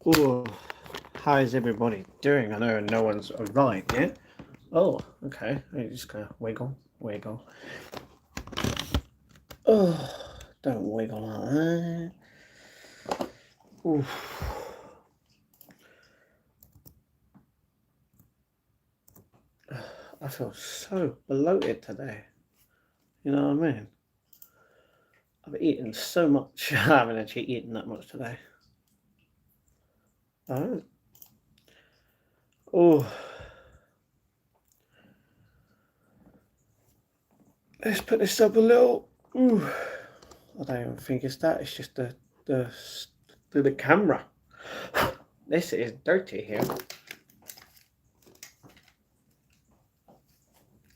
Oh, how is everybody doing? I know no one's arrived yet. Oh, okay. I'm just gonna wiggle, wiggle. Oh, don't wiggle like that. Oof. I feel so bloated today. You know what I mean? I've eaten so much. I haven't actually eaten that much today. Oh. Oh. Let's put this up a little. Ooh. I don't even think it's that. It's just the camera. This is dirty here.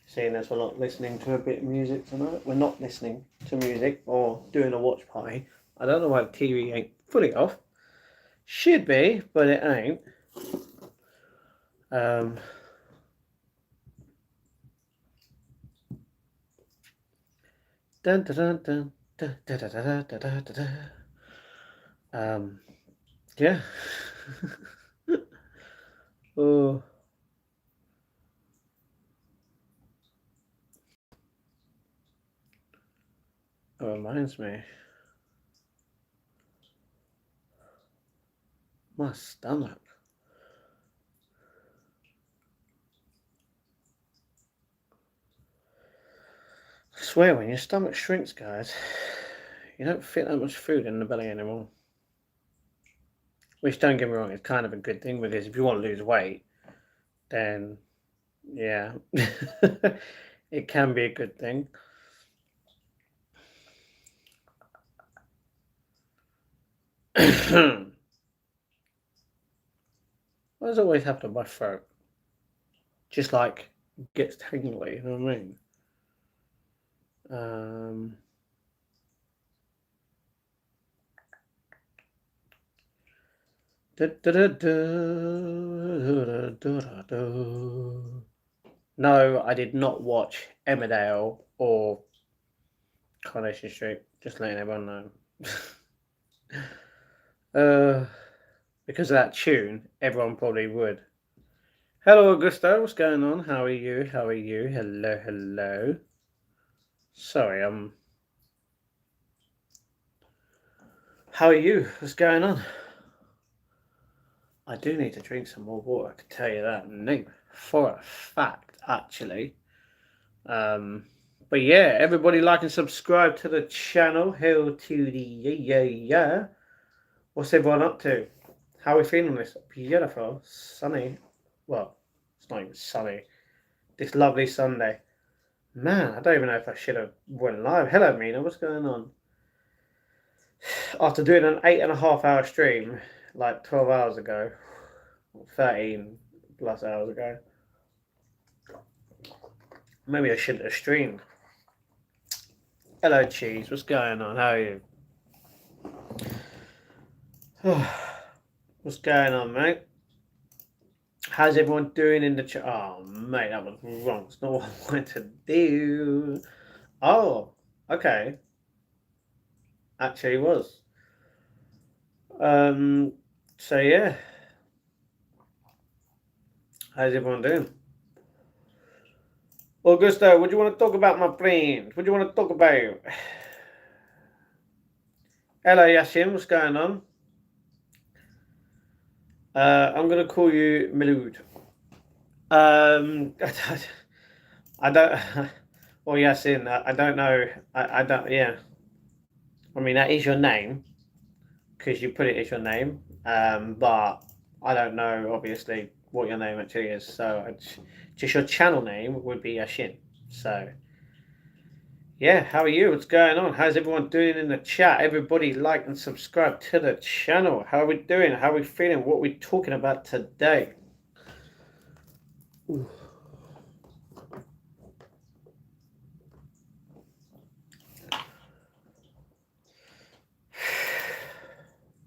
Seeing as we're not listening to a bit of music tonight, we're not listening to music or doing a watch party. I don't know why the TV ain't fully off. Should be, but it ain't. Dun, dun, dun, dun, dun, dun, dun, dun, dun, dun, dun, dun. Yeah. Oh. It reminds me. My stomach. I swear, when your stomach shrinks, guys, you don't fit that much food in the belly anymore. Which, don't get me wrong, is kind of a good thing, because if you want to lose weight, then yeah, it can be a good thing. Why does it always happen to my throat? Just like gets tingly, you know what I mean? No, I did not watch Emmerdale or Coronation Street. Just letting everyone know. Because of that tune, everyone probably would. Hello, Augusto. What's going on? How are you? How are you? Hello, hello. Sorry, how are you? What's going on? I do need to drink some more water, I can tell you that. No, for a fact, actually. But yeah, everybody like and subscribe to the channel. Hail to the yeah. What's everyone up to? How are we feeling this beautiful, sunny, well, it's not even sunny, this lovely Sunday. Man, I don't even know if I should have went live. Hello, Mina, what's going on? After doing an 8.5 hour stream, like 12 hours ago, 13 plus hours ago, maybe I shouldn't have streamed. Hello, Cheese, what's going on? How are you? What's going on, mate? How's everyone doing in the chat? Oh, mate, that was wrong. It's not what I wanted to do. Oh, okay. Actually, it was. So yeah. How's everyone doing? Augusto, what do you want to talk about, my friend? What do you want to talk about? Hello, Yashin, what's going on? I'm going to call you Miloud. I don't. Well, Yasin, I don't know. I don't. Yeah. I mean, that is your name because you put it as your name. But I don't know, obviously, what your name actually is. So, just your channel name would be Yashin. So, yeah. How are you? What's going on? How's everyone doing in the chat? Everybody like and subscribe to the channel. How are we doing? How are we feeling? What are we talking about today? Ooh.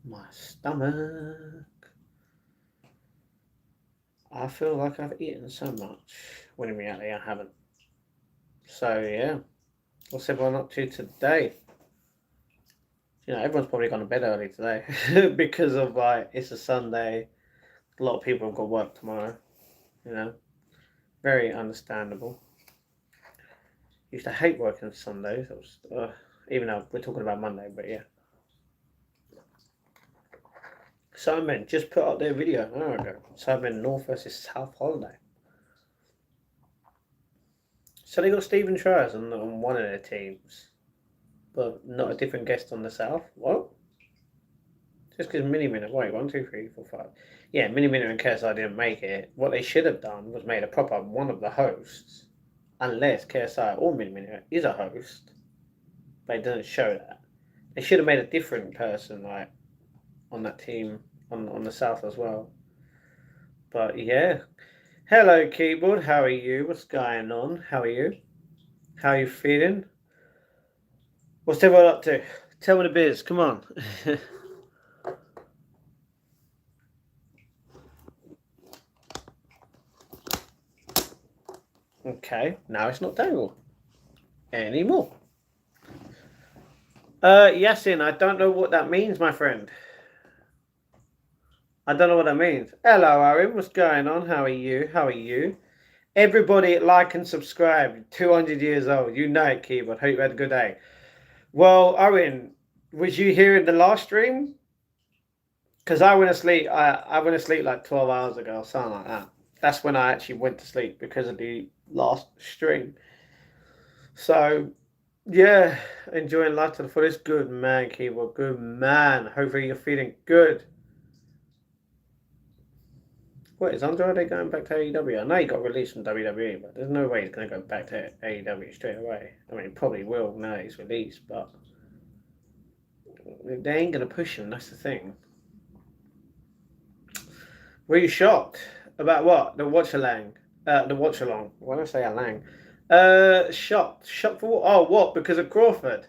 My stomach. I feel like I've eaten so much, when in reality I haven't. So yeah, what's everyone up to today? You know, everyone's probably gone to bed early today because of like it's a Sunday. A lot of people have got work tomorrow. You know, very understandable. Used to hate working Sundays. It was, even though we're talking about Monday, but yeah. Simon just put up their video an hour ago. Simon North versus South holiday. So they got Stephen Tries on one of their teams, but not a different guest on the South. What? Just because Mini Minute, wait, 1, 2, 3, 4, 5. Yeah, Mini Minute and KSI didn't make it. What they should have done was made a proper one of the hosts, unless KSI or Mini Minute is a host, but it doesn't show that. They should have made a different person like on that team on the South as well. But yeah. Hello, keyboard. How are you? What's going on? How are you? How are you feeling? What's everyone up to? Tell me the biz. Come on. Okay, now it's not tangled anymore. Yasin, I don't know what that means, my friend. I don't know what that means. Hello, Aaron. What's going on? How are you? How are you? Everybody like and subscribe. 200 years old. You know it, keyboard. Hope you had a good day. Well, Owen, was you here in the last stream? Because I went to sleep. I went to sleep like 12 hours ago, something like that. That's when I actually went to sleep because of the last stream. So yeah, enjoying life to the fullest. Good man, keyboard. Good man. Hopefully you're feeling good. What is Andrade going back to AEW? I know he got released from WWE, but there's no way he's going to go back to AEW straight away. I mean, he probably will now he's released, but they ain't going to push him. That's the thing. Were you shocked about what the watch along? The watch along. Why did I say along? Shocked. Shocked for what? Oh, what? Because of Crawford.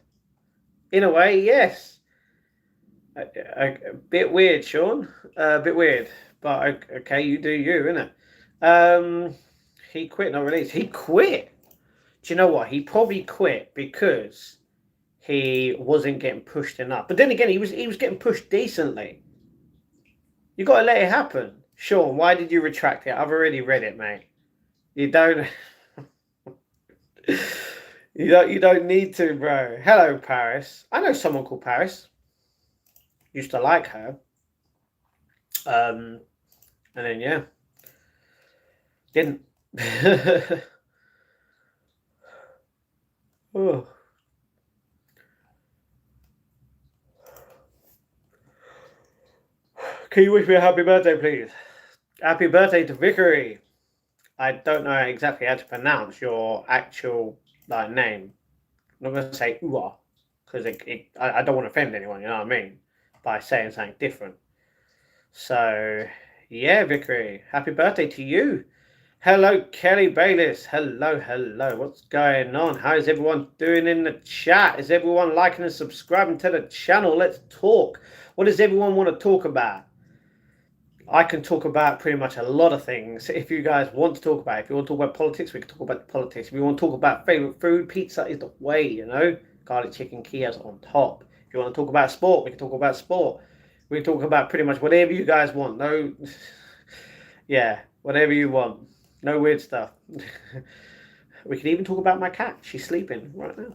In a way, yes. A bit weird, Sean. A bit weird, but okay, you do you, innit? He quit, not released. He quit. Do you know what? He probably quit because he wasn't getting pushed enough. But then again, he was getting pushed decently. You got to let it happen. Sean, why did you retract it? I've already read it, mate. You don't. You don't need to, bro. Hello, Paris. I know someone called Paris. Used to like her. And then yeah, didn't. Oh. Can you wish me a happy birthday, please? Happy birthday to Vickery. I don't know exactly how to pronounce your actual like name. I'm not gonna say Ua because I don't want to offend anyone. You know what I mean? By saying something different. So yeah, Vickery, happy birthday to you. Hello, Kelly Bayliss. Hello, hello. What's going on? How's everyone doing in the chat? Is everyone liking and subscribing to the channel? Let's talk. What does everyone want to talk about? I can talk about pretty much a lot of things. If you guys want to talk about it, if you want to talk about politics, we can talk about politics. If you want to talk about favorite food, pizza is the way, you know. Garlic chicken Kias on top. If you want to talk about sport, we can talk about sport. We can talk about pretty much whatever you guys want. No, yeah, whatever you want. No weird stuff. We can even talk about my cat. She's sleeping right now.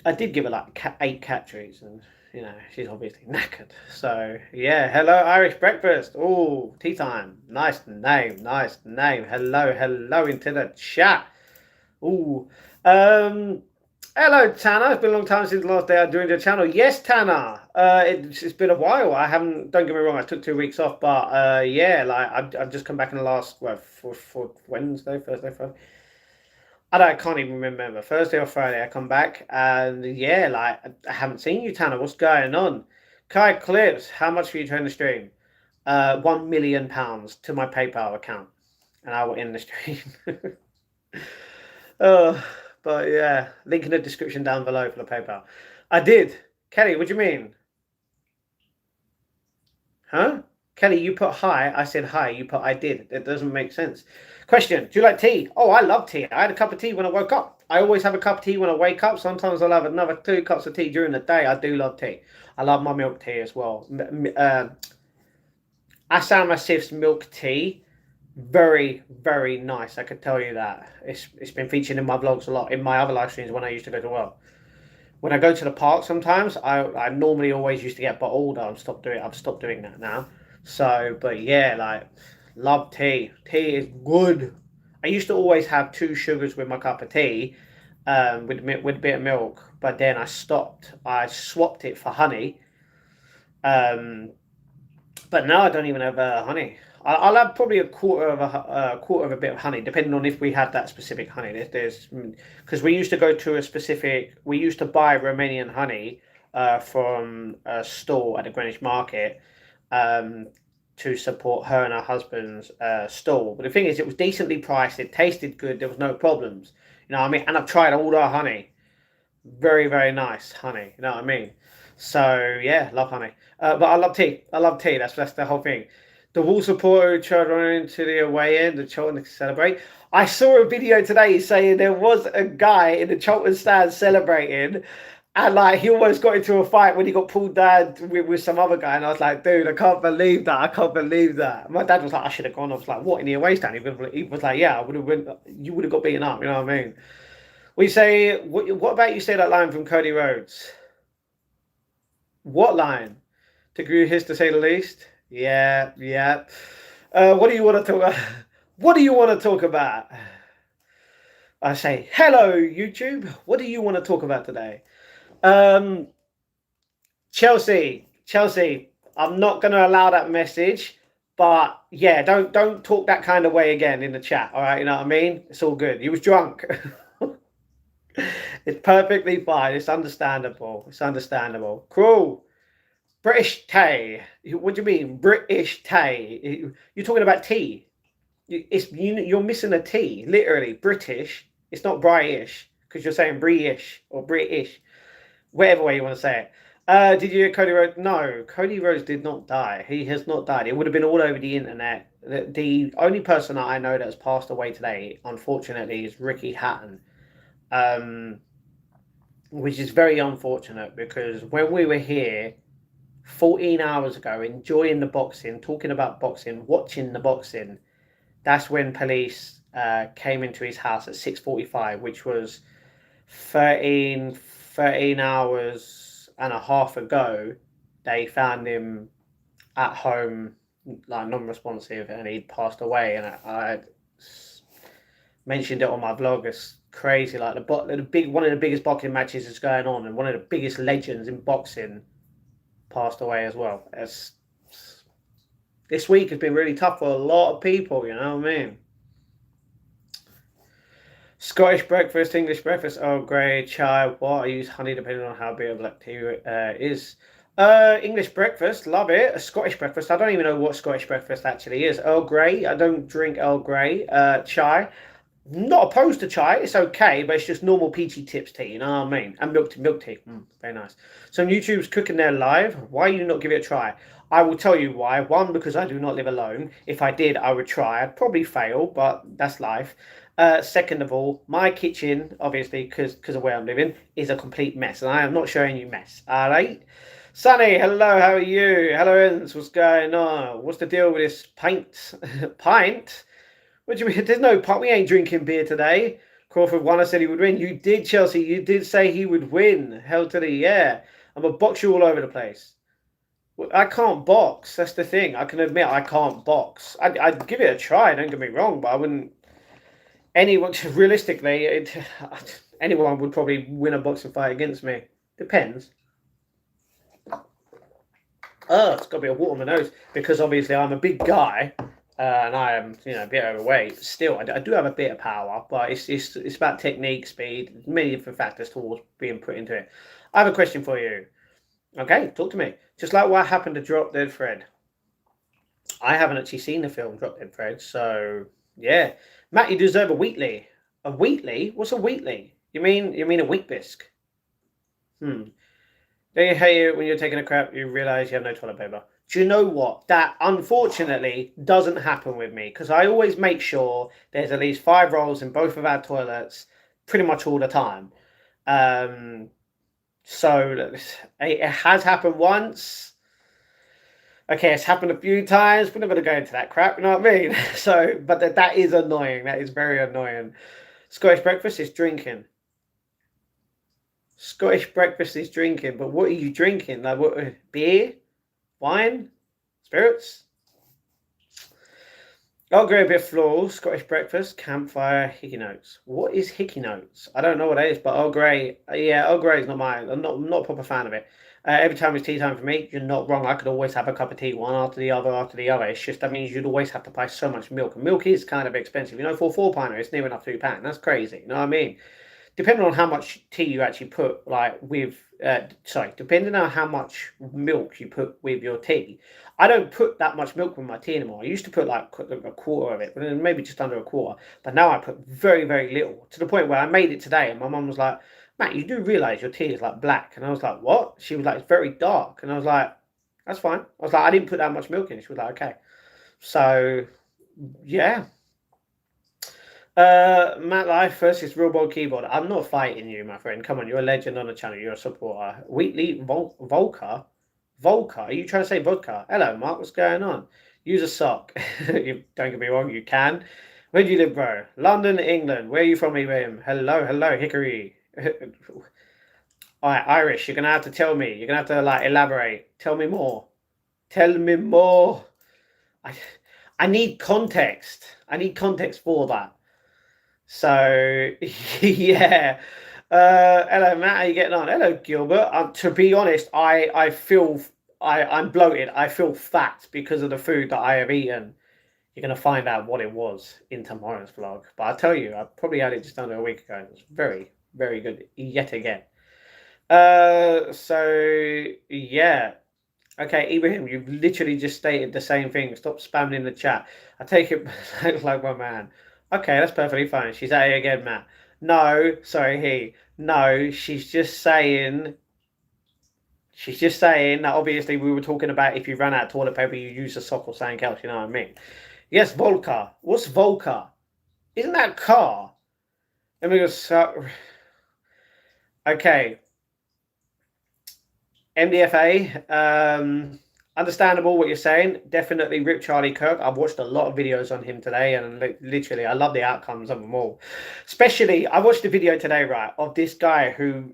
I did give her like 8 cat treats, and you know she's obviously knackered. So yeah, hello Irish breakfast. Oh, tea time. Nice name, nice name. Hello, hello into the chat. Oh, hello Tanner. It's been a long time since the last day I joined your channel. Yes, Tanner. It's been a while. I haven't. Don't get me wrong. I took 2 weeks off, but yeah, like I've just come back in the last for Wednesday, Thursday, Friday. I can't even remember. Thursday or Friday, I come back and yeah, like I haven't seen you, Tanner. What's going on? Kai Clips, how much for you to end the stream? £1 million to my PayPal account, and I will end the stream. Oh, but yeah, link in the description down below for the PayPal. I did. Kelly, what do you mean? Huh? Kelly, you put hi. I said hi. You put I did. That doesn't make sense. Question: do you like tea? Oh, I love tea. I had a cup of tea when I woke up. I always have a cup of tea when I wake up. Sometimes I'll have another 2 cups of tea during the day. I do love tea. I love my milk tea as well. Assam Asif's milk tea, very, very nice. I could tell you that. It's been featured in my vlogs a lot, in my other live streams when I used to go to work. When I go to the park sometimes, I normally always used to get bottled. I've stopped doing that now. So, but yeah, like, love tea. Tea is good. I used to always have 2 sugars with my cup of tea, with a bit of milk. But then I stopped. I swapped it for honey. Um, but now I don't even have honey. I'll have probably a quarter of a bit of honey, depending on if we had that specific honey. There's because we used to go to we used to buy Romanian honey from a store at the Greenwich Market, um, to support her and her husband's stall. But the thing is, it was decently priced. It tasted good. There was no problems. You know what I mean? And I've tried all our honey. Very, very nice honey. You know what I mean? So yeah, love honey. But I love tea. I love tea. That's the whole thing. The Wall supporter who tried running into the away end, the Cheltenham to celebrate. I saw a video today saying there was a guy in the Cheltenham stand celebrating, and like he almost got into a fight when he got pulled down with some other guy, and I was like, dude, I can't believe that. I can't believe that. My dad was like, I should have gone. I was like, what, in the away stand? He was like, yeah, I would have. You would have got beaten up. You know what I mean? We say, what about you say that line from Cody Rhodes? What line? To agree his, to say the least. Yeah, yeah. What do you want to talk about? What do you want to talk about? I say, hello, YouTube. What do you want to talk about today? Chelsea. I'm not going to allow that message, but yeah, don't talk that kind of way again in the chat. All right, you know what I mean? It's all good. He was drunk. It's perfectly fine. It's understandable. It's understandable. Cool. British Tay. What do you mean, British Tay? You're talking about tea. You're missing a T. Literally, British. It's not British because you're saying British or British, whatever way you want to say it. Did you hear Cody Rhodes? No, Cody Rhodes did not die. He has not died. It would have been all over the internet. The only person that I know that has passed away today, unfortunately, is Ricky Hatton. Which is very unfortunate because when we were here 14 hours ago, enjoying the boxing, talking about boxing, watching the boxing, that's when police came into his house at 6:45, which was 13 hours and a half ago. They found him at home, like non-responsive, and he'd passed away. And I mentioned it on my vlog. It's crazy. Like one of the biggest boxing matches is going on, and one of the biggest legends in boxing passed away as well. This week has been really tough for a lot of people. You know what I mean? Scottish breakfast, English breakfast, Earl Grey, chai, what? I use honey depending on how big a black tea is. English breakfast, love it. A Scottish breakfast, I don't even know what Scottish breakfast actually is. Earl Grey, I don't drink Earl Grey. Chai, not opposed to chai, it's okay, but it's just normal peachy tips tea, you know what I mean? And milk tea, very nice. So YouTube's cooking there live. Why you not give it a try? I will tell you why. One, because I do not live alone. If I did, I would try. I'd probably fail, but that's life. Second of all, my kitchen, obviously, because of where I'm living, is a complete mess, and I am not showing you mess. All right, Sunny, hello, how are you? Hello, Ends, what's going on? What's the deal with this pint? Pint? What do you mean? There's no pint. We ain't drinking beer today. Crawford won. I said he would win. You did, Chelsea. You did say he would win. Hell to the yeah. I'm gonna box you all over the place. I can't box. That's the thing. I can admit I can't box. I'd give it a try. Don't get me wrong, but I wouldn't. Anyone, realistically, anyone would probably win a boxing fight against me. Depends. Oh, it's got to be a water on my nose because obviously I'm a big guy and I am, a bit overweight. Still, I do have a bit of power, but it's about technique, speed, many different factors towards being put into it. I have a question for you. Okay, talk to me. Just like what happened to Drop Dead Fred. I haven't actually seen the film Drop Dead Fred, so yeah. Matt, you deserve a Wheatley. A Wheatley? What's a Wheatley? You mean a wheat bisque? Don't you hate it when you're taking a crap, you realise you have no toilet paper? Do you know what? That unfortunately doesn't happen with me because I always make sure there's at least 5 rolls in both of our toilets pretty much all the time. Um, so it has happened once. Okay, it's happened a few times. We're not going to go into that crap, you know what I mean? So, but that is annoying. That is very annoying. Scottish breakfast is drinking. Scottish breakfast is drinking, but what are you drinking? Like what? Beer, wine, spirits? Earl Grey, a bit floral, Scottish breakfast, campfire, hickey notes. What is hickey notes? I don't know what that is, but Earl Grey, yeah, Earl Grey is not mine. I'm not a proper fan of it. Every time it's tea time for me, you're not wrong. I could always have a cup of tea, one after the other, after the other. It's just that means you'd always have to buy so much milk, and milk is kind of expensive. You know, for a 4 pinter, it's near enough £2. That's crazy. You know what I mean? Depending on how much tea you actually put, like with, depending on how much milk you put with your tea. I don't put that much milk with my tea anymore. I used to put like a quarter of it, but maybe just under a quarter. But now I put very, very little to the point where I made it today, and my mum was like, "Matt, you do realise your tea is like black?" And I was like, "What?" She was like, "It's very dark," and I was like, "That's fine." I was like, "I didn't put that much milk in." She was like, "Okay." So yeah, Matt Life versus Real Ball Keyboard. I'm not fighting you, my friend. Come on, you're a legend on the channel. You're a supporter. Wheatley Volca. Volca? Are you trying to say vodka? Hello, Mark. What's going on? Use a sock. Don't get me wrong, you can. Where do you live, bro? London, England. Where are you from, Ibrahim? Hello, hello, Hickory. Alright, Irish. You're gonna have to tell me. You're gonna have to like elaborate. Tell me more. Tell me more. I, I need context. I need context for that. So yeah. Hello Matt, how you getting on? Hello Gilbert. To be honest, I feel I'm bloated. I feel fat because of the food that I have eaten. You're gonna find out what it was in tomorrow's vlog. But I'll tell you, I probably had it just under a week ago. It was very, very good yet again. So yeah. Okay, Ibrahim, you've literally just stated the same thing. Stop spamming in the chat. I take it like my man. Okay, that's perfectly fine. She's at it again, Matt. No, sorry, he. No, she's just saying that obviously we were talking about if you ran out of toilet paper, you use a sock or something else, you know what I mean? Yes, Volca. What's Volca? Isn't that a car? Let me just okay. MDFA, understandable what you're saying. Definitely Rip Charlie Kirk. I've watched a lot of videos on him today, and literally, I love the outcomes of them all. Especially, I watched a video today, right, of this guy who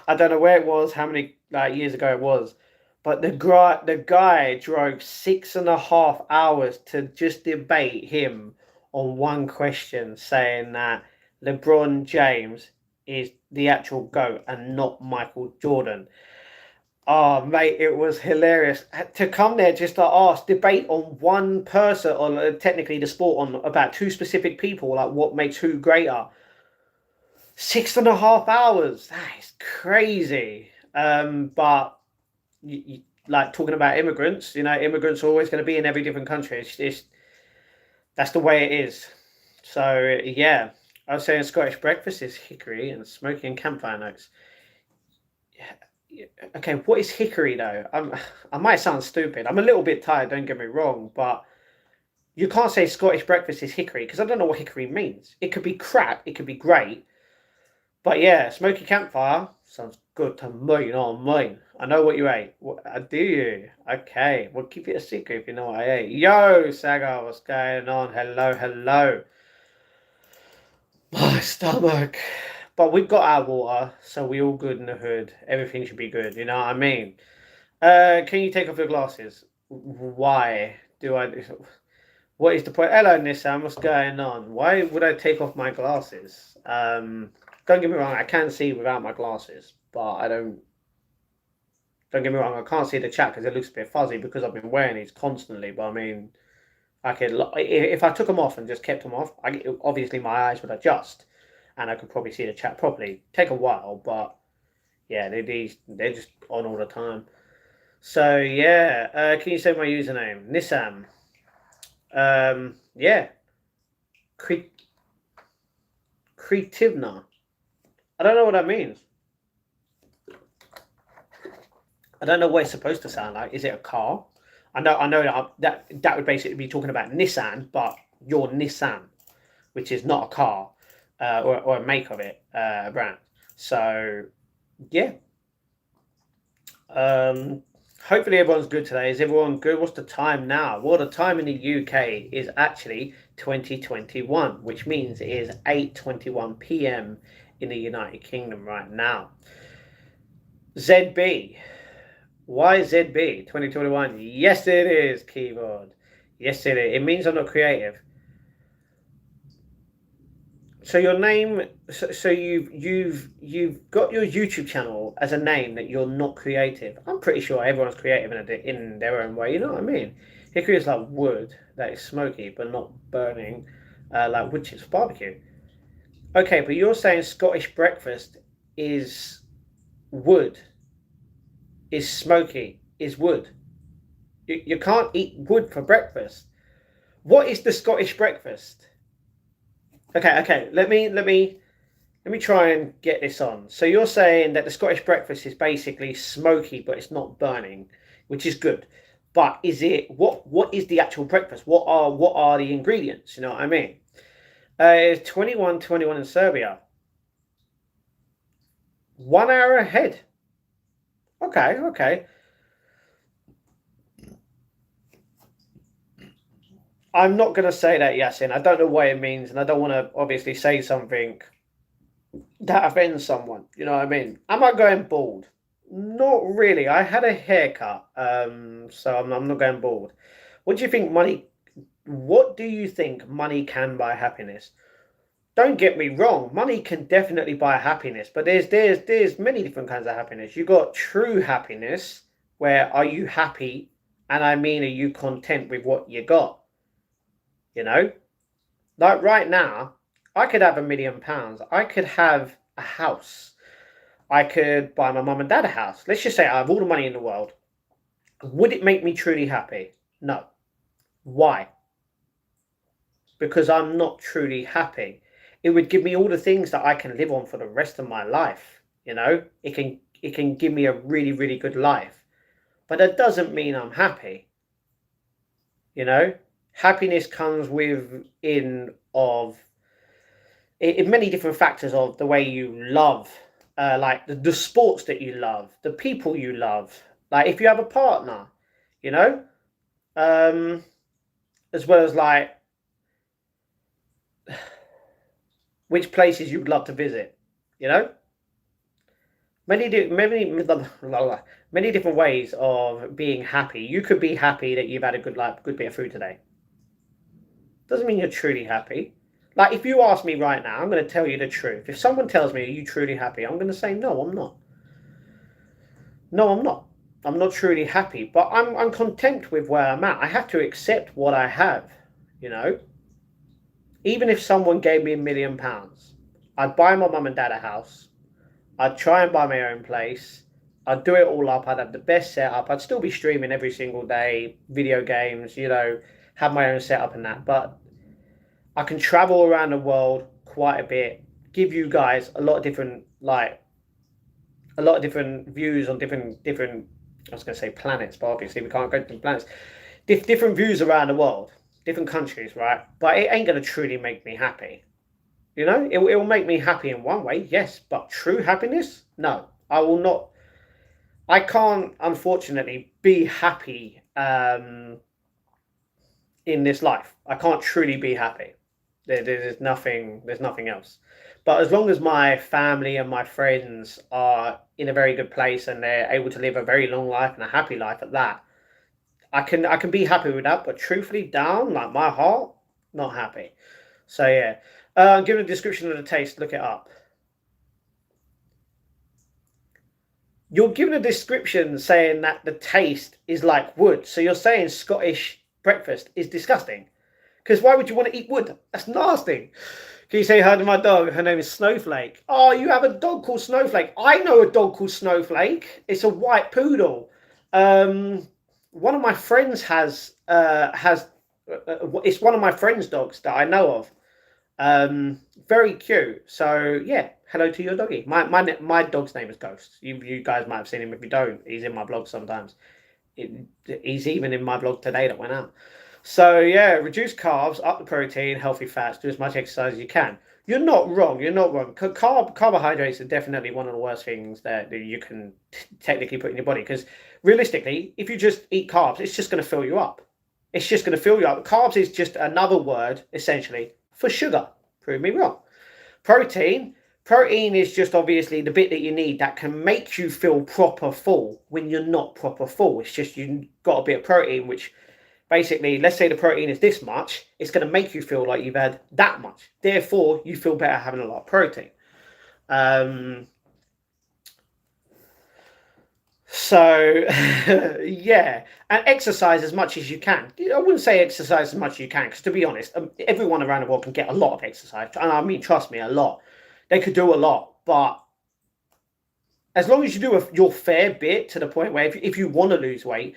I don't know where it was, how many years ago it was, but the guy drove 6.5 hours to just debate him on one question, saying that LeBron James is the actual GOAT and not Michael Jordan. Oh, mate, it was hilarious to come there just to ask, debate on one person, on technically the sport, on about two specific people, like what makes who greater. 6.5 hours. That is crazy. But like talking about immigrants, immigrants are always going to be in every different country. That's the way it is. So yeah, I was saying Scottish breakfast is hickory and smoking campfire notes. Okay, what is hickory though? I might sound stupid. I'm a little bit tired, don't get me wrong, but you can't say Scottish breakfast is hickory because I don't know what hickory means. It could be crap, it could be great, but yeah, smoky campfire sounds good to me, you know what I mean? I know what you ate. What, do you? Okay, well, keep it a secret if you know what I ate. Yo, Saga, what's going on? Hello, hello. My stomach. But we've got our water, so we all good in the hood. Everything should be good, you know what I mean? Can you take off your glasses? Why do I do? What is the point? Hello, Nissan. What's going on? Why would I take off my glasses? Don't get me wrong. I can see without my glasses, but I don't. Don't get me wrong. I can't see the chat because it looks a bit fuzzy because I've been wearing these constantly. But I mean, I could if I took them off and just kept them off, obviously my eyes would adjust, and I could probably see the chat properly. Take a while, but yeah, they're just on all the time. So yeah, can you say my username? Nissan. Yeah, Creativna. I don't know what that means. I don't know what it's supposed to sound like. Is it a car? I know that would basically be talking about Nissan, but your Nissan, which is not a car, or a make of it, brand. So yeah, um, hopefully everyone's good today. Is everyone good? What's the time now? Well, the time in the UK is actually 2021, which means it is 8:21 p.m. in the United Kingdom right now. ZB. Why ZB 2021? Yes, it is, keyboard. Yes, it is. It means I'm not creative. So your name, so you've got your YouTube channel as a name that you're not creative. I'm pretty sure everyone's creative in their own way. You know what I mean? Hickory is like wood that is smoky but not burning, like wood chips barbecue. Okay, but you're saying Scottish breakfast is wood, is smoky, is wood. You can't eat wood for breakfast. What is the Scottish breakfast? Okay. Let me try and get this on. So you're saying that the Scottish breakfast is basically smoky, but it's not burning, which is good. But is it what is the actual breakfast? What are the ingredients? You know what I mean? It's 21:21 in Serbia. 1 hour ahead. Okay. I'm not gonna say that, Yasin. I don't know what it means, and I don't want to obviously say something that offends someone. You know what I mean? Am I going bald? Not really. I had a haircut, so I'm not going bald. What do you think money? What do you think money can buy happiness? Don't get me wrong. Money can definitely buy happiness, but there's many different kinds of happiness. You got true happiness, where are you happy, and I mean, are you content with what you got? You know, like right now, I could have £1 million. I could have a house. I could buy my mum and dad a house. Let's just say I have all the money in the world. Would it make me truly happy? No. Why? Because I'm not truly happy. It would give me all the things that I can live on for the rest of my life. You know, it can give me a really, really good life. But that doesn't mean I'm happy. You know, happiness comes in many different factors of the way you love, like the sports that you love, the people you love, like if you have a partner, you know, um, as well as like which places you would love to visit, you know, many different ways of being happy. You could be happy that you've had a good bit of food today. Doesn't mean you're truly happy. Like if you ask me right now, I'm going to tell you the truth. If someone tells me, "Are you truly happy?" I'm going to say, "No, I'm not. No, I'm not. I'm not truly happy, but I'm content with where I'm at. I have to accept what I have, you know. Even if someone gave me £1 million, I'd buy my mum and dad a house. I'd try and buy my own place. I'd do it all up. I'd have the best setup. I'd still be streaming every single day, video games, you know, have my own setup and that. But I can travel around the world quite a bit, give you guys a lot of different views on different. I was going to say planets, but obviously we can't go to different planets. Different views around the world, different countries, right? But it ain't going to truly make me happy. You know, it will make me happy in one way, yes, but true happiness, no. I will not. I can't, unfortunately, be happy in this life. I can't truly be happy. There's nothing. There's nothing else. But as long as my family and my friends are in a very good place and they're able to live a very long life and a happy life at that, I can be happy with that. But truthfully, down like my heart, not happy. So yeah, give a description of the taste. Look it up. You're giving a description saying that the taste is like wood. So you're saying Scottish breakfast is disgusting. Because why would you want to eat wood? That's nasty. Can you say hi to my dog? Her name is Snowflake. Oh, you have a dog called Snowflake. I know a dog called Snowflake. It's a white poodle. One of my friends has it's one of my friends' dogs that I know of. Very cute. So yeah, hello to your doggy. My dog's name is Ghost. You guys might have seen him. If you don't, he's in my blog sometimes. It, he's even in my blog today that went out. So yeah, reduce carbs, up the protein, healthy fats, do as much exercise as you can. You're not wrong. You're not wrong. Carbohydrates are definitely one of the worst things that you can technically put in your body, because realistically, if you just eat carbs, it's just going to fill you up. It's just going to fill you up. Carbs is just another word, essentially, for sugar. Prove me wrong. Protein. Protein is just obviously the bit that you need that can make you feel proper full when you're not proper full. It's just you've got a bit of protein, which basically, let's say the protein is this much, it's going to make you feel like you've had that much. Therefore, you feel better having a lot of protein. So, yeah, and exercise as much as you can. I wouldn't say exercise as much as you can, because to be honest, everyone around the world can get a lot of exercise. And I mean, trust me, a lot. They could do a lot, but as long as you do your fair bit, to the point where if you want to lose weight,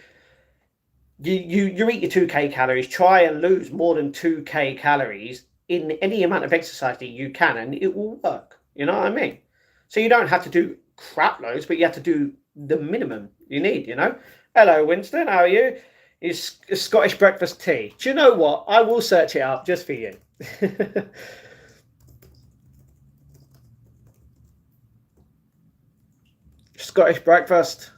you eat your 2k calories, try and lose more than 2k calories in any amount of exercise that you can, and it will work. You know what I mean? So you don't have to do crap loads, but you have to do the minimum you need, you know? Hello, Winston, how are you? Is Scottish breakfast tea. Do you know what? I will search it up just for you. Scottish breakfast.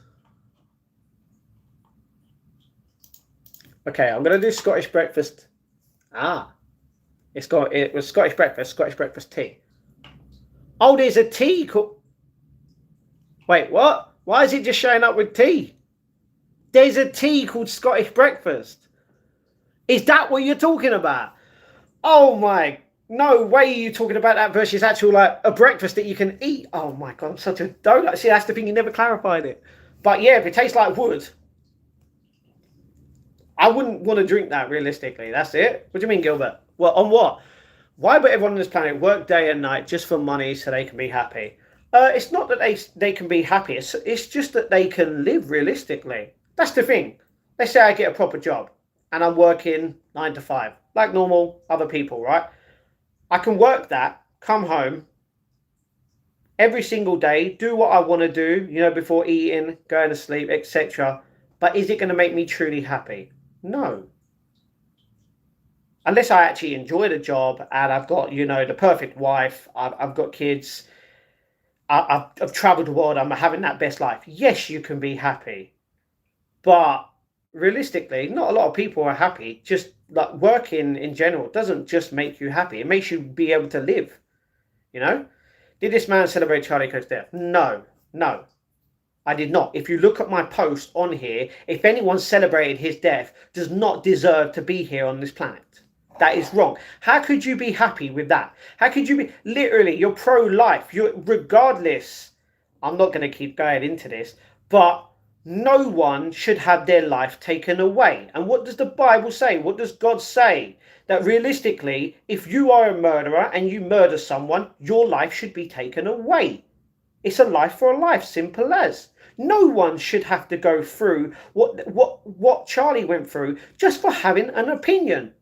Okay, I'm going to do Scottish breakfast. It was Scottish breakfast tea. Oh, there's a tea called... Wait, what? Why is it just showing up with tea? There's a tea called Scottish breakfast. Is that what you're talking about? Oh my... No way you're talking about that versus actual, like, a breakfast that you can eat. Oh my God, I'm such a donut. See, that's the thing, you never clarified it. But yeah, if it tastes like wood... I wouldn't want to drink that, realistically. That's it. What do you mean, Gilbert? Well, on what? Why would everyone on this planet work day and night just for money so they can be happy? It's not that they can be happy. It's just that they can live realistically. That's the thing. Let's say I get a proper job and I'm working 9 to 5, like normal other people, right? I can work that, come home every single day, do what I want to do, you know, before eating, going to sleep, etc. But is it going to make me truly happy? No. Unless I actually enjoy the job and I've got, you know, the perfect wife, I've got kids, I've traveled the world, I'm having that best life. Yes, you can be happy. But realistically, not a lot of people are happy. Just like working in general doesn't just make you happy. It makes you be able to live, you know? Did this man celebrate Charlie Kirk's death? No, no. I did not. If you look at my post on here, if anyone celebrated his death, does not deserve to be here on this planet. That is wrong. How could you be happy with that? How could you be... Literally, you're pro-life. You're... Regardless, I'm not going to keep going into this, but no one should have their life taken away. And what does the Bible say? What does God say? That realistically, if you are a murderer and you murder someone, your life should be taken away. It's a life for a life, simple as. No one should have to go through what Charlie went through just for having an opinion.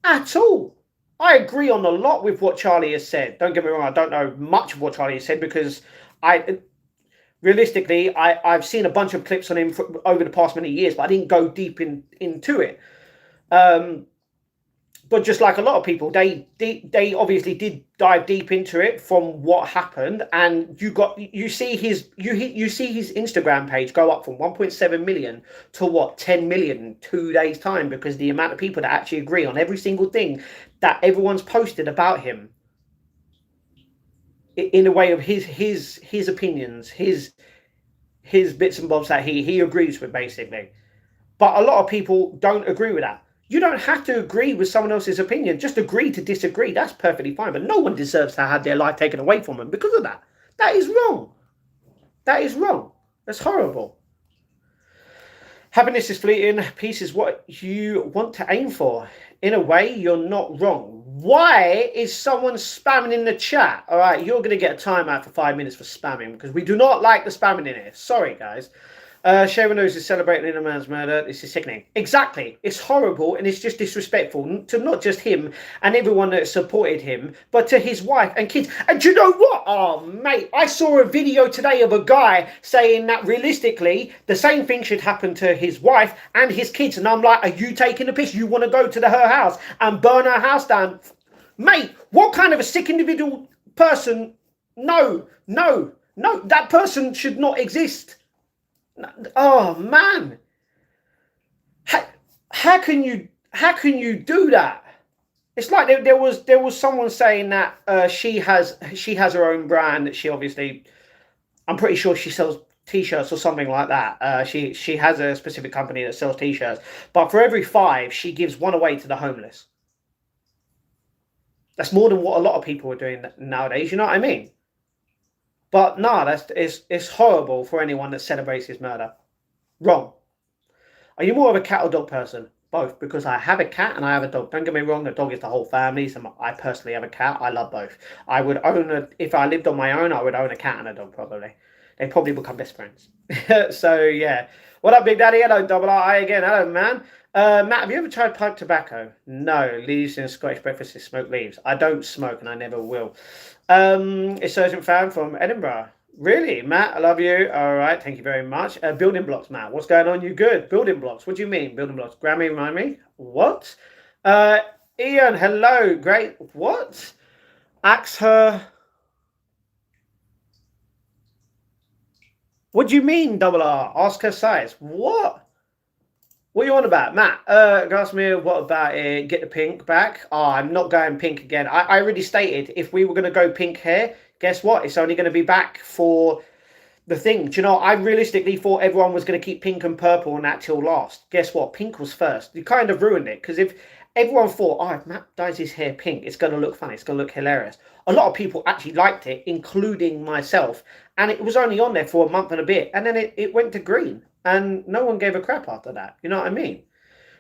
At all. I agree on a lot with what Charlie has said. Don't get me wrong, I don't know much of what Charlie has said because realistically, I've seen a bunch of clips on him over the past many years, but I didn't go deep into it. But just like a lot of people, they obviously did dive deep into it from what happened, and you see his Instagram page go up from 1.7 million to what, 10 million in 2 days time, because the amount of people that actually agree on every single thing that everyone's posted about him in a way of his opinions, his bits and bobs that he agrees with, basically. But a lot of people don't agree with that. You don't have to agree with someone else's opinion. Just agree to disagree. That's perfectly fine. But no one deserves to have their life taken away from them because of that. That is wrong. That is wrong. That's horrible. Happiness is fleeting. Peace is what you want to aim for. In a way, you're not wrong. Why is someone spamming in the chat? All right, you're going to get a timeout for 5 minutes for spamming because we do not like the spamming in here. Sorry, guys. Sharon News is celebrating a man's murder. This is sickening. Exactly. It's horrible and it's just disrespectful to not just him and everyone that supported him, but to his wife and kids. And do you know what? Oh, mate, I saw a video today of a guy saying that realistically, the same thing should happen to his wife and his kids. And I'm like, are you taking the piss? You want to go to her house and burn her house down? Mate, what kind of a sick individual person? No, no, no, that person should not exist. Oh man, how can you do that? It's like there was someone saying that she has her own brand that she obviously, I'm pretty sure she sells t-shirts or something like that. She has a specific company that sells t-shirts, but for every 5 she gives one away to the homeless. That's more than what a lot of people are doing nowadays. You know what I mean? But no, it's horrible for anyone that celebrates his murder. Wrong. Are you more of a cat or dog person? Both, because I have a cat and I have a dog. Don't get me wrong, the dog is the whole family. So I personally have a cat. I love both. I would own if I lived on my own, I would own a cat and a dog probably. They probably become best friends. So yeah. What up, Big Daddy? Hello, Double I again. Hello, man. Matt, have you ever tried pipe tobacco? No, leaves in Scottish breakfast is smoked leaves. I don't smoke and I never will. It's Urgent Fan from Edinburgh. Really, Matt? I love you. All right, thank you very much. Building blocks, Matt. What's going on? You good? Building blocks. What do you mean, building blocks? Grammy, remind me. What? Ian, hello. Great. What? Ask her. What do you mean, double R? Ask her size. What? What are you on about, Matt? Ask me what about it? Get the pink back? Oh, I'm not going pink again. I already stated if we were going to go pink hair, guess what? It's only going to be back for the thing. Do you know, I realistically thought everyone was going to keep pink and purple and that till last. Guess what? Pink was first. You kind of ruined it because if everyone thought, oh, if Matt dyes his hair pink, it's going to look funny. It's going to look hilarious. A lot of people actually liked it, including myself. And it was only on there for a month and a bit. And then it went to green. And no one gave a crap after that. You know what I mean?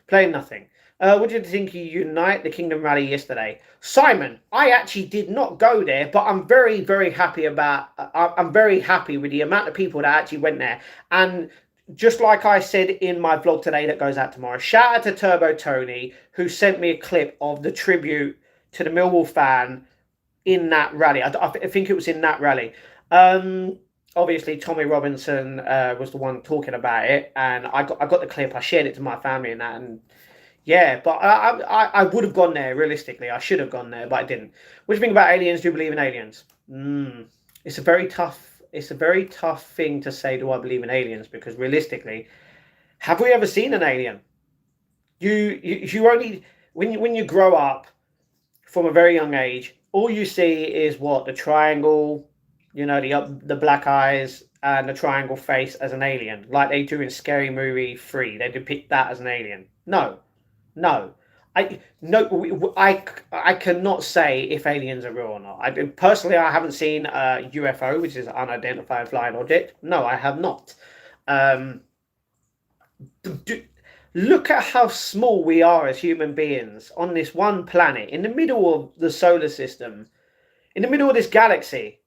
Plain nothing. What did you think of Unite the Kingdom Rally yesterday? Simon, I actually did not go there, but I'm very, very happy about... I'm very happy with the amount of people that actually went there. And just like I said in my vlog today that goes out tomorrow, shout out to Turbo Tony, who sent me a clip of the tribute to the Millwall fan in that rally. I think it was in that rally. Obviously, Tommy Robinson was the one talking about it, and I got the clip. I shared it to my family and that, and yeah. But I would have gone there realistically. I should have gone there, but I didn't. What do you think about aliens? Do you believe in aliens? It's a very tough thing to say. Do I believe in aliens? Because realistically, have we ever seen an alien? You only when you grow up from a very young age, all you see is what the triangle. You know, the black eyes and the triangle face as an alien, like they do in Scary Movie 3. They depict that as an alien. No. I cannot say if aliens are real or not. Personally, I haven't seen a UFO, which is an unidentified flying object. No, I have not. Look at how small we are as human beings on this one planet, in the middle of the solar system, in the middle of this galaxy.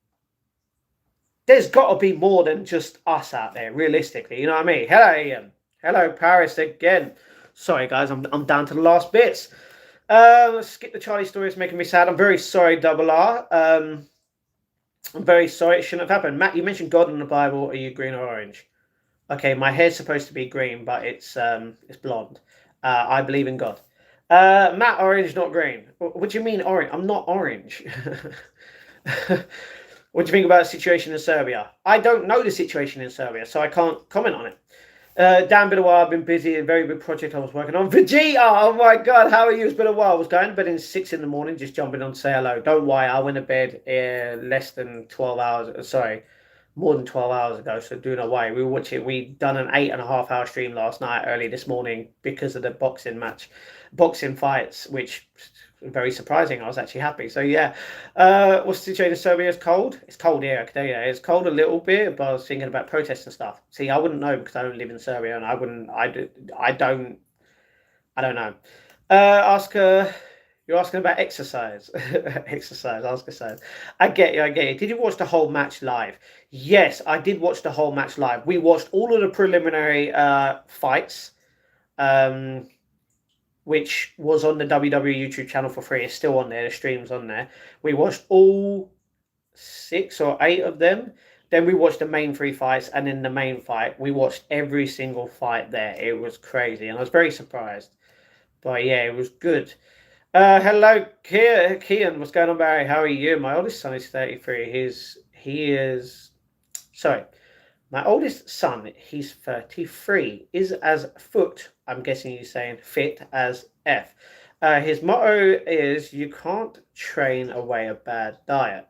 There's got to be more than just us out there, realistically. You know what I mean? Hello, Ian. Hello, Paris again. Sorry, guys, I'm down to the last bits. Let's skip the Charlie story. It's making me sad. I'm very sorry, Double R. I'm very sorry. It shouldn't have happened. Matt, you mentioned God in the Bible. Are you green or orange? Okay, my hair's supposed to be green, but it's blonde. I believe in God. Matt, orange, not green. What do you mean orange? I'm not orange. What do you think about the situation in Serbia? I don't know the situation in Serbia, so I can't comment on it. Dan, been a while. I've been busy. A very big project I was working on. Vegeta! Oh my God, how are you? It's been a while. I was going to bed at 6 in the morning, just jumping on to say hello. Don't worry, I went to bed less than 12 hours. Sorry, more than 12 hours ago, so do not worry. We done an 8.5 hour stream last night, early this morning, because of the boxing fights, which... very surprising. I was actually happy. So yeah, what's the situation in Serbia? It's cold. It's cold here. I can tell you, it's cold a little bit. But I was thinking about protests and stuff. See, I wouldn't know because I don't live in Serbia, and I don't know. Ask her. You're asking about exercise. Exercise. I get you, I get you. Did you watch the whole match live? Yes, I did watch the whole match live. We watched all of the preliminary fights, um, which was on the WWE YouTube channel for free. It's still on there. The stream's on there. We watched all 6 or 8 of them. Then we watched the main 3 fights, and in the main fight, we watched every single fight there. It was crazy, and I was very surprised. But yeah, it was good. Hello, Kian. What's going on, Barry? How are you? My oldest son is 33. Sorry, my oldest son, he's 33, is as foot, I'm guessing you're saying fit as F. His motto is, you can't train away a bad diet.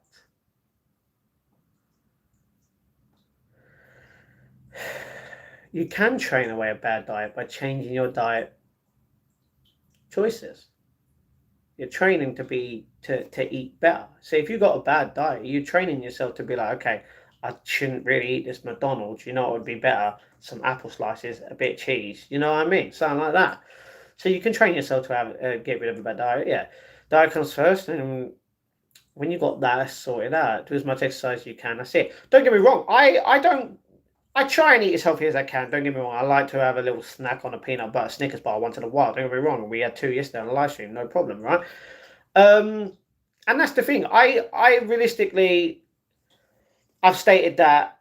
You can train away a bad diet by changing your diet choices. You're training to eat better. So if you've got a bad diet, you're training yourself to be like, okay, I shouldn't really eat this McDonald's. You know what would be better? Some apple slices, a bit of cheese. You know what I mean? Something like that. So you can train yourself to have get rid of a bad diet. Yeah, diet comes first, and when you got that sorted out, do as much exercise as you can. That's it. Don't get me wrong. I don't. I try and eat as healthy as I can. Don't get me wrong. I like to have a little snack on a peanut butter Snickers bar once in a while. Don't get me wrong. We had 2 yesterday on a live stream. No problem, right? Um, and that's the thing. I realistically, I've stated that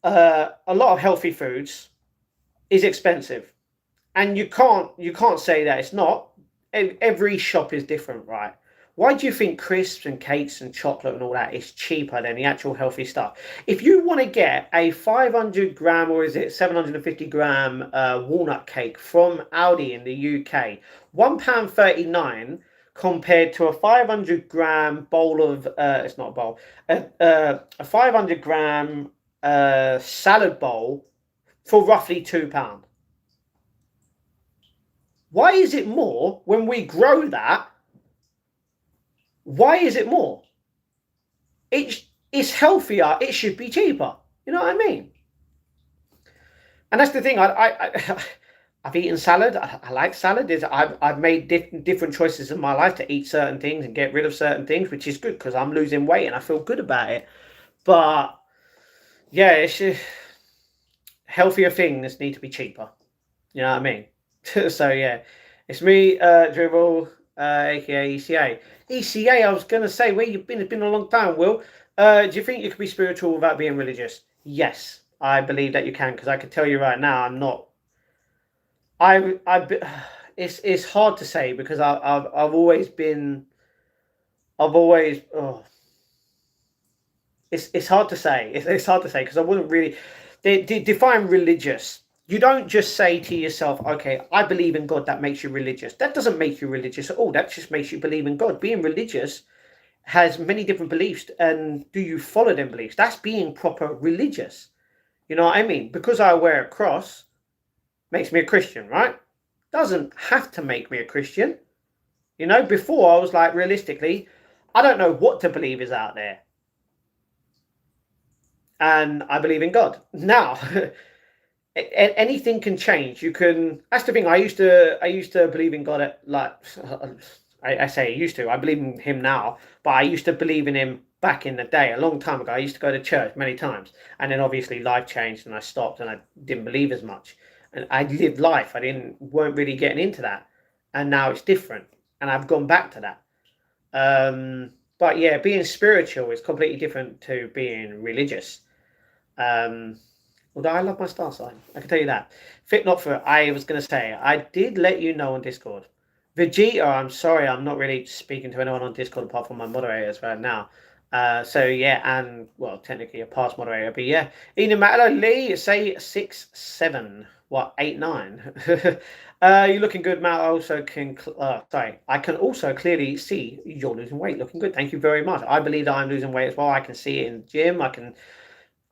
a lot of healthy foods is expensive, and you can't say that it's not. Every shop is different, right? Why do you think crisps and cakes and chocolate and all that is cheaper than the actual healthy stuff? If you want to get a 500 gram, or is it 750 gram walnut cake from Aldi in the UK, £1.39 compared to a 500 gram bowl of it's not a bowl, a 500 gram salad bowl for roughly £2. Why is it more when we grow that? Why is it more? It's healthier. It should be cheaper. You know what I mean? And that's the thing. I've eaten salad. I like salad. I've made different choices in my life to eat certain things and get rid of certain things, which is good because I'm losing weight and I feel good about it. But yeah, it's just, healthier things need to be cheaper. You know what I mean? So yeah, it's me, Dribble, aka ECA. ECA, I was gonna say, where you've been? It's been a long time. Will, do you think you could be spiritual without being religious? Yes, I believe that you can, because I can tell you right now, I'm not. I it's hard to say because I've always been. I've always. Oh, it's hard to say. It's hard to say because I wouldn't really define religious. You don't just say to yourself, okay, I believe in God, that makes you religious. That doesn't make you religious at all. That just makes you believe in God. Being religious has many different beliefs, and do you follow them beliefs? That's being proper religious. You know what I mean? Because I wear a cross makes me a Christian, right? Doesn't have to make me a Christian. You know, before I was like, realistically, I don't know what to believe is out there. And I believe in God. Now, anything can change. You can. That's the thing. I used to believe in God at like. I say I used to. I believe in Him now, but I used to believe in Him back in the day, a long time ago. I used to go to church many times, and then obviously life changed, and I stopped, and I didn't believe as much. And I lived life. Weren't really getting into that, and now it's different, and I've gone back to that. But yeah, being spiritual is completely different to being religious. Um, Although I love my star sign, I can tell you that. Fit not for. I was going to say I did let you know on Discord. Vegeta, I'm sorry, I'm not really speaking to anyone on Discord apart from my moderators right now. So yeah, and well, technically a past moderator, but yeah. Ina Matalo Lee, say 6'7", what 8'9". You're looking good, Matt. I also can. Sorry, I can also clearly see you're losing weight. Looking good. Thank you very much. I believe that I'm losing weight as well. I can see it in the gym.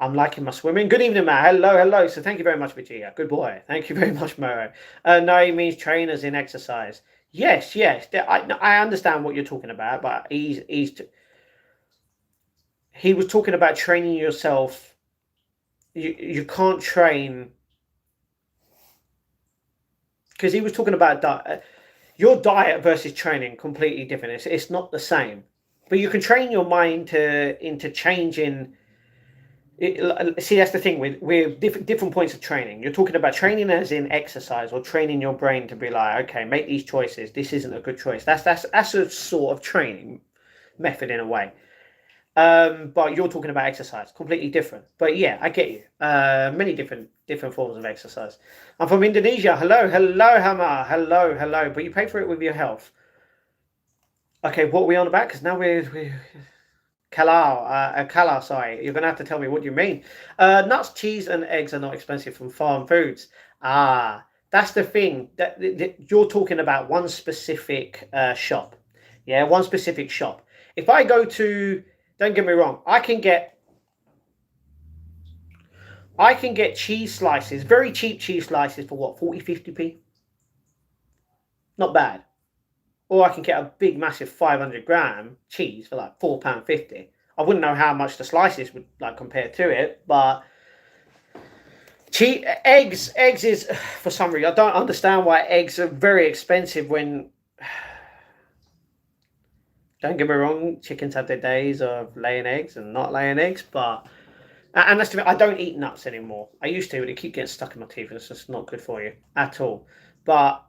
I'm liking my swimming. Good evening, Matt. Hello. So thank you very much, Vegeta. Good boy. Thank you very much, Moro. No, he means trainers in exercise. Yes. I understand what you're talking about, but he was talking about training yourself. You can't train because he was talking about your diet versus training completely different. It's not the same, but you can train your mind into changing. See, that's the thing with different points of training. You're talking about training as in exercise, or training your brain to be like, okay, make these choices. This isn't a good choice. That's a sort of training method in a way. But you're talking about exercise, completely different. But yeah, I get you. Many different forms of exercise. I'm from Indonesia. Hello, hello, Hama. Hello, hello. But you pay for it with your health. Okay, what are we on about? Because now we're Kalal, sorry. You're going to have to tell me what you mean. Nuts, cheese, and eggs are not expensive from farm foods. Ah, that's the thing. That you're talking about one specific shop. Yeah, one specific shop. If I go to, don't get me wrong, I can get cheese slices, very cheap cheese slices for what, 40, 50p? Not bad. Or I can get a big, massive 500-gram cheese for like £4.50. I wouldn't know how much the slices would like compare to it, but eggs is for some reason I don't understand why eggs are very expensive when. Don't get me wrong, chickens have their days of laying eggs and not laying eggs, but and that's the I don't eat nuts anymore. I used to, but they keep getting stuck in my teeth, and it's just not good for you at all. But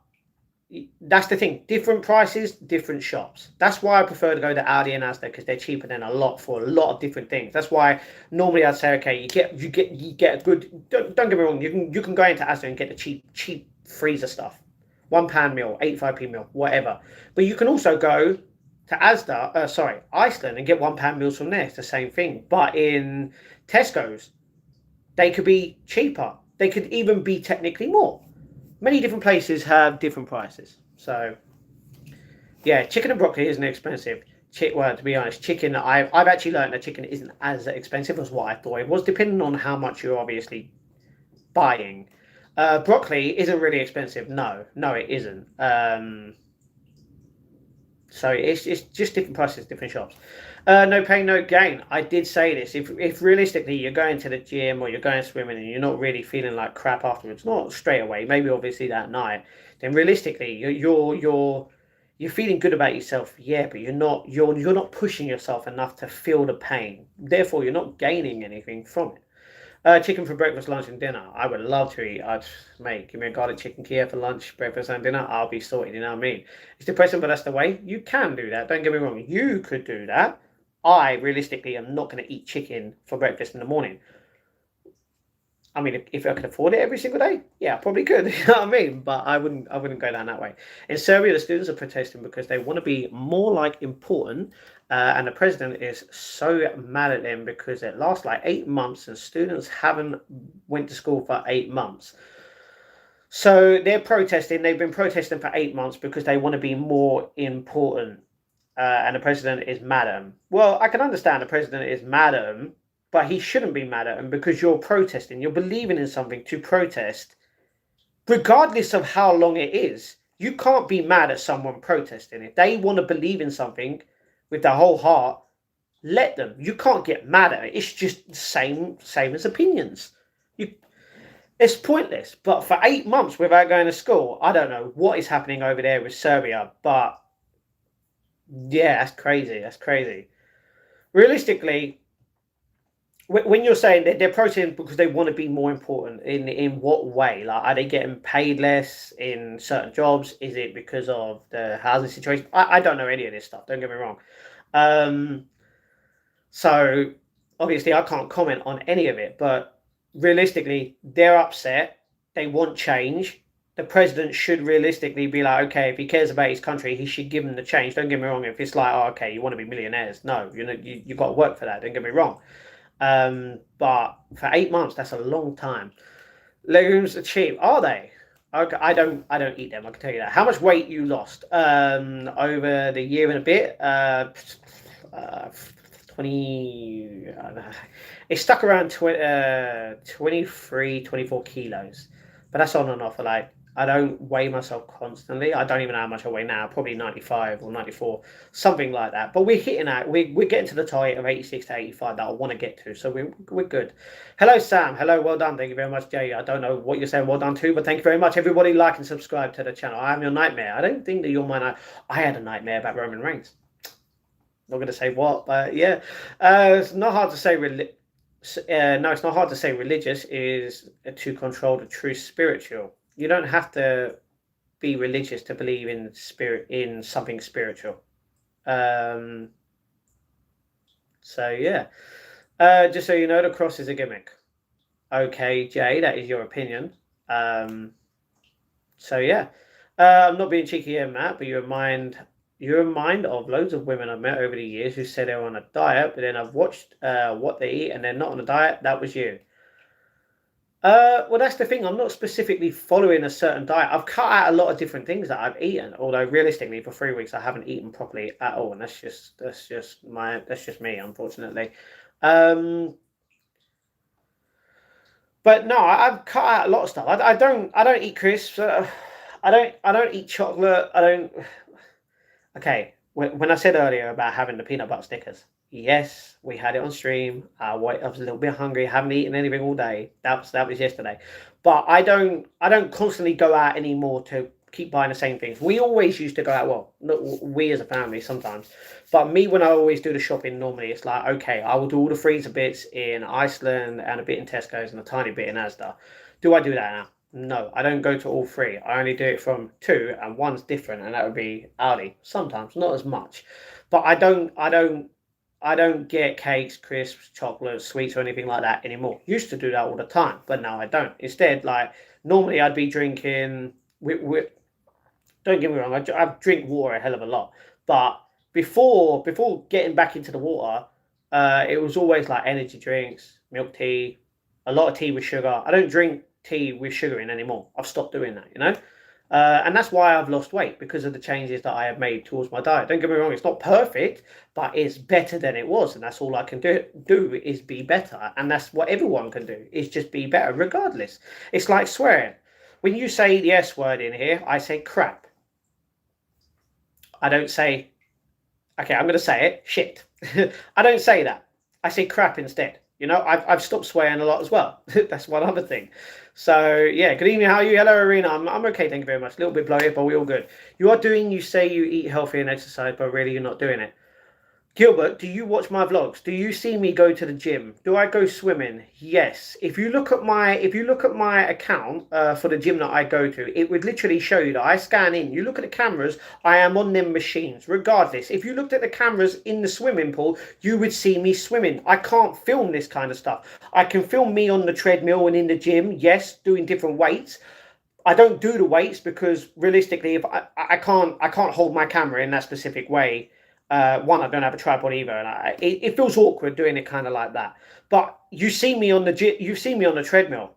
that's the thing. Different prices, different shops. That's why I prefer to go to Aldi and Asda, because they're cheaper than a lot for a lot of different things. That's why normally I'd say, okay, you get a good. Don't get me wrong. You can go into Asda and get the cheap freezer stuff, £1 meal, 85p meal, whatever. But you can also go to Iceland, and get £1 meals from there. It's the same thing, but in Tesco's, they could be cheaper. They could even be technically more. Many different places have different prices. So, yeah, chicken and broccoli isn't expensive. Well, to be honest, chicken, I've actually learned that chicken isn't as expensive as what I thought it was, depending on how much you're obviously buying. Broccoli isn't really expensive. No, it isn't. So it's just different prices, different shops. No pain, no gain. I did say this. If realistically you're going to the gym or you're going swimming and you're not really feeling like crap afterwards, not straight away, maybe obviously that night, then realistically you're feeling good about yourself, yeah, but you're not pushing yourself enough to feel the pain. Therefore, you're not gaining anything from it. Chicken for breakfast, lunch, and dinner. I would love to eat. Mate, give me a garlic chicken Kia for lunch, breakfast, and dinner. I'll be sorted. You know what I mean? It's depressing, but that's the way. You can do that. Don't get me wrong. You could do that. I realistically am not going to eat chicken for breakfast in the morning. I mean, if I could afford it every single day, yeah, I probably could. You know what I mean? But I wouldn't go down that way. In Serbia, the students are protesting because they want to be more like important, and the president is so mad at them because it lasts like 8 months, and students haven't went to school for 8 months. So they're protesting. They've been protesting for 8 months because they want to be more important, and the president is mad at them. Well, I can understand the president is mad at them, but he shouldn't be mad at them because you're protesting. You're believing in something to protest, regardless of how long it is. You can't be mad at someone protesting. If they want to believe in something with their whole heart, let them. You can't get mad at it. It's just the same as opinions. It's pointless. But for 8 months without going to school, I don't know what is happening over there with Serbia, but yeah, that's crazy. That's crazy. Realistically, when you're saying that they're protesting because they want to be more important, in what way? Like, are they getting paid less in certain jobs? Is it because of the housing situation? I don't know any of this stuff. Don't get me wrong. Um, so obviously I can't comment on any of it, but realistically, they're upset. They want change. The president should realistically be like, okay, if he cares about his country, he should give them the change. Don't get me wrong. If it's like, oh, okay, you want to be millionaires, no, you got to work for that. Don't get me wrong. But for 8 months, that's a long time. Legumes are cheap, are they? Okay, I don't eat them. I can tell you that. How much weight you lost over the year and a bit? 20. It's stuck around 23, 24 kilos, but that's on and off for like I don't weigh myself constantly. I don't even know how much I weigh now, probably 95 or 94, something like that. But we're hitting that. We're getting to the target of 86 to 85 that I want to get to. So we're good. Hello, Sam. Hello, well done. Thank you very much, Jay. I don't know what you're saying well done to, but thank you very much. Everybody like and subscribe to the channel. I am your nightmare. I don't think that you're my night. I had a nightmare about Roman Reigns. Not going to say what, but yeah. It's not hard to say no, it's not hard to say religious is to control the true spiritual. You don't have to be religious to believe in spirit, in something spiritual. So yeah. Just so you know, the cross is a gimmick. Okay, Jay, that is your opinion. So yeah. I'm not being cheeky here, Matt, but you're in mind of loads of women I've met over the years who say they're on a diet, but then I've watched what they eat and they're not on a diet. That was you. Well, that's the thing. I'm not specifically following a certain diet. I've cut out a lot of different things that I've eaten. Although realistically, for 3 weeks, I haven't eaten properly at all, and that's just me, unfortunately. But no, I've cut out a lot of stuff. I don't eat crisps. I don't eat chocolate. I don't. Okay, when I said earlier about having the peanut butter stickers, yes, we had it on stream. I was a little bit hungry. Haven't eaten anything all day. That was yesterday, but I don't constantly go out anymore to keep buying the same things. We always used to go out. Well, not we as a family sometimes, but me when I always do the shopping normally, it's like okay, I will do all the freezer bits in Iceland and a bit in Tesco's and a tiny bit in Asda. Do I do that now? No, I don't go to all three. I only do it from two, and one's different, and that would be Aldi. Sometimes, not as much, but I don't get cakes, crisps, chocolates, sweets, or anything like that anymore. Used to do that all the time, but now I don't. Instead, like normally, I'd be drinking. Don't get me wrong, I drink water a hell of a lot, but before getting back into the water, it was always like energy drinks, milk tea, a lot of tea with sugar. I don't drink tea with sugar in anymore. I've stopped doing that, you know. And that's why I've lost weight because of the changes that I have made towards my diet. Don't get me wrong, it's not perfect, but it's better than it was, and that's all I can do is be better, and that's what everyone can do is just be better regardless. It's like swearing. When you say the S word in here, I say crap. I don't say, okay, I'm going to say it, shit. I don't say that. I say crap instead. You know, I've stopped swearing a lot as well. That's one other thing. So, yeah, good evening. How are you? Hello, Arena. I'm okay, thank you very much. A little bit bloated, but we're all good. You say you eat healthy and exercise, but really you're not doing it. Gilbert, do you watch my vlogs? Do you see me go to the gym? Do I go swimming? Yes. If you look at my account for the gym that I go to, it would literally show you that I scan in. You look at the cameras, I am on them machines. Regardless, if you looked at the cameras in the swimming pool, you would see me swimming. I can't film this kind of stuff. I can film me on the treadmill and in the gym, yes, doing different weights. I don't do the weights because realistically, if I can't hold my camera in that specific way. One, I don't have a tripod either, and it feels awkward doing it kind of like that. But you see me on you see me on the treadmill.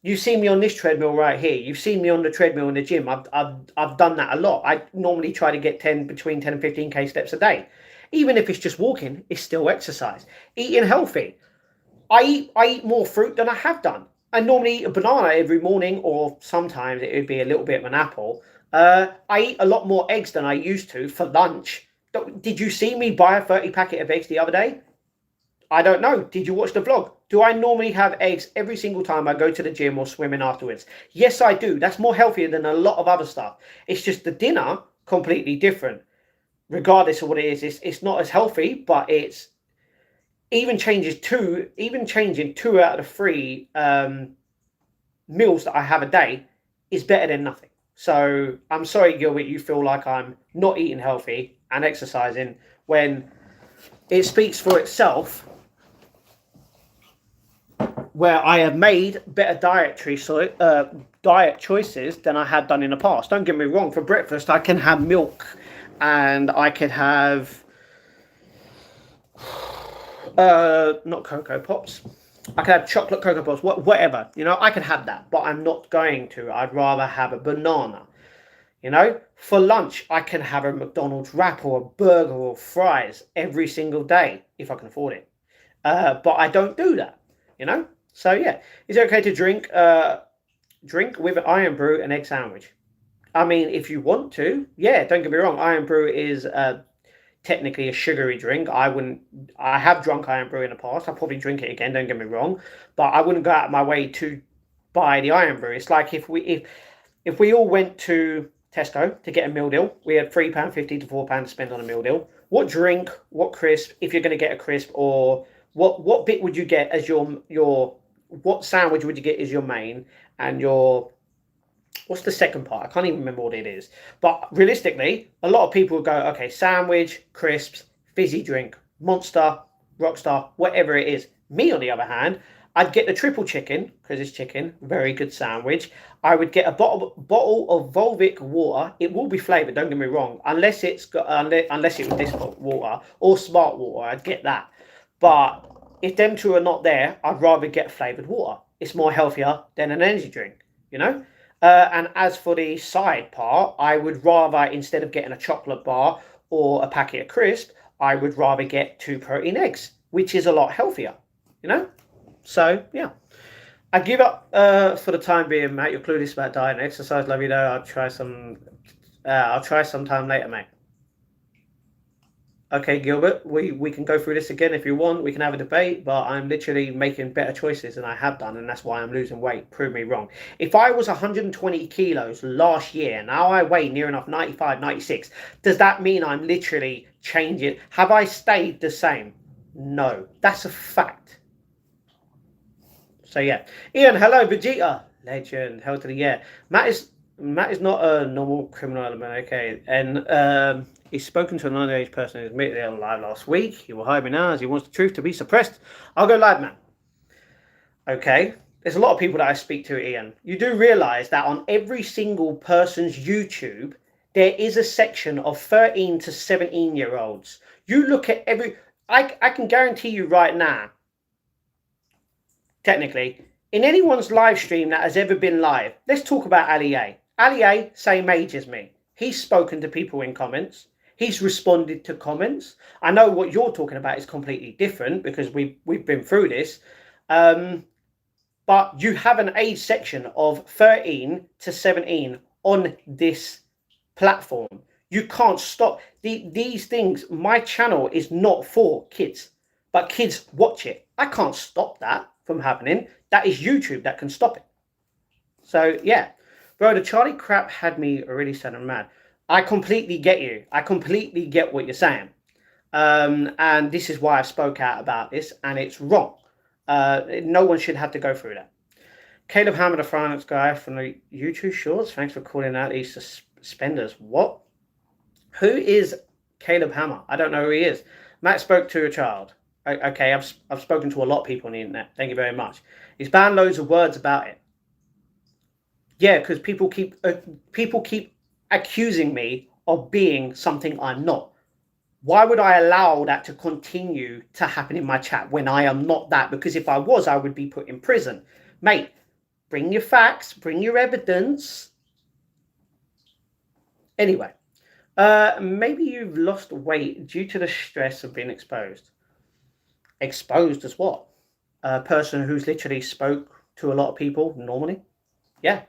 You see me on this treadmill right here. You've seen me on the treadmill in the gym. I've done that a lot. I normally try to get between 10 and 15k steps a day. Even if it's just walking, it's still exercise. Eating healthy. I eat more fruit than I have done. I normally eat a banana every morning, or sometimes it would be a little bit of an apple. I eat a lot more eggs than I used to for lunch. Did you see me buy a 30 packet of eggs the other day? I don't know. Did you watch the vlog? Do I normally have eggs every single time I go to the gym or swimming afterwards? Yes, I do. That's more healthier than a lot of other stuff. It's just the dinner completely different. Regardless of what it is, it's not as healthy, but it's even changing two out of the three meals that I have a day is better than nothing. So I'm sorry, Gilbert, you feel like I'm not eating healthy and exercising when it speaks for itself, where I have made better diet choices than I had done in the past. Don't get me wrong, for breakfast I can have milk and I could have not Cocoa Pops. I could have chocolate Cocoa Pops, whatever. You know, I could have that, but I'm not going to. I'd rather have a banana. You know, for lunch, I can have a McDonald's wrap or a burger or fries every single day if I can afford it. But I don't do that, you know? So, yeah. Is it okay to drink drink with an iron brew and egg sandwich. I mean, if you want to, yeah, don't get me wrong. Iron brew is technically a sugary drink. I wouldn't. I have drunk iron brew in the past. I'll probably drink it again. Don't get me wrong, but I wouldn't go out of my way to buy the iron brew. It's like if we all went to Tesco to get a meal deal, we had £3.50 to £4 to spend on a meal deal. What drink, what crisp, if you're going to get a crisp, or what bit would you get as your what sandwich would you get as your main, and your what's the second part? I can't even remember what it is. But realistically, a lot of people would go, okay, sandwich, crisps, fizzy drink, Monster, Rockstar, whatever it is. Me, on the other hand, I'd get the triple chicken, because it's chicken, very good sandwich. I would get a bottle of Volvic water. It will be flavoured, don't get me wrong, unless it's got unless it was distilled water or smart water. I'd get that. But if them two are not there, I'd rather get flavoured water. It's more healthier than an energy drink, you know? And as for the side part, I would rather, instead of getting a chocolate bar or a packet of crisp, I would rather get 2 protein eggs, which is a lot healthier, you know? So, yeah. I give up for the time being, mate. You're clueless about diet and exercise. Love you, though. I'll try sometime later, mate. Okay, Gilbert, we can go through this again if you want. We can have a debate, but I'm literally making better choices than I have done, and that's why I'm losing weight. Prove me wrong. If I was 120 kilos last year, now I weigh near enough 95, 96, does that mean I'm literally changing? Have I stayed the same? No, that's a fact. So yeah, Ian, hello, Vegeta, legend, hell to the yeah. Matt is not a normal criminal element, okay, and he's spoken to an underage person who admitted it live last week. He will hide me now as he wants the truth to be suppressed. I'll go live, man. Okay, there's a lot of people that I speak to, Ian. You do realise that on every single person's YouTube, there is a section of 13 to 17-year-olds. You look at I can guarantee you right now, technically, in anyone's live stream that has ever been live, let's talk about Ali A. Ali A, same age as me. He's spoken to people in comments. He's responded to comments. I know what you're talking about is completely different because we've been through this. But you have an age section of 13 to 17 on this platform. You can't stop these things. My channel is not for kids, but kids watch it. I can't stop that from happening. That is YouTube that can stop it. So yeah, bro, the Charlie crap had me really sad and mad. I completely get you. I completely get what you're saying. And this is why I spoke out about this, and it's wrong. No one should have to go through that. Caleb Hammer, the finance guy from the YouTube Shorts. Thanks for calling out these suspenders. What? Who is Caleb Hammer? I don't know who he is. Matt spoke to a child. Okay, I've spoken to a lot of people on the internet. Thank you very much. He's banned loads of words about it. Yeah, because people keep accusing me of being something I'm not. Why would I allow that to continue to happen in my chat when I am not that? Because if I was, I would be put in prison. Mate, bring your facts, bring your evidence. Anyway, maybe you've lost weight due to the stress of being exposed. Exposed as what? A person who's literally spoke to a lot of people normally? Yeah.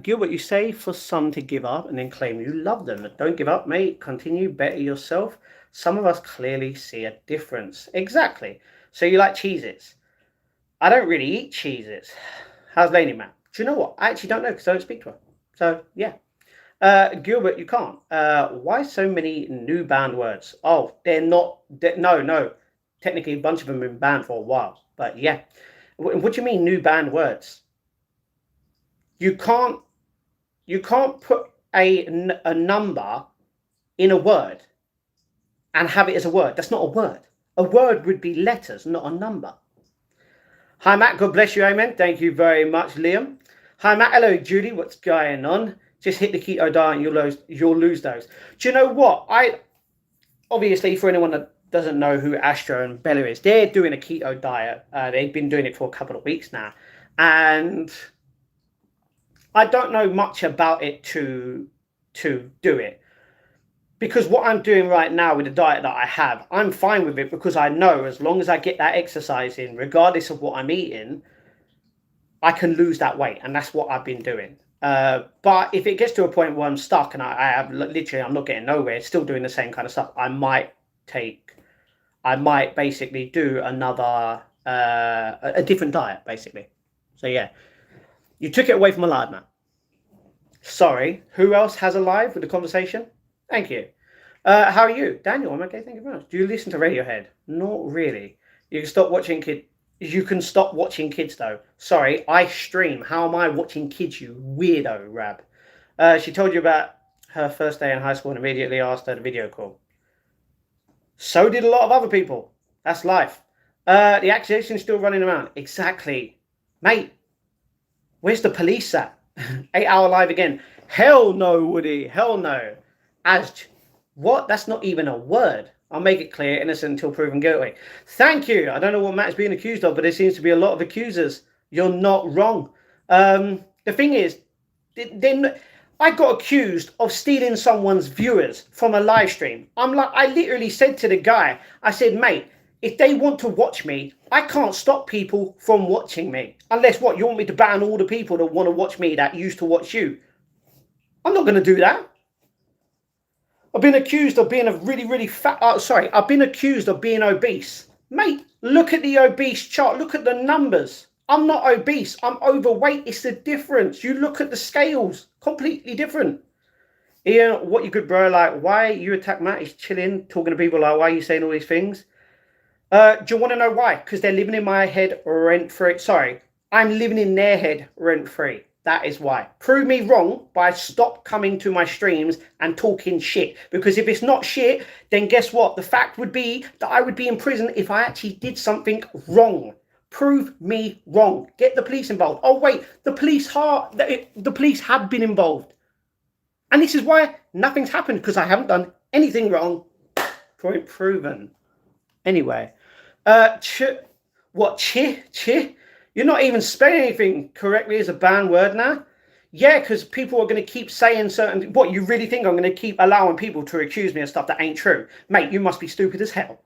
Gilbert, you say for some to give up and then claim you love them. Don't give up, mate. Continue, better yourself. Some of us clearly see a difference. Exactly. So you like Cheez-Its. I don't really eat Cheez-Its. How's Lainey, man? Do you know what? I actually don't know because I don't speak to her. So, yeah. Gilbert, you can't. Why so many new banned words? Oh, they're not... No. Technically, a bunch of them have been banned for a while. But, yeah. What do you mean, new banned words? You can't put a number in a word and have it as a word. That's not a word. A word would be letters, not a number. Hi, Matt. God bless you. Amen. Thank you very much, Liam. Hi, Matt. Hello, Judy. What's going on? Just hit the keto diet and you'll lose those. Do you know what? Obviously, for anyone that doesn't know who Astro and Bella is, they're doing a keto diet. They've been doing it for a couple of weeks now. And I don't know much about it to do it. Because what I'm doing right now with the diet that I have, I'm fine with it because I know as long as I get that exercise in, regardless of what I'm eating, I can lose that weight, and that's what I've been doing. But if it gets to a point where I'm stuck and I have literally, I'm not getting nowhere, still doing the same kind of stuff, I might basically do another, a different diet, basically. So yeah, you took it away from a live man. Sorry, who else has a live with the conversation? Thank you. How are you? Daniel, I'm okay, thank you very much. Do you listen to Radiohead? Not really. You can stop watching You can stop watching kids though. Sorry, I stream. How am I watching kids, you weirdo, Rab? She told you about her first day in high school and immediately asked her to video call. So did a lot of other people. That's life. The accusation's still running around. Exactly. Mate, where's the police at? 8-hour live again. Hell no, Woody. Hell no. What? That's not even a word. I'll make it clear, innocent until proven guilty. Thank you. I don't know what Matt's being accused of, but there seems to be a lot of accusers. You're not wrong. The thing is, then I got accused of stealing someone's viewers from a live stream. I literally said to the guy, I said, mate, if they want to watch me, I can't stop people from watching me. Unless what, you want me to ban all the people that want to watch me that used to watch you? I'm not going to do that. I've been accused of being a really, really fat... I've been accused of being obese. Mate, look at the obese chart. Look at the numbers. I'm not obese. I'm overweight. It's the difference. You look at the scales. Completely different. Ian, what you good, bro? Like, why you attack Matt? He's chilling, talking to people like, why are you saying all these things? Do you want to know why? Because they're living in my head rent-free. Sorry, I'm living in their head rent-free. That is why. Prove me wrong by stop coming to my streams and talking shit. Because if it's not shit, then guess what? The fact would be that I would be in prison if I actually did something wrong. Prove me wrong. Get the police involved. Oh, wait, the police have been involved. And this is why nothing's happened, because I haven't done anything wrong. Point proven. Anyway, what, chi? You're not even spelling anything correctly as a banned word now? Yeah, because people are going to keep saying certain... What, you really think I'm going to keep allowing people to accuse me of stuff that ain't true? Mate, you must be stupid as hell.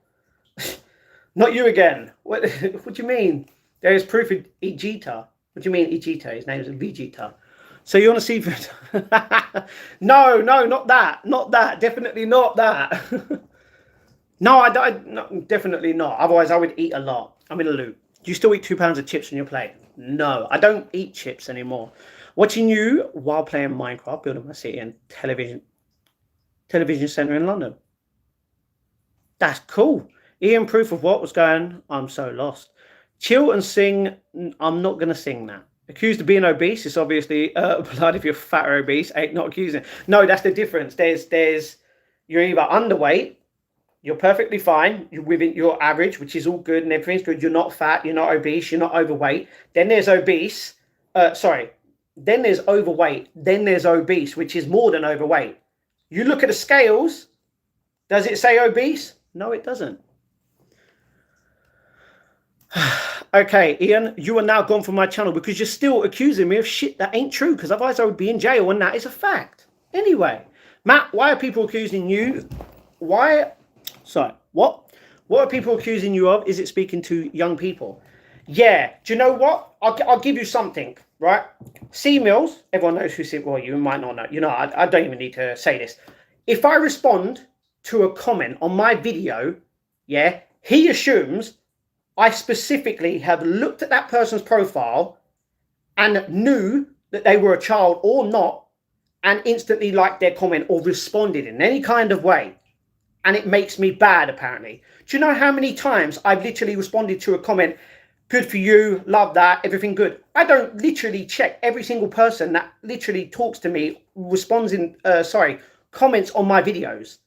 Not you again. What do you mean? There is proof of Vegeta. What do you mean Vegeta? His name is Vegeta. So you want to see... No, not that. Not that. Definitely not that. No, no, definitely not. Otherwise, I would eat a lot. I'm in a loop. Do you still eat 2 pounds of chips on your plate? No, I don't eat chips anymore. Watching you while playing Minecraft, building my city and television centre in London. That's cool. Ian, proof of what was going? I'm so lost. Chill and sing. I'm not going to sing that. Accused of being obese is obviously blood if you're fat or obese. Ain't not accusing. No, that's the difference. You're either underweight. You're perfectly fine. You're within your average, which is all good and everything's good. You're not fat. You're not obese. You're not overweight. Then there's obese. Then there's overweight. Then there's obese, which is more than overweight. You look at the scales. Does it say obese? No, it doesn't. Okay, Ian, you are now gone from my channel because you're still accusing me of shit that ain't true, because otherwise I would be in jail, and that is a fact. Anyway, Matt, why are people accusing you? What are people accusing you of? Is it speaking to young people? Yeah, do you know what? I'll give you something, right? Seagirls, everyone knows who Seagirls, well, you might not know. You know, I don't even need to say this. If I respond to a comment on my video, yeah, he assumes I specifically have looked at that person's profile and knew that they were a child or not, and instantly liked their comment or responded in any kind of way. And it makes me bad, apparently. Do you know how many times I've literally responded to a comment, good for you, love that, everything good? I don't literally check every single person that literally talks to me, responds in, comments on my videos.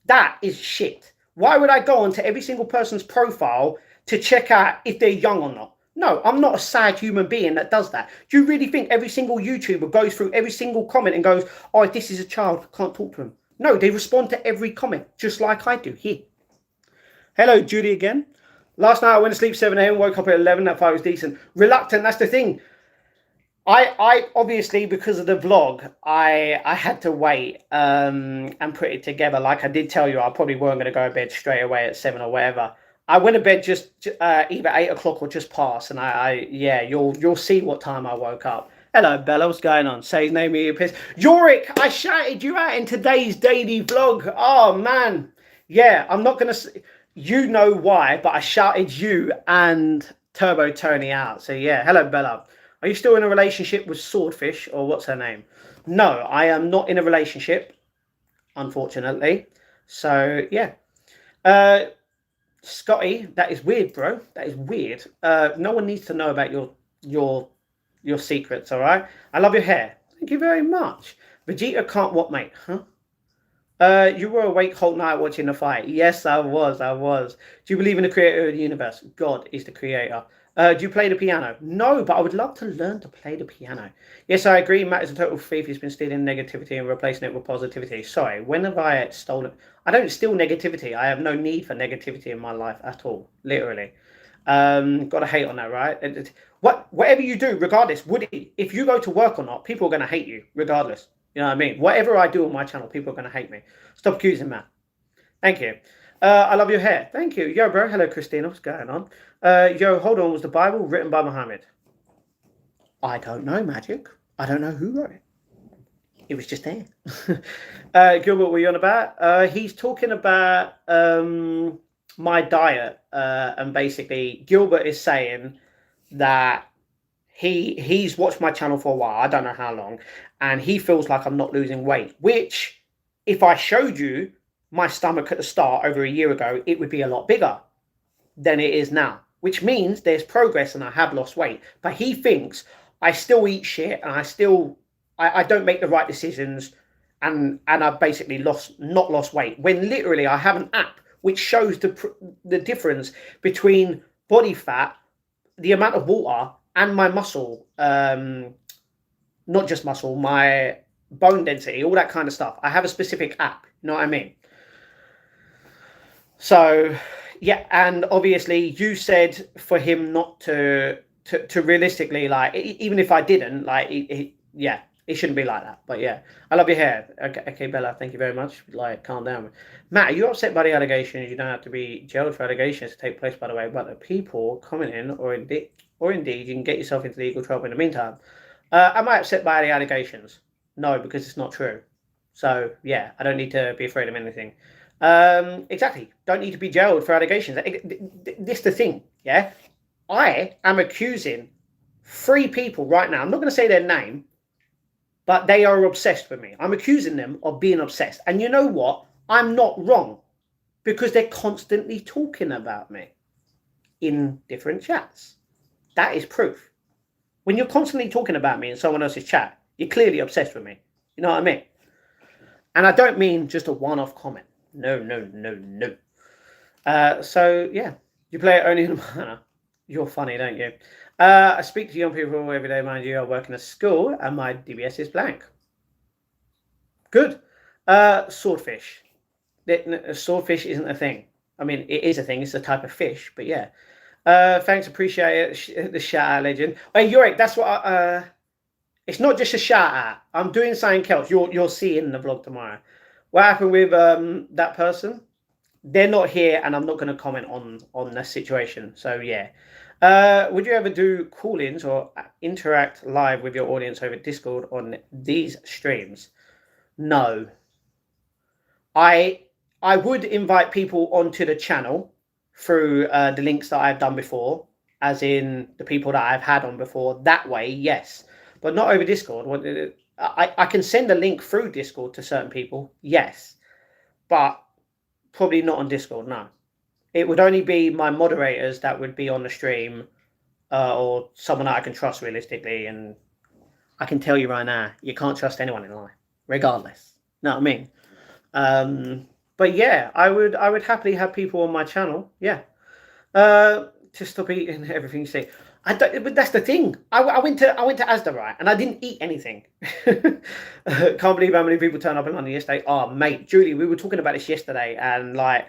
That is shit. Why would I go onto every single person's profile to check out if they're young or not? No, I'm not a sad human being that does that. Do you really think every single YouTuber goes through every single comment and goes, oh, if this is a child, I can't talk to him? No, they respond to every comment, just like I do here. Hello, Judy again. Last night I went to sleep 7 a.m, woke up at 11, that fight was decent. Reluctant, that's the thing. I obviously, because of the vlog, I had to wait and put it together. Like I did tell you, I probably weren't going to go to bed straight away at 7 or whatever. I went to bed just either 8 o'clock or just past, and yeah, you'll see what time I woke up. Hello, Bella. What's going on? Say his name in your piss. Yorick, I shouted you out in today's daily vlog. Oh man, yeah. I'm not gonna. You know why, but I shouted you and Turbo Tony out. So yeah. Hello, Bella. Are you still in a relationship with Swordfish, or what's her name? No, I am not in a relationship, unfortunately. So yeah. Uh, Scotty, that is weird, bro. That is weird. No one needs to know about your your secrets, all right? I love your hair. Thank you very much. Vegeta can't what, mate? Huh? You were awake whole night watching the fight. Yes, I was. I was. Do you believe in the creator of the universe? God is the creator. Do you play the piano? No, but I would love to learn to play the piano. Yes, I agree. Matt is a total thief. He's been stealing negativity and replacing it with positivity. Sorry, when have I stolen? I don't steal negativity. I have no need for negativity in my life at all. Literally. Gotta hate on that, right? Whatever you do, regardless, Woody, if you go to work or not, people are gonna hate you, regardless. You know what I mean? Whatever I do on my channel, people are gonna hate me. Stop accusing Matt. Thank you. I love your hair. Thank you. Yo, bro. Hello, Christina. What's going on? Yo, hold on. Was the Bible written by Muhammad? I don't know, Magic. I don't know who wrote it. It was just there. Gilbert, what are you on about? He's talking about my diet. And basically, Gilbert is saying that he's watched my channel for a while. I don't know how long. And he feels like I'm not losing weight. Which, if I showed you my stomach at the start over a year ago, it would be a lot bigger than it is now, which means there's progress and I have lost weight. But he thinks I still eat shit and I don't make the right decisions and I've basically not lost weight, when literally I have an app which shows the difference between body fat, the amount of water, and my muscle, not just muscle, my bone density, all that kind of stuff. I have a specific app, you know what I mean? So, yeah, and obviously you said for him not to realistically, like, even if I didn't, like, yeah, it shouldn't be like that. But yeah, I love your hair. Okay, Bella, thank you very much. Like, calm down. Matt, are you upset by the allegations? You don't have to be jailed for allegations to take place, by the way, but the people commenting, or indeed you can get yourself into legal trouble in the meantime. Am I upset by the allegations? No, because it's not true. So yeah, I don't need to be afraid of anything. Exactly. Don't need to be jailed for allegations. This is the thing, yeah? I am accusing 3 people right now. I'm not going to say their name, but they are obsessed with me. I'm accusing them of being obsessed. And you know what? I'm not wrong, because they're constantly talking about me in different chats. That is proof. When you're constantly talking about me in someone else's chat, you're clearly obsessed with me. You know what I mean? And I don't mean just a one-off comment. No. So, yeah. You play it only in a manner. You're funny, don't you? I speak to young people every day, mind you. I work in a school, and my DBS is blank. Good. Swordfish. Swordfish isn't a thing. I mean, it is a thing. It's a type of fish, but yeah. Thanks, appreciate it. The shout-out, legend. Hey, Yorick, that's what it's not just a shout-out. I'm doing something else. You'll see in the vlog tomorrow. What happened with that person? They're not here, and I'm not going to comment on the situation. So yeah, would you ever do call-ins or interact live with your audience over Discord on these streams? No. I would invite people onto the channel through the links that I've done before, as in the people that I've had on before. That way, yes, but not over Discord. I can send a link through Discord to certain people, yes, but probably not on Discord, no. It would only be my moderators that would be on the stream, or someone that I can trust realistically. And I can tell you right now, you can't trust anyone in life, regardless. You know what I mean? But yeah, I would happily have people on my channel, yeah. To stop eating everything you say. But that's the thing. I went to Asda, right, and I didn't eat anything. Can't believe how many people turned up in London yesterday. Oh, mate, Julie, we were talking about this yesterday, and like,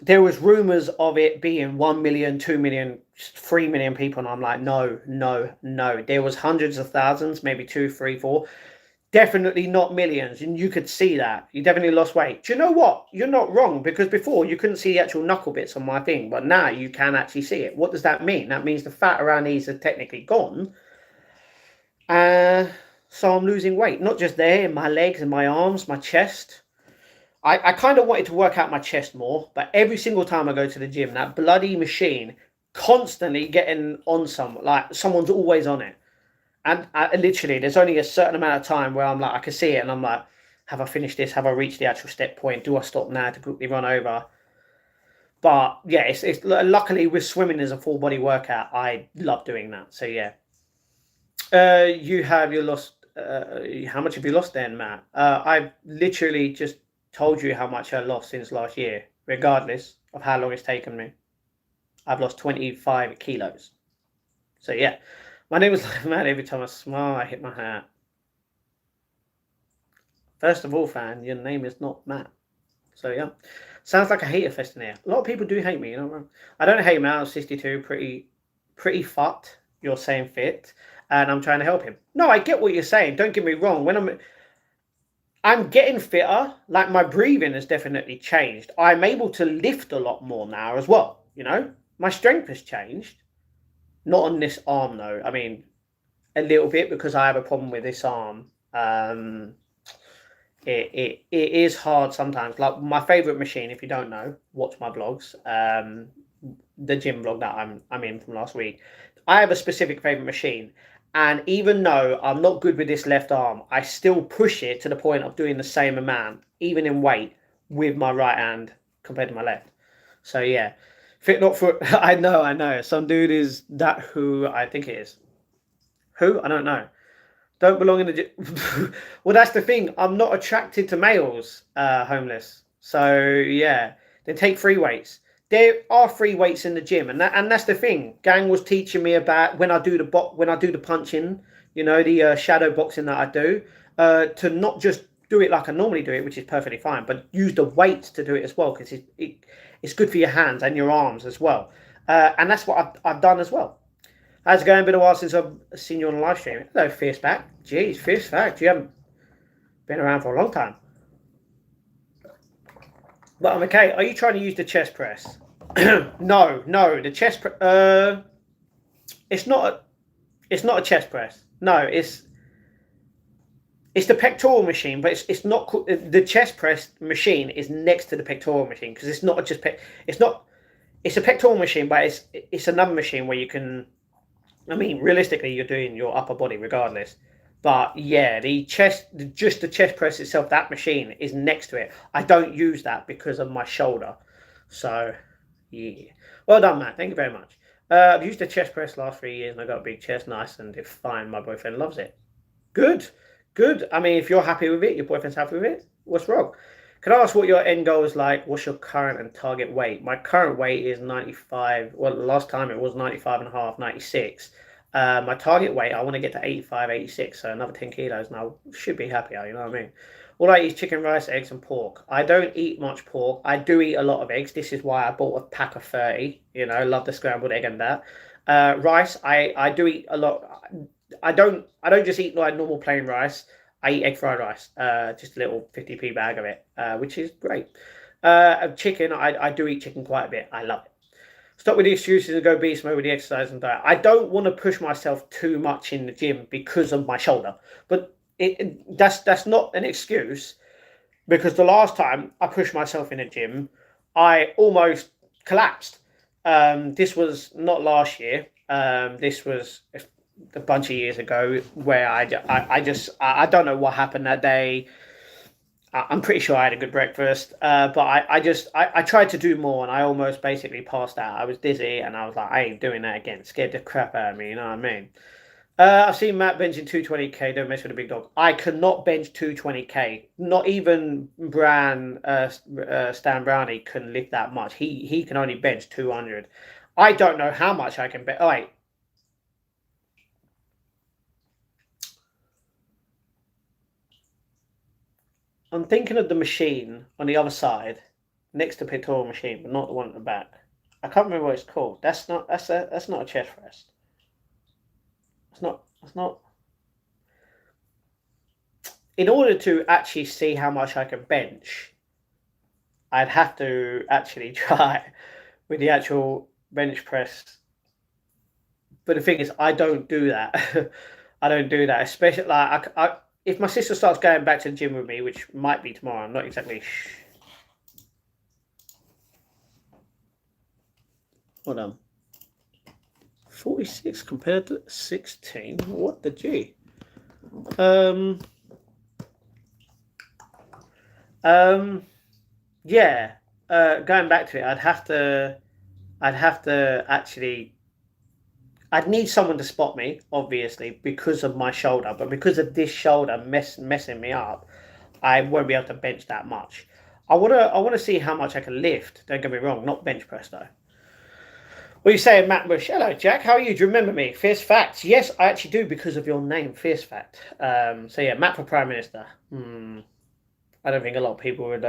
there was rumors of it being 1 million, 2 million, 3 million people, and I'm like, no. There was hundreds of thousands, maybe 2, 3, 4. definitely not millions, and you could see that. You definitely lost weight. Do you know what? You're not wrong, because before you couldn't see the actual knuckle bits on my thing, but now you can actually see it. What does that mean? That means the fat around these are technically gone. So I'm losing weight, not just there, in my legs and my arms, my chest. I kind of wanted to work out my chest more, but every single time I go to the gym, that bloody machine constantly getting on like someone's always on it. And literally, there's only a certain amount of time where I'm like, I can see it, and I'm like, have I finished this? Have I reached the actual step point? Do I stop now to quickly run over? But yeah, it's luckily with swimming as a full body workout, I love doing that. So yeah, you lost. How much have you lost then, Matt? I've literally just told you how much I lost since last year, regardless of how long it's taken me. I've lost 25 kilos. So yeah, my name was like Matt. Every time I smile, I hit my hat. First of all, fan, your name is not Matt. So yeah, sounds like a hater fest in here. A lot of people do hate me. You know, I don't hate Matt. I'm 62, pretty fucked. You're saying fit, and I'm trying to help him. No, I get what you're saying. Don't get me wrong. When I'm getting fitter, like my breathing has definitely changed. I'm able to lift a lot more now as well. You know, my strength has changed. Not on this arm though. I mean, a little bit, because I have a problem with this arm. It is hard sometimes. Like my favorite machine, if you don't know, watch my vlogs. The gym vlog that I'm in from last week. I have a specific favorite machine, and even though I'm not good with this left arm, I still push it to the point of doing the same amount, even in weight, with my right hand compared to my left. So yeah, fit not for. I know. Some dude is that who I think it is. Who I don't know. Don't belong in the gym. Well, that's the thing. I'm not attracted to males, homeless. So yeah, they take free weights. There are free weights in the gym, and that's the thing. Gang was teaching me about when I do the punching, you know, the shadow boxing that I do, to not just do it like I normally do it, which is perfectly fine, but use the weights to do it as well, because it's good for your hands and your arms as well. And that's what I've done as well. How's it going? Been a while since I've seen you on a live stream. Hello, Fierce Back. Jeez, Fierce Back. You haven't been around for a long time. But I'm okay. Are you trying to use the chest press? No. The chest press. It's not a chest press. No, it's the pectoral machine, but it's not the chest press machine is next to the pectoral machine, because it's not just it's a pectoral machine, but it's another machine where you can. I mean, realistically, you're doing your upper body regardless. But yeah, just the chest press itself, that machine is next to it. I don't use that because of my shoulder. So, yeah. Well done, Matt. Thank you very much. I've used the chest press last 3 years, and I got a big chest, nice and defined. My boyfriend loves it. Good. I mean, if you're happy with it, your boyfriend's happy with it, what's wrong? Can I ask what your end goal is like? What's your current and target weight? My current weight is 95. Well, last time it was 95 and a half, 96. My target weight, I want to get to 85, 86. So another 10 kilos, and I should be happier, you know what I mean? All I eat is chicken, rice, eggs, and pork. I don't eat much pork. I do eat a lot of eggs. This is why I bought a pack of 30. You know, love the scrambled egg and that. Rice, I do eat a lot. I don't just eat like normal plain rice. I eat egg fried rice, just a little 50p bag of it, which is great. Chicken, I do eat chicken quite a bit. I love it. Stop with the excuses and go beast mode with the exercise and diet. I don't want to push myself too much in the gym because of my shoulder, but that's not an excuse, because the last time I pushed myself in the gym, I almost collapsed. This was not last year. This was a bunch of years ago, where I don't know what happened that day. I'm pretty sure I had a good breakfast, but I tried to do more, and I almost basically passed out. I was dizzy, and I was like, I ain't doing that again. Scared the crap out of me, you know what I mean? I've seen Matt benching 220k. Don't mess with a big dog. I cannot bench 220k. Not even Stan Brownie can lift that much. He can only bench 200. I don't know how much I can bench. Oh, wait. I'm thinking of the machine on the other side, next to pectoral machine, but not the one at the back. I can't remember what it's called. That's not a chest press. It's not. in order to actually see how much I can bench, I'd have to actually try with the actual bench press. But the thing is, I don't do that. I don't do that, especially like if my sister starts going back to the gym with me, which might be tomorrow. I'm not exactly. Hold on. 46 compared to 16. What the G? Um. Yeah. Going back to it, I'd have to actually. I'd need someone to spot me, obviously, because of my shoulder. But because of this shoulder messing me up, I won't be able to bench that much. I wanna see how much I can lift. Don't get me wrong, not bench press though. What are you saying, Matt Bush? Hello, Jack. How are you? Do you remember me? Fierce Facts. Yes, I actually do because of your name, Fierce Fact. So yeah, Matt for Prime Minister. I don't think a lot of people would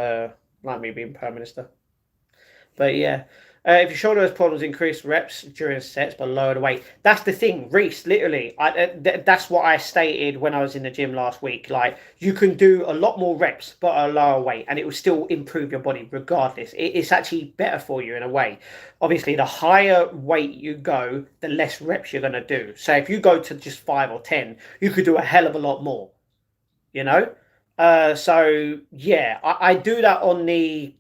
like me being Prime Minister. But yeah, if your shoulder has problems, increase reps during sets, but lower the weight. That's the thing, Reese. Literally, that's what I stated when I was in the gym last week. Like, you can do a lot more reps, but at a lower weight, and it will still improve your body regardless. It's actually better for you in a way. Obviously, the higher weight you go, the less reps you're gonna do. So if you go to just 5 or 10, you could do a hell of a lot more. You know. So yeah, I do that on the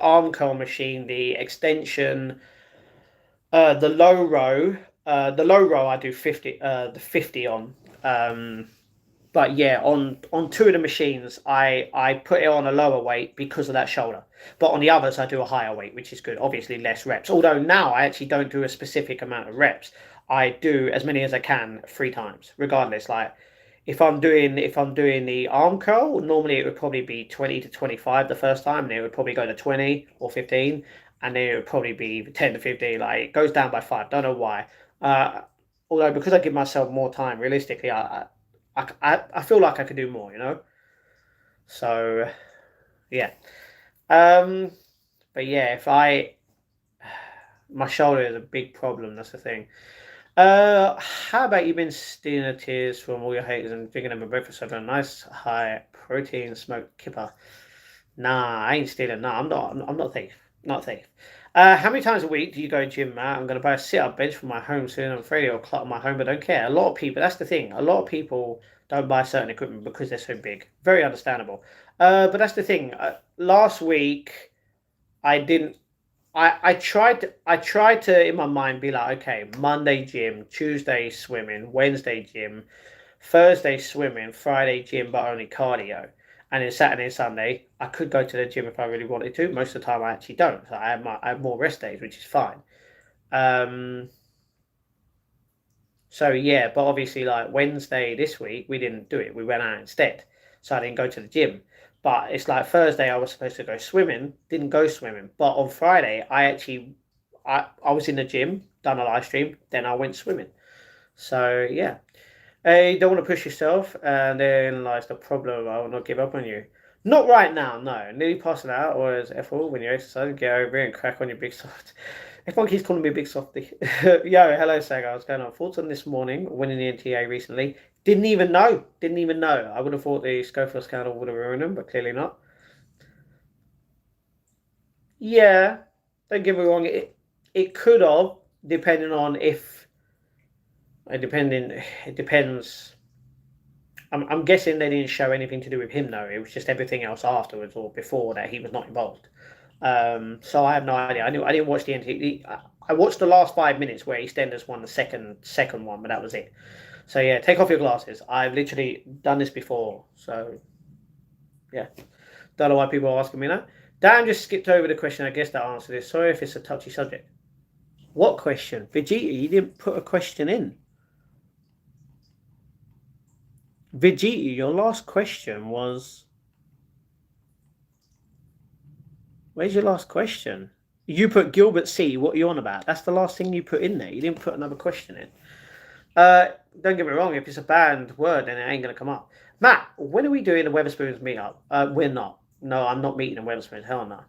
arm curl machine, the extension, the low row. The low row I do 50, the 50 on. But yeah, on two of the machines, I put it on a lower weight because of that shoulder. But on the others, I do a higher weight, which is good. Obviously, less reps. Although now I actually don't do a specific amount of reps. I do as many as I can 3 times, regardless. Like if I'm doing the arm curl, normally it would probably be 20 to 25 the first time, and it would probably go to 20 or 15, and then it would probably be 10 to 15. Like it goes down by 5. Don't know why. Uh, Although because I give myself more time, realistically, I feel like I could do more, you know. So yeah. Um, but yeah, if I my shoulder is a big problem. That's the thing. How about you been stealing the tears from all your haters and drinking them a breakfast over a nice high protein smoked kipper? Nah, I ain't stealing. Nah, I'm not. I'm not a thief. Not a thief. How many times a week do you go to gym, Matt? I'm gonna buy a sit-up bench for my home soon. I'm afraid it'll clutter my home, but don't care. A lot of people. That's the thing. A lot of people don't buy certain equipment because they're so big. Very understandable. But that's the thing. Last week I didn't. I tried to in my mind be like, okay, Monday gym, Tuesday swimming, Wednesday gym, Thursday swimming, Friday gym, but only cardio. And then Saturday and Sunday, I could go to the gym if I really wanted to. Most of the time, I actually don't. So I have more rest days, which is fine. Um, so yeah, but obviously, like Wednesday this week, we didn't do it. We went out instead, so I didn't go to the gym. But it's like Thursday, I was supposed to go swimming, didn't go swimming. But on Friday, I was in the gym, done a live stream, then I went swimming. So yeah, you don't want to push yourself, and then lies the problem. I will not give up on you. Not right now, no. Nearly passing out, or as Ethel, when you exercise, get over it and crack on your big soft. Everyone keeps calling me Big Softy. Yo, hello, Saga. What's going on? Thoughts on this morning, winning the NTA recently? Didn't even know. Didn't even know. I would have thought the Schofield scandal would have ruined him, but clearly not. Yeah, don't get me wrong. It could have, depending on if, depending. It depends. I'm guessing they didn't show anything to do with him though. It was just everything else afterwards or before that he was not involved. So I have no idea. I didn't watch the NT. I watched the last 5 minutes where EastEnders won the second one, but that was it. So yeah, take off your glasses. I've literally done this before. So yeah, don't know why people are asking me that. Dan just skipped over the question. I guess that answered this. Sorry if it's a touchy subject. What question? Vegeta, you didn't put a question in. Vegeta, your last question was. Where's your last question? You put Gilbert C. What are you on about? That's the last thing you put in there. You didn't put another question in. Don't get me wrong. If it's a banned word, then it ain't gonna come up. Matt, when are we doing the Weatherspoons meetup? We're not. No, I'm not meeting the Weatherspoons. Hell no.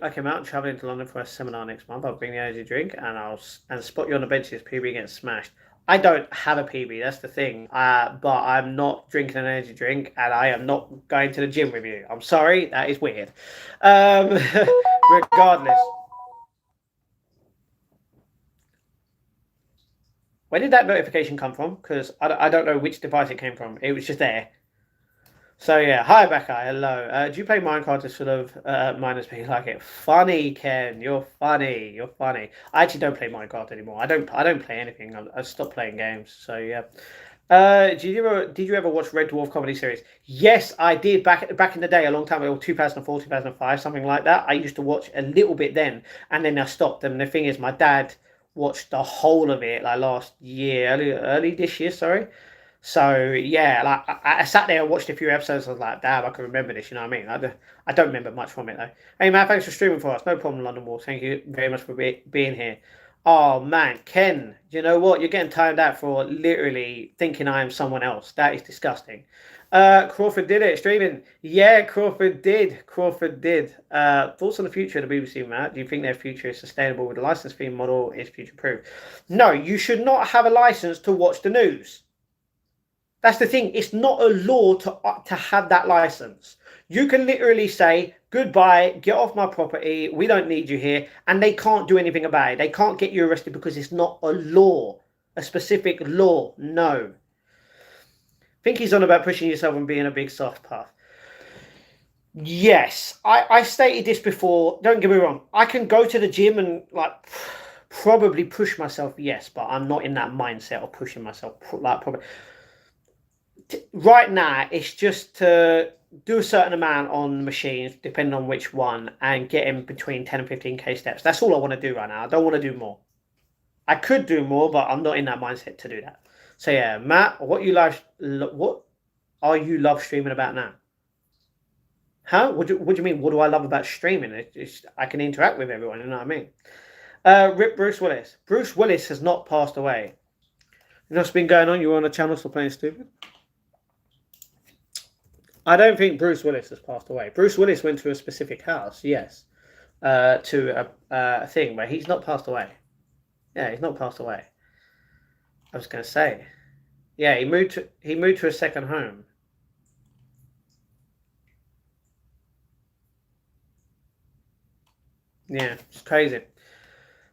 Okay, Matt, I'm traveling to London for a seminar next month. I'll bring the energy drink and I'll spot you on the benches. PB gets smashed. I don't have a PB. That's the thing. But I'm not drinking an energy drink, and I am not going to the gym with you. I'm sorry, that is weird. Um, regardless, where did that notification come from? Because I don't know which device it came from. It was just there. So yeah, hi Becca, hello. Do you play Minecraft to sort of minus me like it? Funny, Ken. You're funny. You're funny. I actually don't play Minecraft anymore. I don't play anything. I stopped playing games. So yeah. Did you ever watch Red Dwarf comedy series? Yes, I did back in the day, a long time ago, 2004, 2005, something like that. I used to watch a little bit then, and then I stopped. And the thing is, my dad watched the whole of it like last year, early this year, sorry. So yeah, like I sat there and watched a few episodes. I was like, damn, I can remember this. You know what I mean? I don't remember much from it though. Hey man, thanks for streaming for us. No problem, London Wall. Thank you very much for being here. Oh man, Ken, you know what? You're getting timed out for literally thinking I am someone else. That is disgusting. Crawford did it streaming. Yeah, Crawford did. Crawford did. Thoughts on the future of the BBC, Matt? Do you think their future is sustainable with a license fee model? Is future proof? No, you should not have a license to watch the news. That's the thing. It's not a law to have that license. You can literally say goodbye, get off my property. We don't need you here, and they can't do anything about it. They can't get you arrested because it's not a law, a specific law. No. I think he's on about pushing yourself and being a big soft puff. Yes, I stated this before. Don't get me wrong. I can go to the gym and like probably push myself. Yes, but I'm not in that mindset of pushing myself. Like probably right now it's just to do a certain amount on machines depending on which one and get in between 10 and 15k steps. That's all I want to do right now. I don't want to do more. I could do more, but I'm not in that mindset to do that. So yeah, Matt, what are you love streaming about now? Huh? What do you mean? What do I love about streaming? I can interact with everyone, you know what I mean? Rip Bruce Willis. Bruce Willis has not passed away. You know what's been going on? You were on a channel for playing stupid? I don't think Bruce Willis has passed away. Bruce Willis went to a specific house, yes, to a thing, but he's not passed away. Yeah, he's not passed away. I was going to say, yeah, he moved to a second home. Yeah, it's crazy.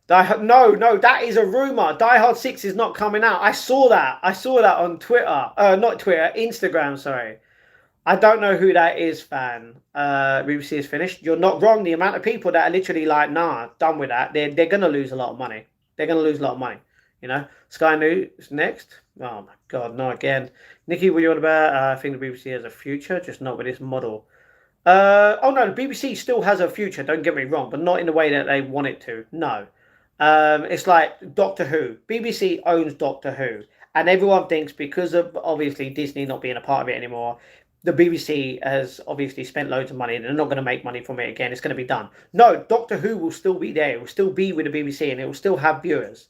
No, that is a rumor. Die Hard 6 is not coming out. I saw that on Twitter. Not Twitter, Instagram. Sorry. I don't know who that is, fan. BBC is finished. You're not wrong. The amount of people that are literally like, nah, done with that. They're gonna lose a lot of money. They're gonna lose a lot of money. You know, Sky News next. Oh my God, no again. Nicky, what are you on about? I think the BBC has a future, just not with this model. Oh no, the BBC still has a future. Don't get me wrong, but not in the way that they want it to. No, it's like Doctor Who. BBC owns Doctor Who, and everyone thinks because of obviously Disney not being a part of it anymore, the BBC has obviously spent loads of money and they're not going to make money from it again. It's going to be done. No, Doctor Who will still be there. It will still be with the BBC and it will still have viewers,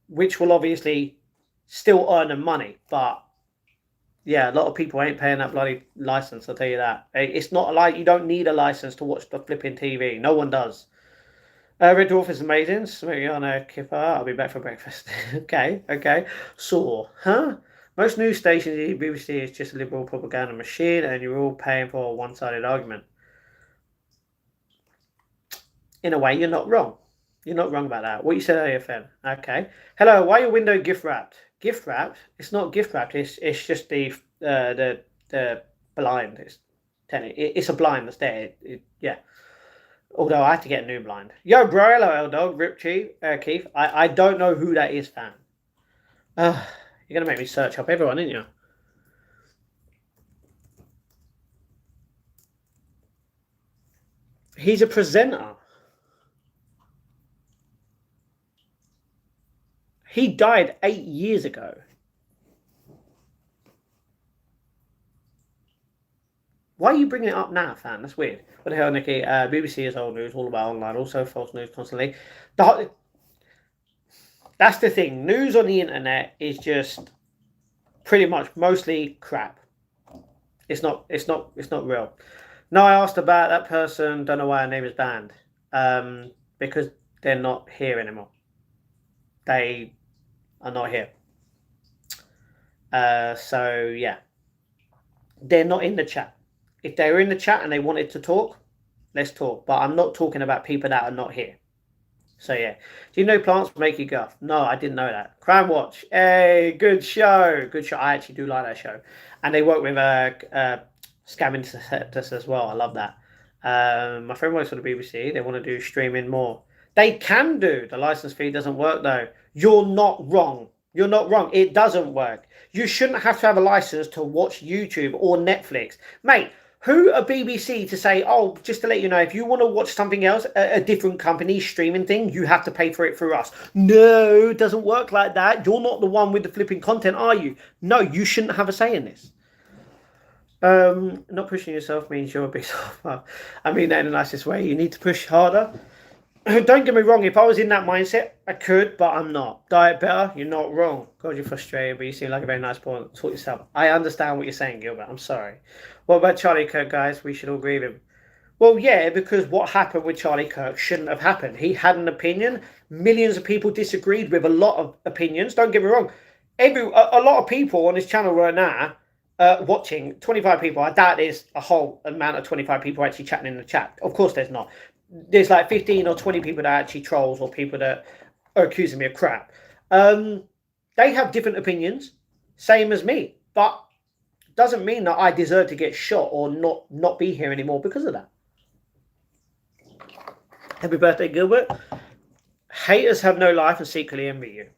which will obviously still earn them money. But yeah, a lot of people ain't paying that bloody license, I'll tell you that. It's not like you don't need a license to watch the flipping TV. No one does. Red Dwarf is amazing. Smoking on a kipper. I'll be back for breakfast. okay. So, huh? Most news stations, the BBC is just a liberal propaganda machine, and you're all paying for a one-sided argument. In a way, you're not wrong. You're not wrong about that. What you said earlier, Fen. Okay. Hello. Why your window gift wrapped? Gift wrapped? It's not gift wrapped. It's just the blind. It's a blind that's there. Yeah. Although I had to get a new blind. Yo, bro. Hello, L-Dog. Rip Keith. I don't know who that is, fam. You're going to make me search up everyone, aren't you? He's a presenter. He died 8 years ago. Why are you bringing it up now, fam? That's weird. What the hell, Nicky? BBC is old news, all about online, also false news constantly. That's the thing. News on the internet is just pretty much mostly crap. It's not real. No, I asked about that person. Don't know why her name is banned. Because they're not here anymore. I are not here. So yeah, they're not in the chat. If they were in the chat and they wanted to talk, let's talk. But I'm not talking about people that are not here. So yeah, do you know plants make you guff? No, I didn't know that. Crime Watch, hey, good show, good show. I actually do like that show, and they work with Scam Interceptors as well. I love that. My friend works for the BBC. They want to do streaming more. They can do. The license fee doesn't work though. You're not wrong. You're not wrong. It doesn't work. You shouldn't have to have a license to watch YouTube or Netflix, mate. Who are BBC to say, oh, just to let you know, if you want to watch something else, a different company streaming thing, you have to pay for it through us? No, it doesn't work like that. You're not the one with the flipping content, are you? No, you shouldn't have a say in this. Not pushing yourself means you're a bit soft. Well, I mean that in the nicest way. You need to push harder. Don't get me wrong, if I was in that mindset, I could, but I'm not. Diet better, you're not wrong. God, you're frustrated, but you seem like a very nice boy. Sort yourself. I understand what you're saying, Gilbert. I'm sorry. What about Charlie Kirk, guys? We should all agree with him. Well, yeah, because what happened with Charlie Kirk shouldn't have happened. He had an opinion. Millions of people disagreed with a lot of opinions. Don't get me wrong. A lot of people on this channel right now watching, 25 people. I doubt there's a whole amount of 25 people actually chatting in the chat. Of course there's not. There's like 15 or 20 people that are actually trolls or people that are accusing me of crap. They have different opinions, same as me, but doesn't mean that I deserve to get shot or not be here anymore because of that. Happy birthday, Gilbert. Haters have no life and secretly envy you.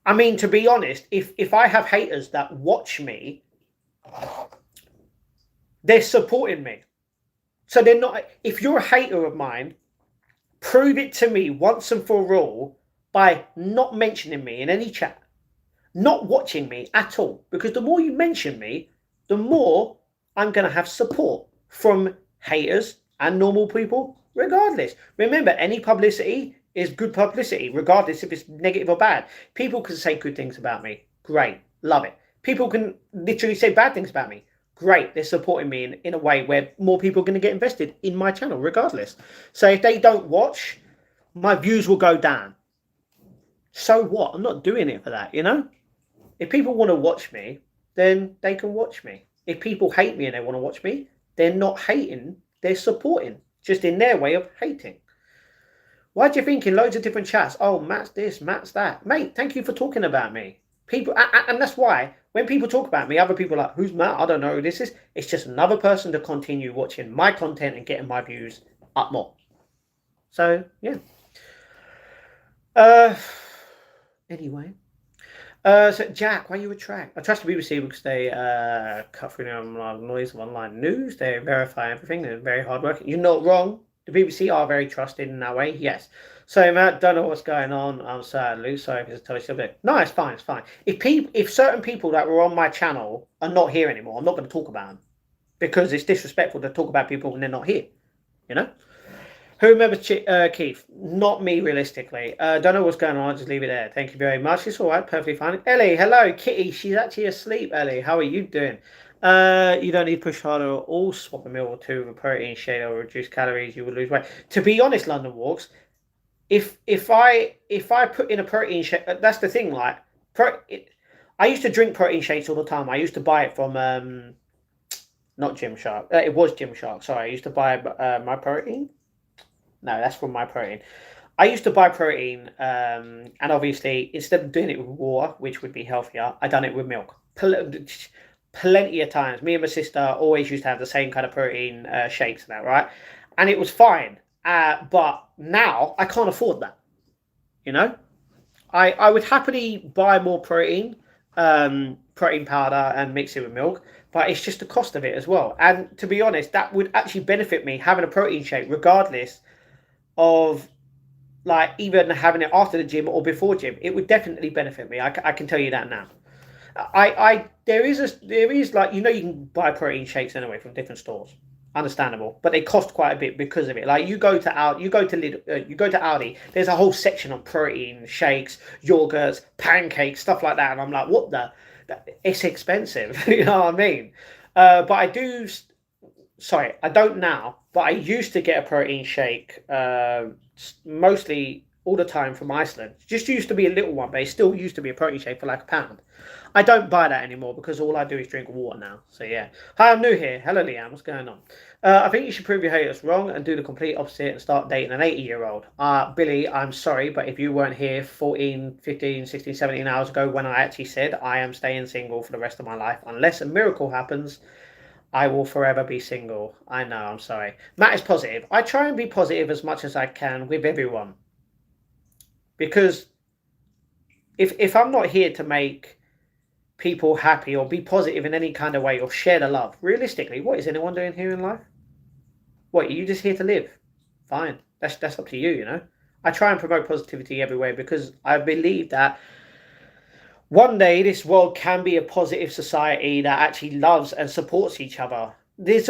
I mean, to be honest, if I have haters that watch me, they're supporting me. So they're not. If you're a hater of mine, prove it to me once and for all by not mentioning me in any chat, not watching me at all. Because the more you mention me, the more I'm going to have support from haters and normal people, regardless. Remember, any publicity is good publicity, regardless if it's negative or bad. People can say good things about me. Great. Love it. People can literally say bad things about me. Great, they're supporting me in a way where more people are going to get invested in my channel regardless. So if they don't watch, my views will go down. So what? I'm not doing it for that, you know? If people want to watch me, then they can watch me. If people hate me and they want to watch me, they're not hating, they're supporting, just in their way of hating. Why do you think in loads of different chats, oh, Matt's this, Matt's that? Mate, thank you for talking about me. People, and that's why when people talk about me, other people are like, who's Matt? I don't know who this is. It's just another person to continue watching my content and getting my views up more. So, yeah. Anyway. So, Jack, why you retract? I trust the BBC because they cut through the noise of online news. They verify everything. They're very hardworking. You're not wrong. The BBC are very trusted in that way, yes. So, Matt, don't know what's going on. I'm sad, Lou. Sorry if it's a totally subject. No, it's fine. It's fine. If certain people that were on my channel are not here anymore, I'm not going to talk about them because it's disrespectful to talk about people when they're not here. You know? Who remembers Keith? Not me, realistically. Don't know what's going on. I'll just leave it there. Thank you very much. It's all right. Perfectly fine. Ellie, hello. Kitty, she's actually asleep, Ellie. How are you doing? You don't need to push harder at all. Swap a meal or two with a protein shake or reduce calories. You will lose weight. To be honest, London Walks, if I put in a protein shake, that's the thing. Like, I used to drink protein shakes all the time. I used to buy it from not Gymshark. It was Gymshark. Sorry, I used to buy my protein. No, that's from my protein. I used to buy protein, and obviously instead of doing it with water, which would be healthier, I done it with milk. Plenty of times. Me and my sister always used to have the same kind of protein shakes and that, right? And it was fine. But now I can't afford that. You know, I would happily buy more protein powder and mix it with milk, but it's just the cost of it as well. And to be honest, that would actually benefit me having a protein shake, regardless of like even having it after the gym or before gym. It would definitely benefit me. I can tell you that now. There is like, you know, you can buy protein shakes anyway from different stores. Understandable, but they cost quite a bit because of it. Like you go to Aldi, there's a whole section on protein shakes, yogurts, pancakes, stuff like that, and I'm like, what the? It's expensive. You know what I mean? But I do. Sorry, I don't now, but I used to get a protein shake mostly all the time from Iceland. It just used to be a little one, but it still used to be a protein shake for like £1. I don't buy that anymore because all I do is drink water now. So yeah. Hi, I'm new here. Hello, Leanne. What's going on? I think you should prove your haters wrong and do the complete opposite and start dating an 80-year-old. Billy, I'm sorry, but if you weren't here 14, 15, 16, 17 hours ago when I actually said I am staying single for the rest of my life, unless a miracle happens, I will forever be single. I know, I'm sorry. Matt is positive. I try and be positive as much as I can with everyone. Because if I'm not here to make people happy or be positive in any kind of way or share the love, realistically, what is anyone doing here in life? What, are you just here to live? Fine. That's up to you, you know? I try and promote positivity everywhere because I believe that one day this world can be a positive society that actually loves and supports each other. There's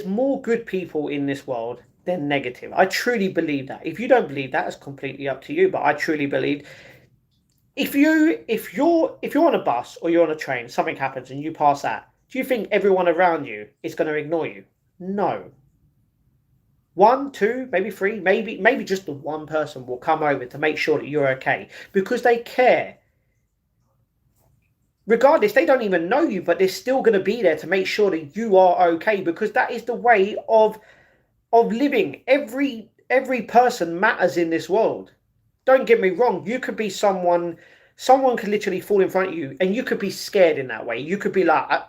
more good people in this world than negative. I truly believe that. If you don't believe that, it's completely up to you. But I truly believe if you're on a bus or you're on a train, something happens and you pass that, do you think everyone around you is going to ignore you? No. One, two, maybe three, maybe just the one person will come over to make sure that you're okay because they care. Regardless, they don't even know you, but they're still going to be there to make sure that you are okay because that is the way of living. Every person matters in this world. Don't get me wrong. You could be someone could literally fall in front of you and you could be scared in that way. You could be like,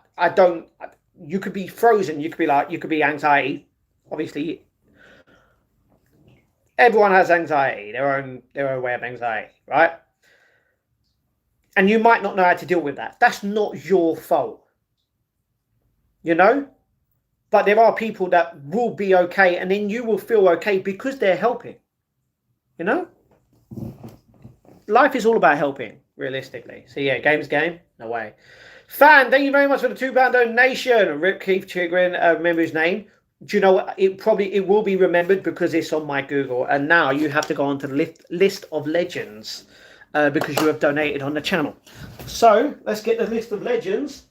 you could be frozen. You could be anxiety. Obviously, everyone has anxiety, their own way of anxiety, right? And you might not know how to deal with that. That's not your fault. You know? But there are people that will be okay and then you will feel okay because they're helping. You know? Life is all about helping, realistically. So yeah, game's game. No way. Fan, thank you very much for the £2 donation. Rip Keith Chigrin, remember his name. Do you know what? It will be remembered because it's on my Google. And now you have to go onto the list of legends. Because you have donated on the channel. So, let's get the list of legends.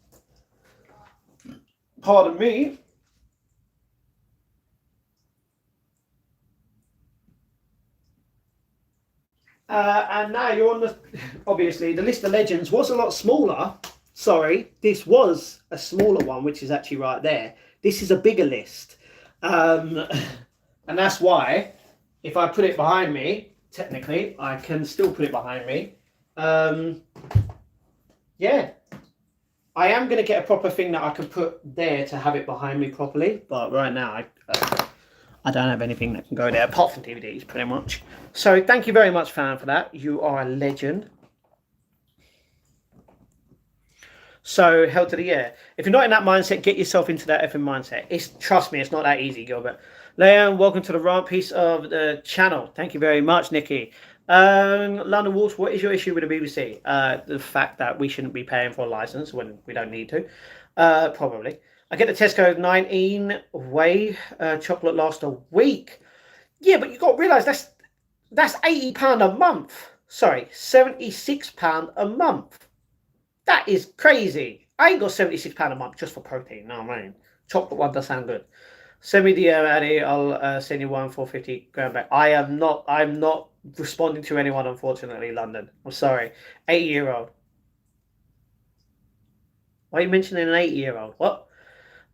Pardon me. And now you're on the... Obviously, the list of legends was a lot smaller. Sorry, this was a smaller one, which is actually right there. This is a bigger list. And that's why, if I put it behind me, technically, I can still put it behind me. Yeah. I am going to get a proper thing that I can put there to have it behind me properly. But right now, I don't have anything that can go there, apart from DVDs, pretty much. So, thank you very much, fan, for that. You are a legend. So, hell to the air. If you're not in that mindset, get yourself into that effing mindset. Trust me, it's not that easy, Gilbert. Leanne, welcome to the right piece of the channel. Thank you very much, Nicky. London Wolves, what is your issue with the BBC? The fact that we shouldn't be paying for a license when we don't need to. Probably. I get the Tesco 19 whey chocolate last a week. Yeah, but you got to realise that's £80 a month. Sorry, £76 a month. That is crazy. I ain't got £76 a month just for protein. No, man. Chocolate one does sound good. Send me the Addy. I'll send you one for 50 grand back. I'm not responding to anyone, unfortunately, London. I'm sorry. 80-year-old. Why are you mentioning an 80-year-old? What?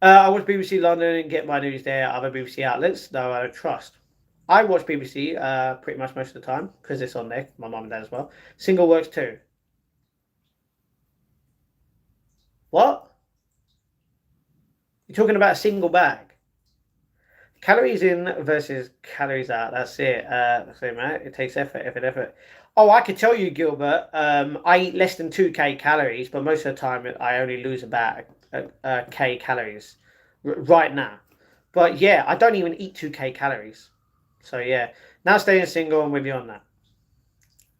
I watch BBC London and get my news there. Other BBC outlets, no, I don't trust. I watch BBC pretty much most of the time because it's on there. My mum and dad as well. Single works too. What? You're talking about a single bag? Calories in versus calories out. That's it. That's it, mate. It takes effort. Oh, I could tell you, Gilbert. I eat less than 2k calories, but most of the time I only lose about a k calories right now. But yeah, I don't even eat 2k calories. So yeah, now staying single, I'm with you on that.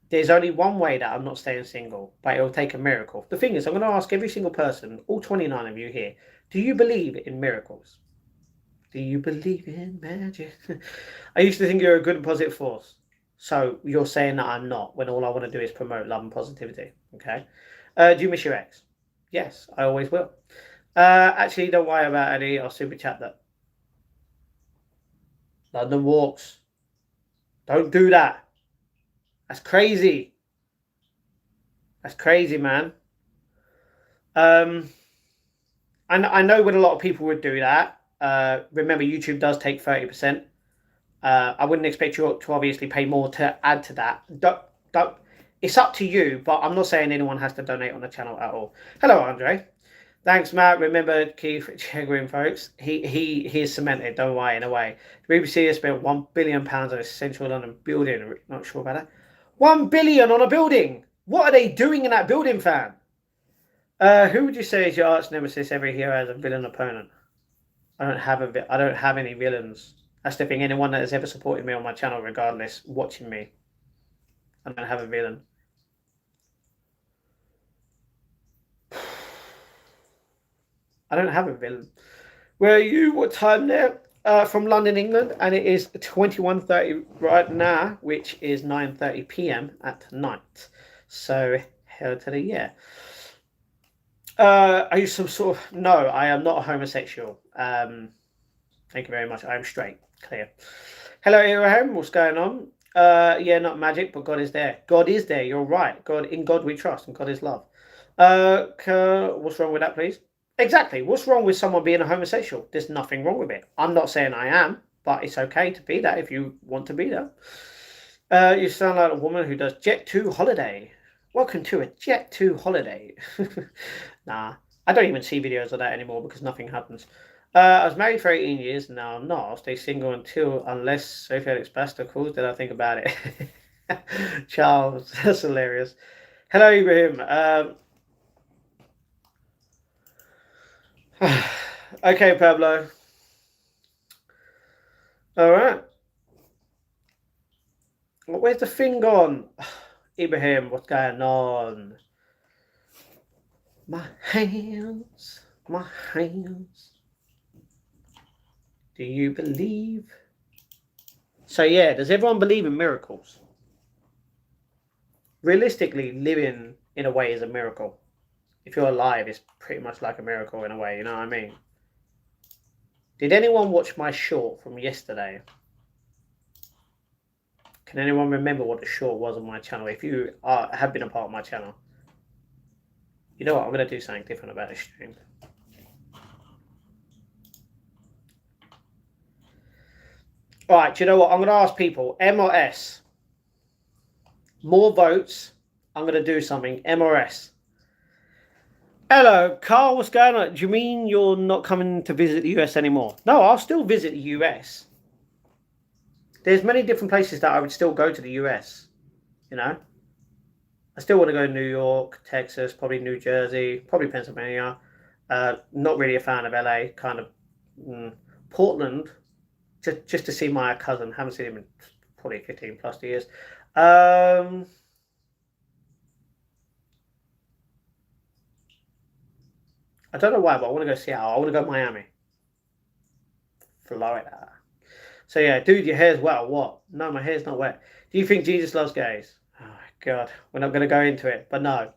There's only one way that I'm not staying single, but it'll take a miracle. The thing is, I'm going to ask every single person, all 29 of you here, do you believe in miracles? Do you believe in magic? I used to think you're a good and positive force. So you're saying that I'm not, when all I want to do is promote love and positivity. Okay. Do you miss your ex? Yes, I always will. Actually, don't worry about Eddie. I'll super chat that. London walks. Don't do that. That's crazy. That's crazy, man. I know when a lot of people would do that. Remember, YouTube does take 30%. I wouldn't expect you to obviously pay more to add to that. Don't. It's up to you, but I'm not saying anyone has to donate on the channel at all. Hello, Andre. Thanks, Matt. Remember Keith Chegwin, folks. He is cemented. Don't worry, in a way. The BBC has spent £1 billion on a central London building. Not sure about that. 1 billion on a building. What are they doing in that building, fam? Who would you say is your arch nemesis? Every hero has a villain opponent. I don't have any villains. That's the thing. Anyone that has ever supported me on my channel, regardless, watching me, I don't have a villain. I don't have a villain. Where are you? What time there? From London, England, and it is 21:30 right now, which is 9:30 p.m. at night. So hell to the yeah. Are you some sort of... No, I am not a homosexual. Thank you very much. I am straight. Clear. Hello, Abraham. What's going on? Yeah, not magic, but God is there. God is there. You're right. In God we trust, and God is love. What's wrong with that, please? Exactly. What's wrong with someone being a homosexual? There's nothing wrong with it. I'm not saying I am, but it's okay to be that if you want to be that. You sound like a woman who does Jet 2 holiday. Welcome to a Jet 2 holiday. Nah, I don't even see videos of that anymore because nothing happens. I was married for 18 years. Now I'm not. I'll stay single unless Sophie Alex Basta calls. Then I'll think about it. Charles, that's hilarious. Hello, Ibrahim. Okay, Pablo. All right. Well, where's the thing gone? Ibrahim, what's going on? My hands, my hands. Do you believe? So yeah, does everyone believe in miracles? Realistically, living in a way is a miracle. If you're alive, it's pretty much like a miracle in a way, you know what I mean? Did anyone watch my short from yesterday? Can anyone remember what the short was on my channel? If you have been a part of my channel. You know what, I'm going to do something different about this stream. Alright, do you know what? I'm going to ask people, M or S? More votes, I'm going to do something. M or S? Hello, Carl, what's going on? Do you mean you're not coming to visit the US anymore? No, I'll still visit the US. There's many different places that I would still go to the US, you know? I still want to go to New York, Texas, probably New Jersey, probably Pennsylvania. Not really a fan of LA, kind of Portland, just to see my cousin. Haven't seen him in probably 15 plus years. I don't know why, but I want to go Seattle. I want to go Miami. Florida. So yeah, dude, your hair's wet or what? No, my hair's not wet. Do you think Jesus loves gays? Oh my God, we're not going to go into it, but no.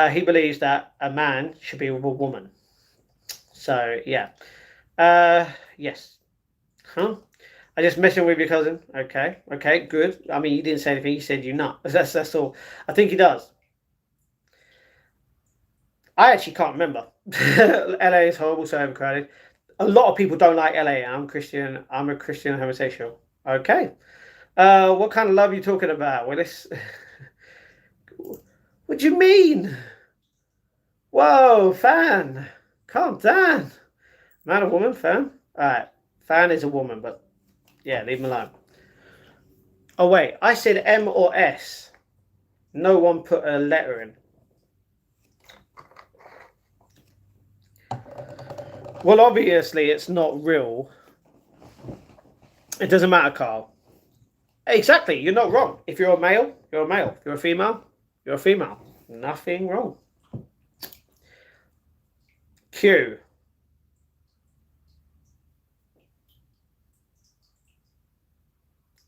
He believes that a man should be with a woman. So yeah. Yes. Huh? I just messing with your cousin. Okay. Okay, good. I mean, you didn't say anything. You said you're not. That's all. I think he does. I actually can't remember. LA is horrible, so overcrowded. A lot of people don't like LA. I'm Christian. I'm a Christian homosexual. Okay. What kind of love are you talking about? Well, this... What do you mean? Whoa, fan. Calm down. Man or woman, fan? Alright. Fan is a woman, but yeah, leave him alone. Oh, wait. I said M or S. No one put a letter in. Well, obviously, it's not real. It doesn't matter, Carl. Exactly, you're not wrong. If you're a male, you're a male. If you're a female, you're a female. Nothing wrong. Q.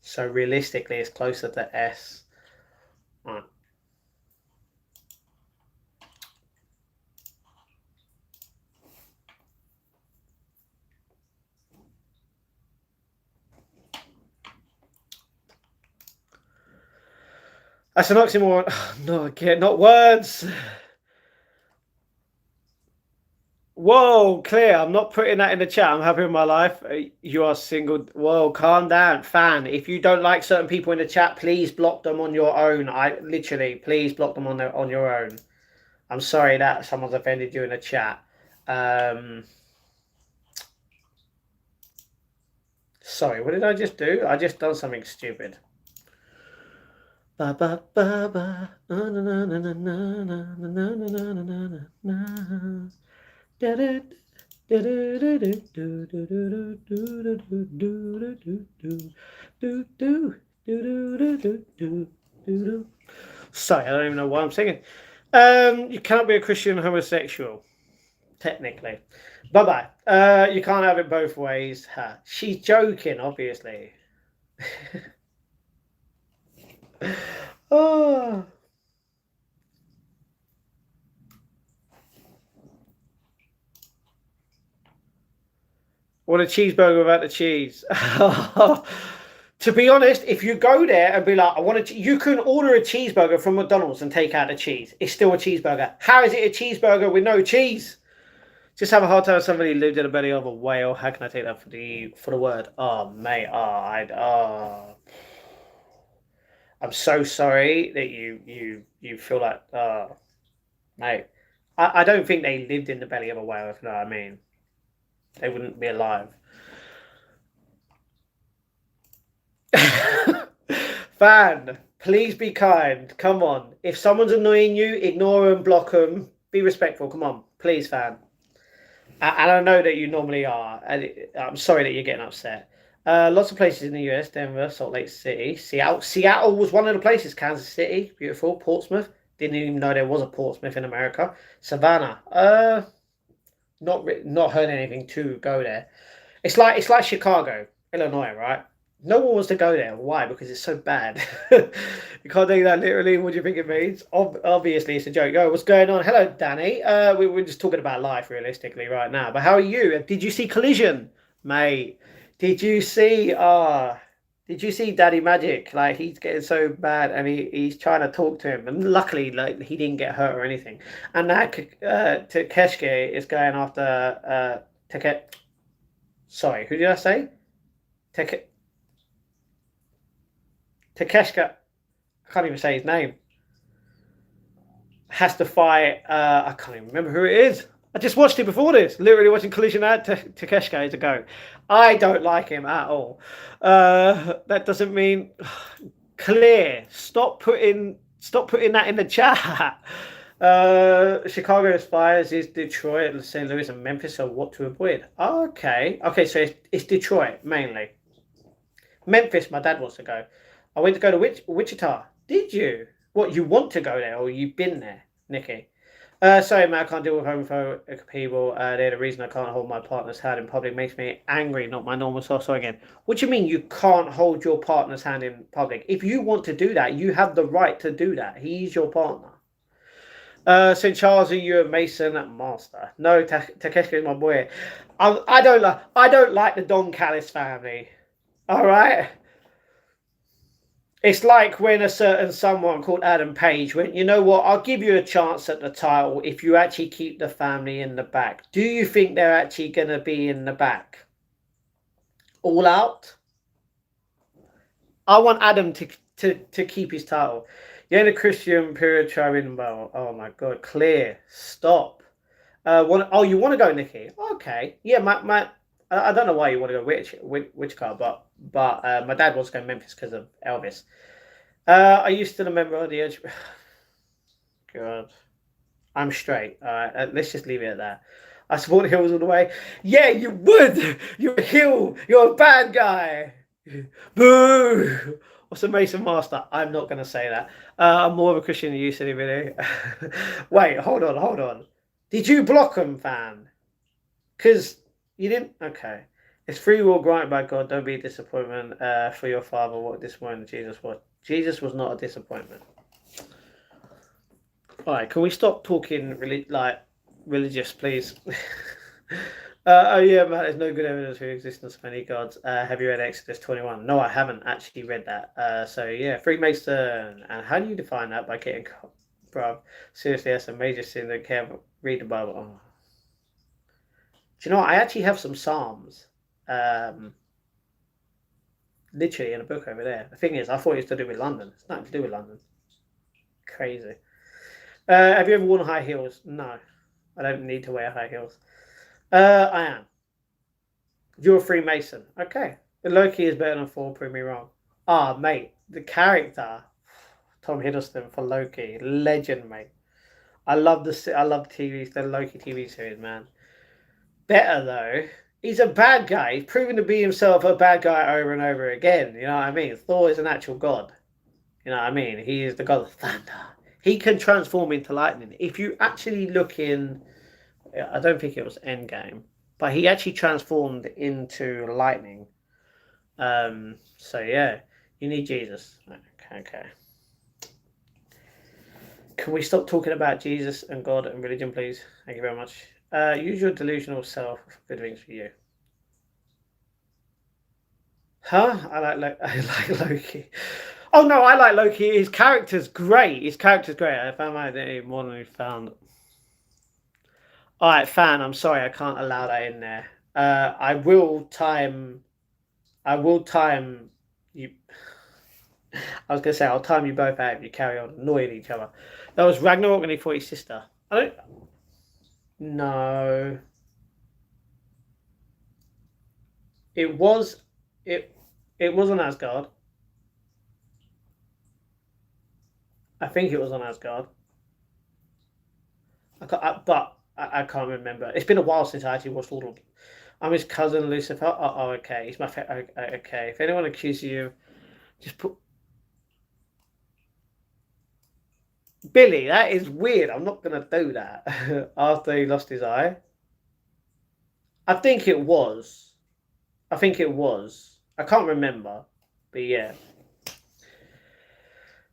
So realistically, it's closer to S. Right. That's an oxymoron. No, again, not words. Whoa, clear. I'm not putting that in the chat. I'm happy with my life. You are single. Whoa, calm down, fan. If you don't like certain people in the chat, please block them on your own. I literally, please block them on your own. I'm sorry that someone's offended you in the chat. Sorry, what did I just do? I just done something stupid. Ba ba ba ba. Sorry, I don't even know why I'm singing. You can't be a Christian homosexual, technically. Bye-bye. You can't have it both ways. She's joking, obviously. Oh. Want a cheeseburger without the cheese? To be honest, if you go there and be like, I want you can order a cheeseburger from McDonald's and take out the cheese. It's still a cheeseburger. How is it a cheeseburger with no cheese? Just have a hard time with somebody who lived in the belly of a whale. How can I take that for the word? Oh, mate. I'm so sorry that you feel like, mate. I don't think they lived in the belly of a whale, if you know what I mean. They wouldn't be alive. Fan, please be kind. Come on. If someone's annoying you, ignore them, block them. Be respectful. Come on. Please, fan. And I know that you normally are. And I'm sorry that you're getting upset. Lots of places in the US, Denver, Salt Lake City, Seattle. Seattle was one of the places. Kansas City, beautiful. Portsmouth. Didn't even know there was a Portsmouth in America. Savannah. Not heard anything to go there. It's like Chicago, Illinois, right? No one wants to go there. Why? Because it's so bad. You can't take that literally. What do you think it means? Obviously, it's a joke. Yo, what's going on? Hello, Danny. We're just talking about life realistically right now. But how are you? Did you see Collision, mate? Did you see? Did you see Daddy Magic? Like he's getting so bad, and he's trying to talk to him, and luckily, like he didn't get hurt or anything. And now Takeshki is going after Sorry, who did I say? Takeshka. I can't even say his name. Has to fight. I can't even remember who it is. I just watched it before this. Literally watching Collision at Takeshka is a go. I don't like him at all. That doesn't mean clear. Stop putting that in the chat. Chicago aspires is Detroit, St. Louis, and Memphis. So what to avoid? Okay, so it's Detroit mainly. Memphis, my dad wants to go. I went to go to Wichita. Did you? What, you want to go there or you've been there, Nicky? Sorry, man, I can't deal with homophobic people. They're the reason I can't hold my partner's hand in public. Makes me angry, not my normal self. So again, what do you mean you can't hold your partner's hand in public? If you want to do that, you have the right to do that. He's your partner. St. Charles, are you a Mason master? No, Takeshi is my boy. I don't like the Don Callis family. All right. It's like when a certain someone called Adam Page went, you know what, I'll give you a chance at the title if you actually keep the family in the back. Do you think they're actually going to be in the back? All out? I want Adam to keep his title. You're in a Christian period trying, well, oh my God, clear, stop. You want to go, Nicky? Okay. Yeah, I don't know why you want to go which car, but my dad wants to go Memphis because of Elvis. Are you still a member of the Edge? God, I'm straight. All right, let's just leave it at that. I support the Hills all the way. Yeah, you would. You're a Hill. You're a bad guy. Boo. What's a Mason Master? I'm not going to say that. I'm more of a Christian than you, silly really. Wait, hold on. Did you block them, fan? Because you didn't? Okay. It's free will granted by God. Don't be a disappointment for your father. What disappointment Jesus was. Jesus was not a disappointment. All right, can we stop talking religious, please? Oh yeah, man. There's no good evidence for the existence of any gods. Have you read Exodus 21? No, I haven't actually read that. So yeah, Freemason. And how do you define that? By getting, bro? Seriously, that's a major sin. That can't read the Bible. Oh. Do you know what? I actually have some Psalms, um, literally in a book over there. The thing is, I thought it was to do with London. It's nothing to do with London. Crazy. Have you ever worn high heels? No, I don't need to wear high heels. I am. You're a Freemason. Okay. But Loki is better than Thor, prove me wrong. Ah, mate, the character, Tom Hiddleston for Loki, legend, mate. I love the Loki TV series, man. Better though. He's a bad guy. He's proven to be himself a bad guy over and over again. You know what I mean? Thor is an actual god. You know what I mean? He is the god of thunder. He can transform into lightning. If you actually look in, I don't think it was Endgame, but he actually transformed into lightning. So yeah, you need Jesus. Okay, okay. Can we stop talking about Jesus and God and religion, please? Thank you very much. Use your delusional self for good things for you. Huh? I like Loki. Oh no, I like Loki. His character's great. His character's great. I found my identity more than we found. All right, fan. I'm sorry, I can't allow that in there. I will time. I will time you. I was gonna say I'll time you both out if you carry on annoying each other. That was Ragnarok and he fought his sister. I don't. No, it was it. It was on Asgard. I think it was on Asgard. I can't remember. It's been a while since I actually watched all of them. I'm his cousin Lucifer. Oh, okay. He's my okay. If anyone accuses you, just put Billy. That is weird. I'm not gonna do that. After he lost his eye, I think it was. I think it was. I can't remember, but yeah.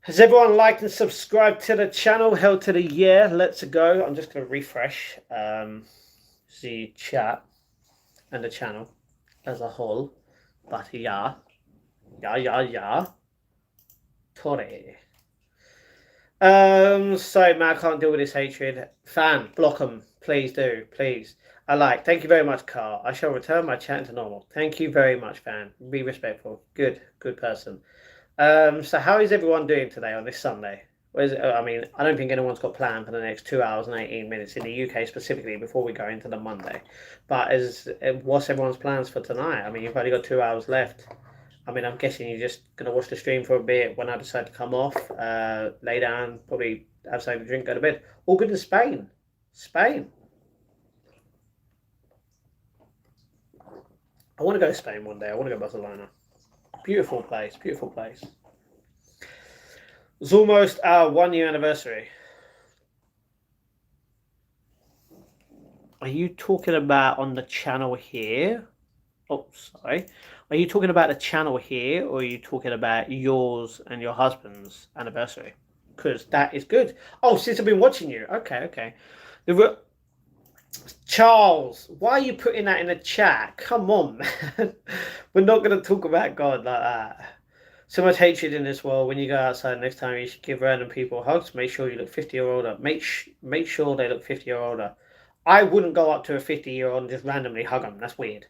Has everyone liked and subscribed to the channel? Hell to the yeah. Let's go. I'm just gonna refresh the chat and the channel as a whole. But yeah, yeah. Tore. So man, I can't deal with this hatred. Fan, block them, please do, please. Thank you very much, Carl. I shall return my chat to normal. Thank you very much, fan. Be respectful. Good person. So how is everyone doing today on this Sunday? I mean, I don't think anyone's got planned for the next 2 hours and 18 minutes in the UK specifically before we go into the Monday. But what's everyone's plans for tonight? I mean, you've only got 2 hours left. I mean, I'm guessing you're just gonna watch the stream for a bit when I decide to come off, lay down, probably have something to drink, go to bed. All good in Spain. Spain. I want to go to Spain one day. I want to go to Barcelona. Beautiful place. Beautiful place. It's almost our 1 year anniversary. Are you talking about on the channel here? Oh, sorry. Are you talking about the channel here, or are you talking about yours and your husband's anniversary? Because that is good. Oh, since I've been watching you. Okay. Charles, why are you putting that in the chat? Come on, man. We're not going to talk about God like that. So much hatred in this world. When you go outside next time, you should give random people hugs. Make sure you look 50 or older. Make sure they look 50 or older. I wouldn't go up to a 50-year-old and just randomly hug them. That's weird.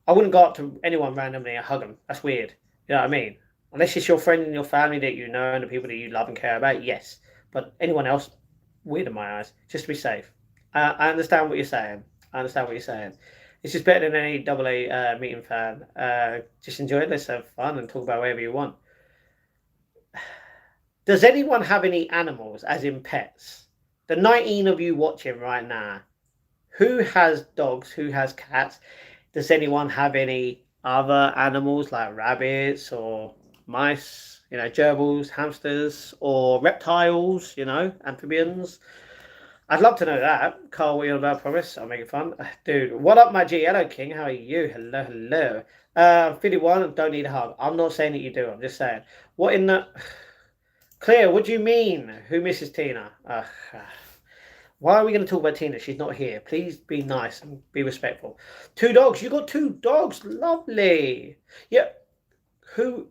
I wouldn't go up to anyone randomly and hug them. That's weird. You know what I mean? Unless it's your friend and your family that you know and the people that you love and care about, yes. But anyone else, weird in my eyes. Just to be safe. I understand what you're saying. It's just better than any AA meeting fan. Just enjoy it. Let's have fun and talk about whatever you want. Does anyone have any animals, as in pets? The 19 of you watching right now, who has dogs? Who has cats? Does anyone have any other animals like rabbits or mice, gerbils, hamsters, or reptiles, amphibians? I'd love to know that. Carl, what are you on about? Promise, I'll make it fun. Dude, what up, my G? Hello, King. How are you? Hello. 51, don't need a hug. I'm not saying that you do. I'm just saying. What in the... Claire, what do you mean? Who misses Tina? Why are we going to talk about Tina? She's not here. Please be nice and be respectful. 2 dogs. You got 2 dogs. Lovely. Yeah. Who?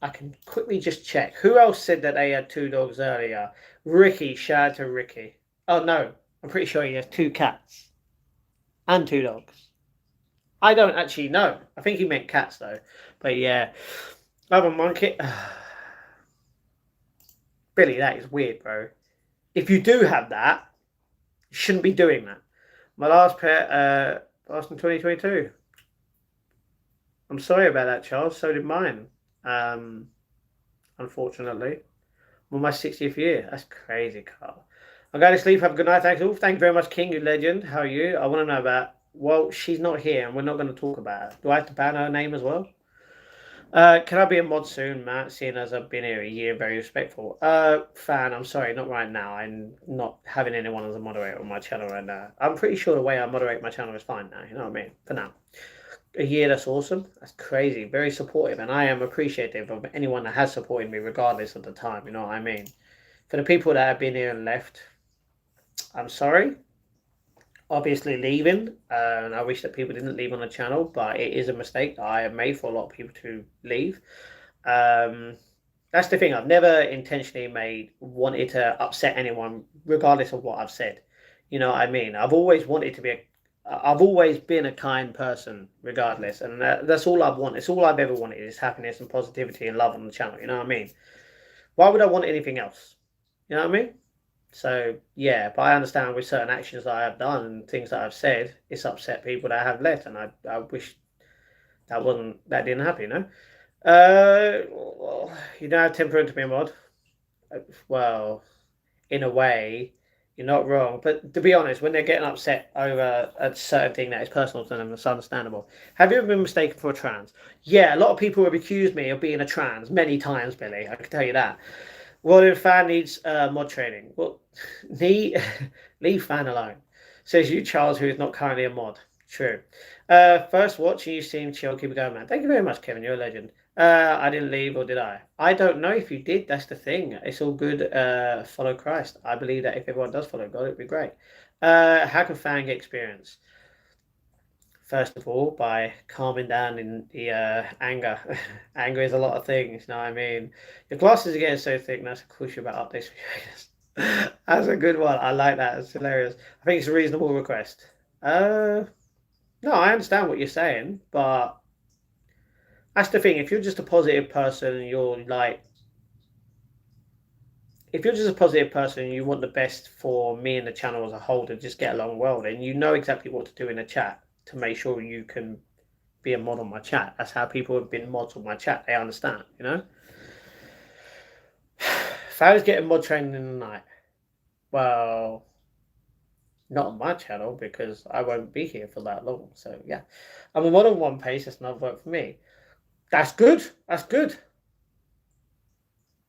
I can quickly just check. Who else said that they had 2 dogs earlier? Ricky. Shout out to Ricky. Oh, no. I'm pretty sure he has 2 cats and 2 dogs. I don't actually know. I think he meant cats, though. But yeah. I have a monkey. Billy, that is weird, bro. If you do have that, you shouldn't be doing that. My last pet passed in 2022. I'm sorry about that, Charles. So did mine. Unfortunately. On my 60th year. That's crazy, Carl. I'm going to sleep. Have a good night. Thanks all. Thank you very much, King, you legend. How are you? I want to know about... Well, she's not here and we're not going to talk about her. Do I have to ban her name as well? Can I be a mod soon, Matt? Seeing as I've been here a year, very respectful. Fan, I'm sorry, not right now. I'm not having anyone as a moderator on my channel right now. I'm pretty sure the way I moderate my channel is fine now. You know what I mean? For now. A year, that's awesome. That's crazy. Very supportive, and I am appreciative of anyone that has supported me, regardless of the time. You know what I mean? For the people that have been here and left, I'm sorry. Obviously leaving, and I wish that people didn't leave on the channel, but it is a mistake that I have made for a lot of people to leave. That's the thing. I've never intentionally wanted to upset anyone, regardless of what I've said. You know what I mean? I've always wanted to be I've always been a kind person, regardless, and that's all I've wanted. It's all I've ever wanted is happiness and positivity and love on the channel. You know what I mean? Why would I want anything else? You know what I mean? So yeah, but I understand with certain actions that I have done and things that I've said, it's upset people that have left, and I wish that didn't happen. You know, you don't have temperament to be a mod. Well, in a way, you're not wrong. But to be honest, when they're getting upset over a certain thing that is personal to them, it's understandable. Have you ever been mistaken for a trans? Yeah, a lot of people have accused me of being a trans many times, Billy. I can tell you that. Well, if fan needs mod training, well, leave fan alone. Says you, Charles, who is not currently a mod. True. First watch, you seem chill. Keep it going, man. Thank you very much, Kevin. You're a legend. I didn't leave, or did I? I don't know if you did. That's the thing. It's all good. Follow Christ. I believe that if everyone does follow God, it'd be great. How can fan get experience? First of all, by calming down in the anger. Anger is a lot of things, you know what I mean? Your glasses are getting so thick, that's a crucial about updates. That's a good one. I like that. It's hilarious. I think it's a reasonable request. No, I understand what you're saying, but that's the thing. If you're just a positive person and if you're just a positive person and you want the best for me and the channel as a whole to just get along well, then you know exactly what to do in the chat to make sure you can be a mod on my chat. That's how people have been mods on my chat. They understand, you know? If I was getting mod training in the night, well, not on my channel because I won't be here for that long. So yeah, I'm a mod on One Piece. That's not work for me. That's good. That's good.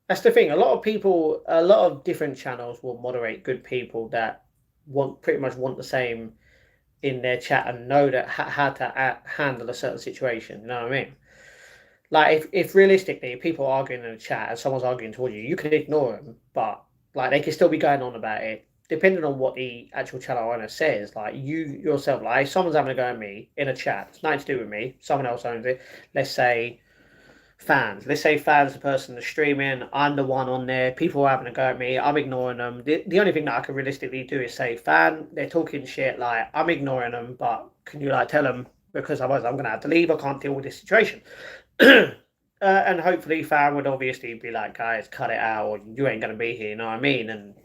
That's the thing. A lot of different channels will moderate good people that pretty much want the same in their chat and know that how to handle a certain situation. You know what I mean? Like if realistically people are arguing in a chat and someone's arguing towards you, you can ignore them, but like they can still be going on about it, depending on what the actual channel owner says. Like you yourself, like if someone's having a go at me in a chat, it's nothing to do with me. Someone else owns it. Let's say fans, the person that's streaming, I'm the one on there, people are having a go at me, I'm ignoring them. The only thing that I can realistically do is say, fan, they're talking shit, like, I'm ignoring them, but can you, like, tell them, because otherwise I'm going to have to leave, I can't deal with this situation. And hopefully fan would obviously be like, guys, cut it out, or you ain't going to be here, you know what I mean? And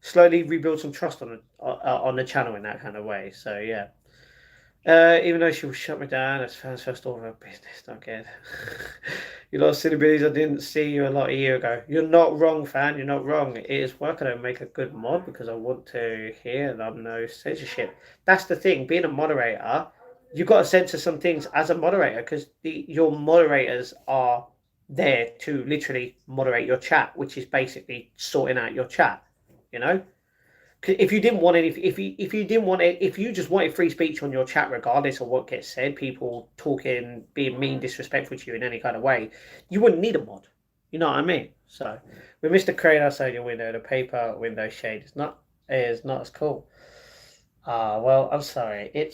slowly rebuild some trust on the channel in that kind of way, so yeah. Even though she will shut me down as fans first order of business, not good. You lot of silly billies, I didn't see you a year ago. You're not wrong, fan, you're not wrong. It is work. I don't make a good mod because I want to hear and I'm no censorship. That's the thing, being a moderator, you've got to censor some things as a moderator because your moderators are there to literally moderate your chat, which is basically sorting out your chat, you know? If you didn't want any, if you didn't want it, if you just wanted free speech on your chat, regardless of what gets said, people talking, being mean, disrespectful to you in any kind of way, you wouldn't need a mod. You know what I mean? So with Mr. Crane outside your window, the paper window shade is not as cool. Well, I'm sorry.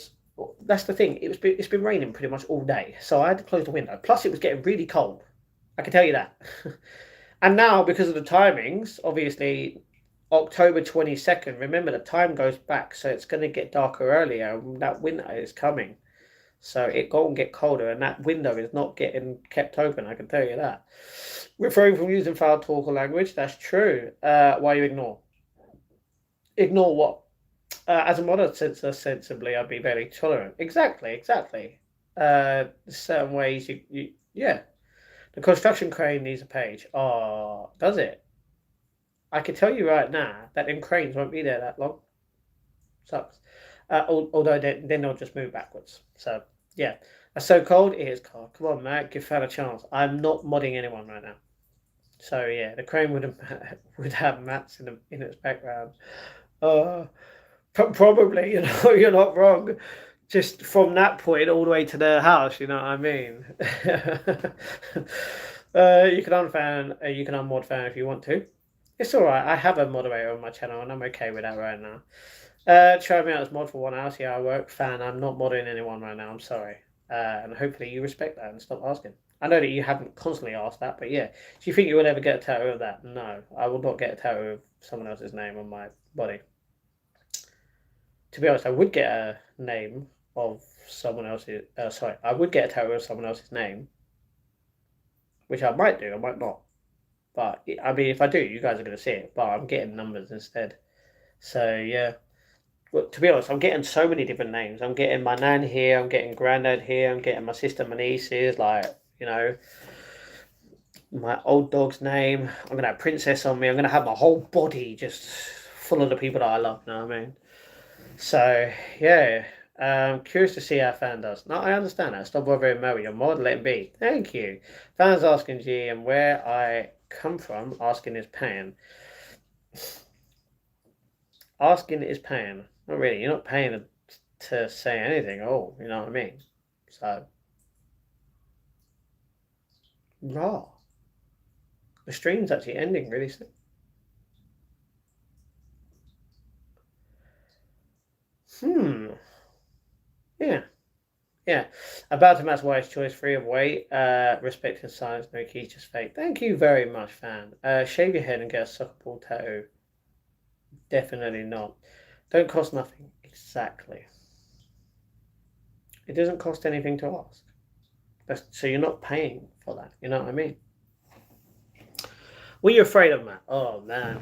That's the thing. It's been raining pretty much all day, so I had to close the window. Plus, it was getting really cold. I can tell you that. And now, because of the timings, obviously, October 22nd. Remember, the time goes back, so it's going to get darker earlier. That winter is coming, so it going to get colder, and that window is not getting kept open. I can tell you that. Refrain from using foul talk or language. That's true. Why you ignore? Ignore what? As a moderator, sensibly, I'd be very tolerant. Exactly, exactly. Certain ways yeah. The construction crane needs a page. Oh, does it? I can tell you right now that them cranes won't be there that long. Sucks. Although then they'll just move backwards. So yeah, it's so cold. It is cold. Come on, Matt, give Fan a chance. I'm not modding anyone right now. So yeah, the crane would have mats in its background. Uh, Probably, you're not wrong. Just from that point all the way to their house, you know what I mean? You can unfan, you can unmod fan if you want to. It's alright, I have a moderator on my channel and I'm okay with that right now. Try me out as mod for 1 hour, see how I work. Fan, I'm not modding anyone right now, I'm sorry. And hopefully you respect that and stop asking. I know that you haven't constantly asked that, but yeah. Do you think you will ever get a tattoo of that? No, I will not get a tattoo of someone else's name on my body. To be honest, I would get a name of someone else's. Sorry, I would get a tattoo of someone else's name, which I might do. I might not. But I mean, if I do, you guys are going to see it. But I'm getting numbers instead. So yeah. Well, to be honest, I'm getting so many different names. I'm getting my nan here. I'm getting granddad here. I'm getting my sister, my nieces. Like my old dog's name. I'm gonna have princess on me. I'm gonna have my whole body just full of the people that I love. You know what I mean? So yeah, curious to see how fan does. No, I understand that. Stop bothering Mary. Your mod, let him be. Thank you. Fans asking G and where I come from. Asking is pain. Asking is pain. Not really. You're not paying to say anything at all. You know what I mean? So raw. The stream's actually ending really soon. Yeah. Yeah, about to match wise choice, free of weight, respect and silence, no keys, just fake. Thank you very much, fan. Shave your head and get a soccer ball tattoo. Definitely not. Don't cost nothing. Exactly. It doesn't cost anything to ask. So you're not paying for that. You know what I mean? What are you afraid of, Matt? Oh man.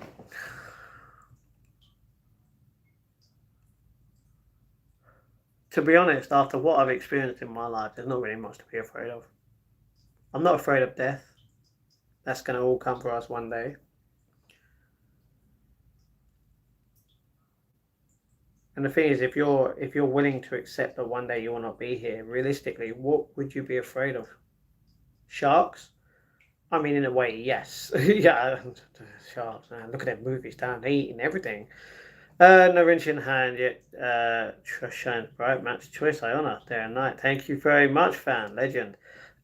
To be honest, after what I've experienced in my life, there's not really much to be afraid of. I'm not afraid of death. That's gonna all come for us one day. And the thing is, if you're willing to accept that one day you will not be here, realistically, what would you be afraid of? Sharks? I mean, in a way, yes. Yeah, sharks, man. Look at them movies down, they eating everything. No wrench in hand yet. Shines bright. Match choice. I honor day and night. Thank you very much, fan legend.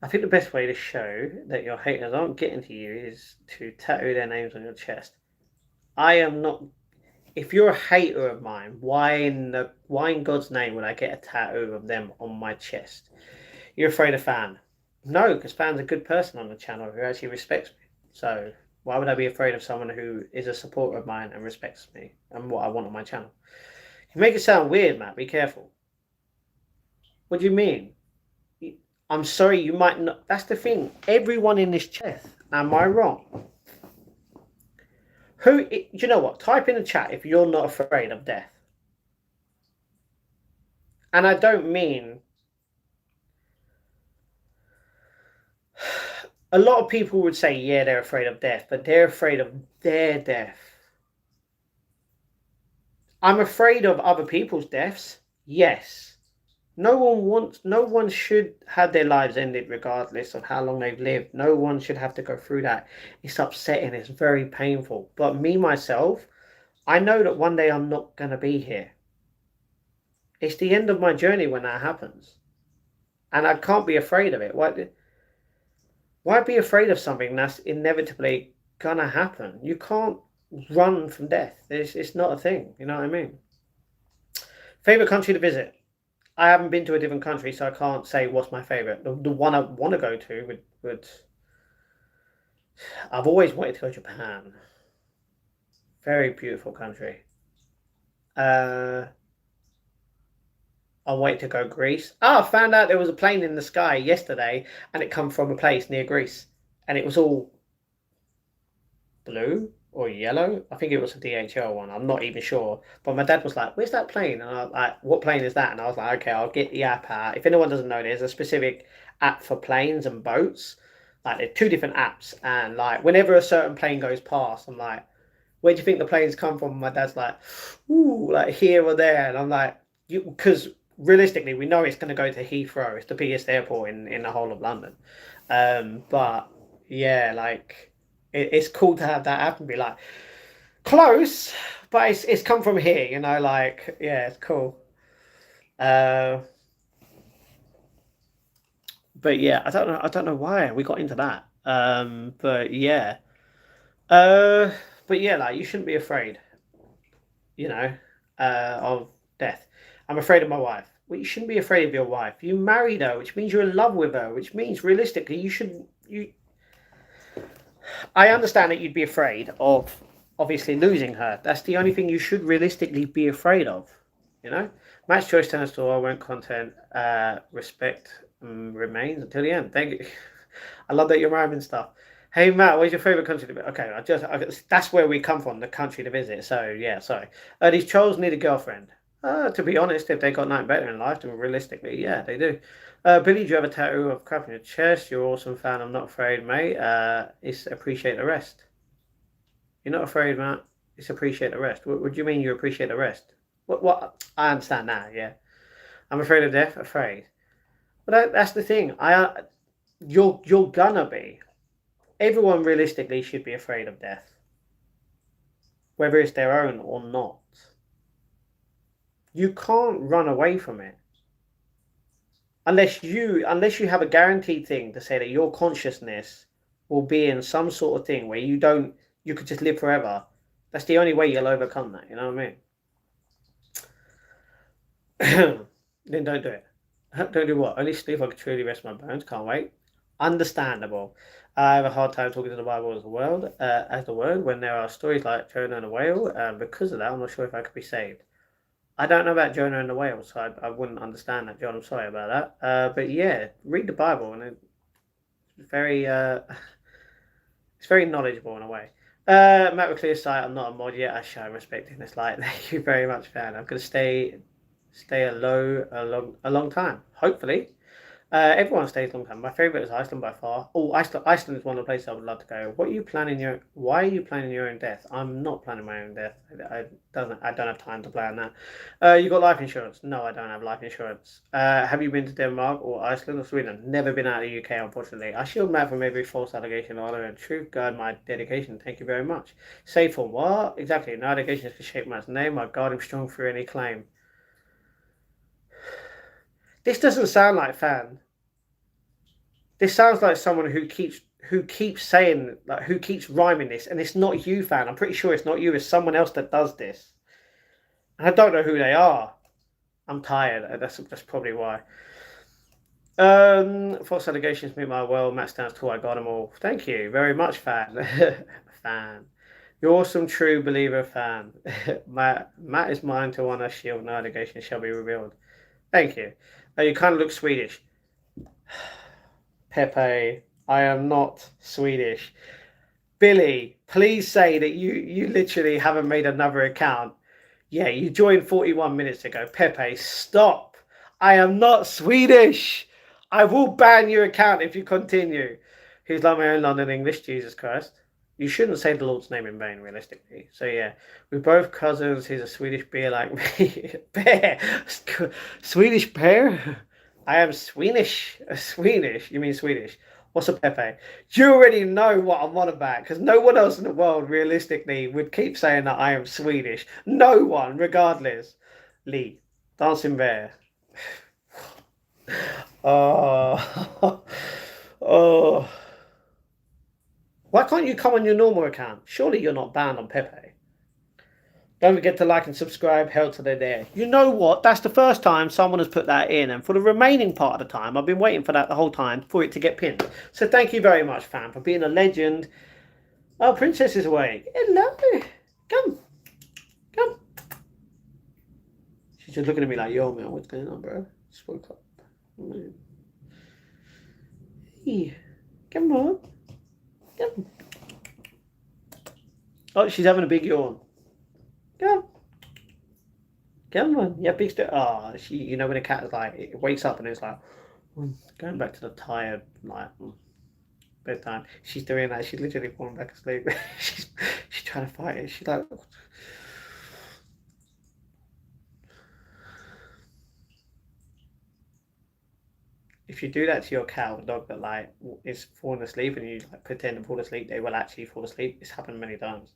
I think the best way to show that your haters aren't getting to you is to tattoo their names on your chest. I am not. If you're a hater of mine, why in God's name would I get a tattoo of them on my chest? You're afraid of fan? No, because fan's a good person on the channel who actually respects me. So why would I be afraid of someone who is a supporter of mine and respects me and what I want on my channel? You make it sound weird, Matt. Be careful. What do you mean? I'm sorry, you might not. That's the thing. Everyone in this chat. Am I wrong? Do you know what? Type in the chat if you're not afraid of death. And I don't mean. A lot of people would say, yeah, they're afraid of death, but they're afraid of their death. I'm afraid of other people's deaths. Yes. No one should have their lives ended regardless of how long they've lived. No one should have to go through that. It's upsetting. It's very painful. But me, myself, I know that one day I'm not going to be here. It's the end of my journey when that happens. And I can't be afraid of it. What? Why be afraid of something that's inevitably gonna happen? You can't run from death. It's not a thing. You know what I mean? Favorite country to visit? I haven't been to a different country, so I can't say what's my favorite. The one I want to go to would I've always wanted to go to Japan. Very beautiful country. Uh, I wanted to go Greece. Ah, I found out there was a plane in the sky yesterday, and it come from a place near Greece, and it was all blue or yellow. I think it was a DHL one. I'm not even sure. But my dad was like, "Where's that plane?" And I was like, "What plane is that?" And I was like, "Okay, I'll get the app out." If anyone doesn't know, there's a specific app for planes and boats. Like there's two different apps, and like whenever a certain plane goes past, I'm like, "Where do you think the planes come from?" And my dad's like, "Ooh, like here or there," and I'm like, "You," because realistically, we know it's going to go to Heathrow. It's the biggest airport in the whole of London. But yeah, like it's cool to have that app and be like close, but it's come from here, you know. Like yeah, it's cool. Uh, but yeah, I don't know why we got into that. But yeah, uh, but yeah, like you shouldn't be afraid, you know, of death. I'm afraid of my wife. Well, you shouldn't be afraid of your wife. You married her, which means you're in love with her, which means realistically you should you I understand that you'd be afraid of obviously losing her. That's the only thing you should realistically be afraid of. You know, match choice turns to all won't content. Respect remains until the end. Thank you. I love that you're rhyming stuff. Hey Matt, where's your favorite country to visit? Okay, that's where we come from, the country to visit. So yeah, sorry. These trolls need a girlfriend. To be honest, if they got nothing better in life, then realistically, yeah, they do. Billy, do you have a tattoo of crap on your chest? You're an awesome fan. I'm not afraid, mate. It's appreciate the rest. You're not afraid, Matt. It's appreciate the rest. What do you mean you appreciate the rest? What? I understand now. Yeah, I'm afraid of death. Afraid. But that's the thing. You're gonna be. Everyone realistically should be afraid of death, whether it's their own or not. You can't run away from it unless you have a guaranteed thing to say that your consciousness will be in some sort of thing where you could just live forever. That's the only way you'll overcome that. You know what I mean? Then don't do it. Don't do what? Only sleep I can truly rest my bones. Can't wait. Understandable. I have a hard time talking to the Bible as the word when there are stories like Jonah and the whale. Because of that, I'm not sure if I could be saved. I don't know about Jonah and the whale, so I wouldn't understand that, John. I'm sorry about that. But yeah, read the Bible, and it's very it's very knowledgeable in a way. Matt with clear sight. I'm not a mod yet. I show respect in this light. Thank you very much, fan. I'm gonna stay a long time. Hopefully, everyone stays a long time. My favorite is Iceland by far. Oh, Iceland is one of the places I would love to go. Why are you planning your own death? I'm not planning my own death. I don't have time to plan that. You got life insurance? No, I don't have life insurance. Have you been to Denmark or Iceland or Sweden? Never been out of the UK, unfortunately. I shield Matt from every false allegation, honor and truth. Guard my dedication. Thank you very much. Safe for what? Exactly. No allegations can shape Matt's name. I guard him strong through any claim. This doesn't sound like fan. This sounds like someone who keeps saying like who keeps rhyming this, and it's not you, fan. I'm pretty sure it's not you. It's someone else that does this, and I don't know who they are. I'm tired. That's probably why. False allegations meet my world. Matt stands tall. I got them all. Thank you very much, fan. Fan. You're awesome, true believer, fan. Matt is mine to honor. Shield. No allegations shall be revealed. Thank you. You kind of look Swedish. Pepe, I am not Swedish. Billy, please say that you literally haven't made another account. Yeah, you joined 41 minutes ago. Pepe, stop. I am not Swedish. I will ban your account if you continue. He's like my own London English, Jesus Christ. You shouldn't say the Lord's name in vain, realistically. So yeah, we're both cousins. He's a Swedish bear like me. Bear? Swedish bear? I am Swedish. Swedish? You mean Swedish? What's a Pepe? You already know what I'm on about, because no one else in the world, realistically, would keep saying that I am Swedish. No one, regardless. Lee, dancing bear. Oh, oh. Why can't you come on your normal account? Surely you're not banned on Pepe. Don't forget to like and subscribe. Hell to the day. You know what? That's the first time someone has put that in. And for the remaining part of the time, I've been waiting for that the whole time for it to get pinned. So thank you very much, fam, for being a legend. Oh, Princess is awake. Hello. Come. Come. She's just looking at me like, yo, man, what's going on, bro? Just woke up. Hey. Come on. Come. Oh, she's having a big yawn. Come. Come on. Yeah, big still. Oh, she, you know, when a cat is like, it wakes up and it's like, going back to the tired, like, bedtime. She's doing that. She's literally falling back asleep. she's trying to fight it. She's like, if you do that to your cat or dog that like is falling asleep and you like pretend to fall asleep, they will actually fall asleep. It's happened many times.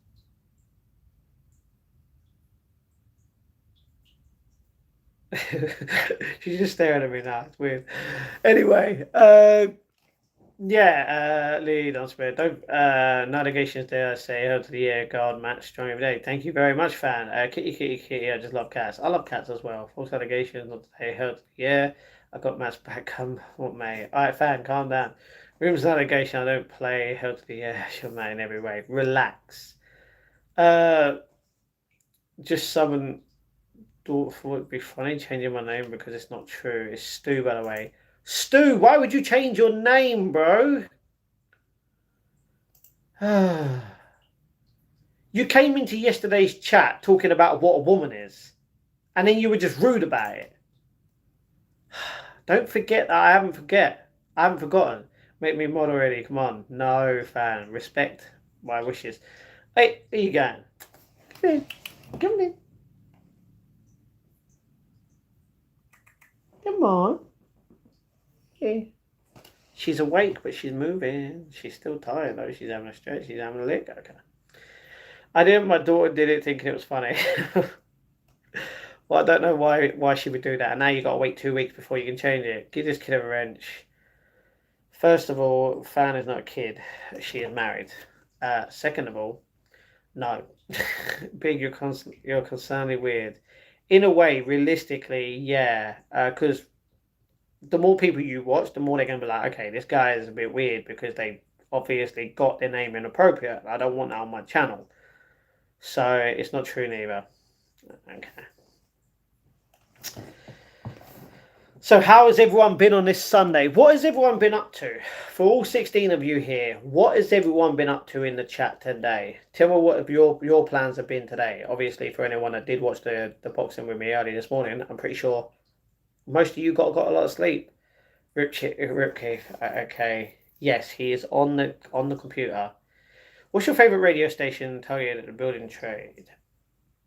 She's just staring at me now. It's weird. Anyway, yeah, lead on spread. Don't navigations there. Say hello to the air guard match strong every day. Thank you very much, fan. Kitty. I just love cats. I love cats as well. False allegations. Not to say hello to the air. I got match back. Come what may. All right, fan, calm down. Rumors allegation. I don't play hello to the air. Sure, man, in every way. Relax. Uh, just someone thought it'd be funny changing my name because it's not true. It's Stu, by the way. Stu, why would you change your name, bro? You came into yesterday's chat talking about what a woman is, and then you were just rude about it. Don't forget that I haven't forgotten. Make me mod already. Come on. No, fan. Respect my wishes. Hey, there you go. Come in. Come in. Come on. Okay. She's awake, but she's moving. She's still tired, though. She's having a stretch. She's having a lick. Okay. I didn't. My daughter did it thinking it was funny. Well, I don't know why she would do that. And now you got to wait 2 weeks before you can change it. Give this kid a wrench. First of all, Fan is not a kid. She is married. Second of all, no. Big, you're constantly weird. In a way, realistically, yeah. Because the more people you watch, the more they're going to be like, okay, this guy is a bit weird because they obviously got their name inappropriate. I don't want that on my channel. So it's not true neither. Okay. So how has everyone been on this Sunday? What has everyone been up to? For all 16 of you here, what has everyone been up to in the chat today? Tell me what your plans have been today. Obviously, for anyone that did watch the boxing with me early this morning, I'm pretty sure most of you got a lot of sleep. Ripkeith, okay. Yes, he is on the computer. What's your favourite radio station? Tell you that the building trade.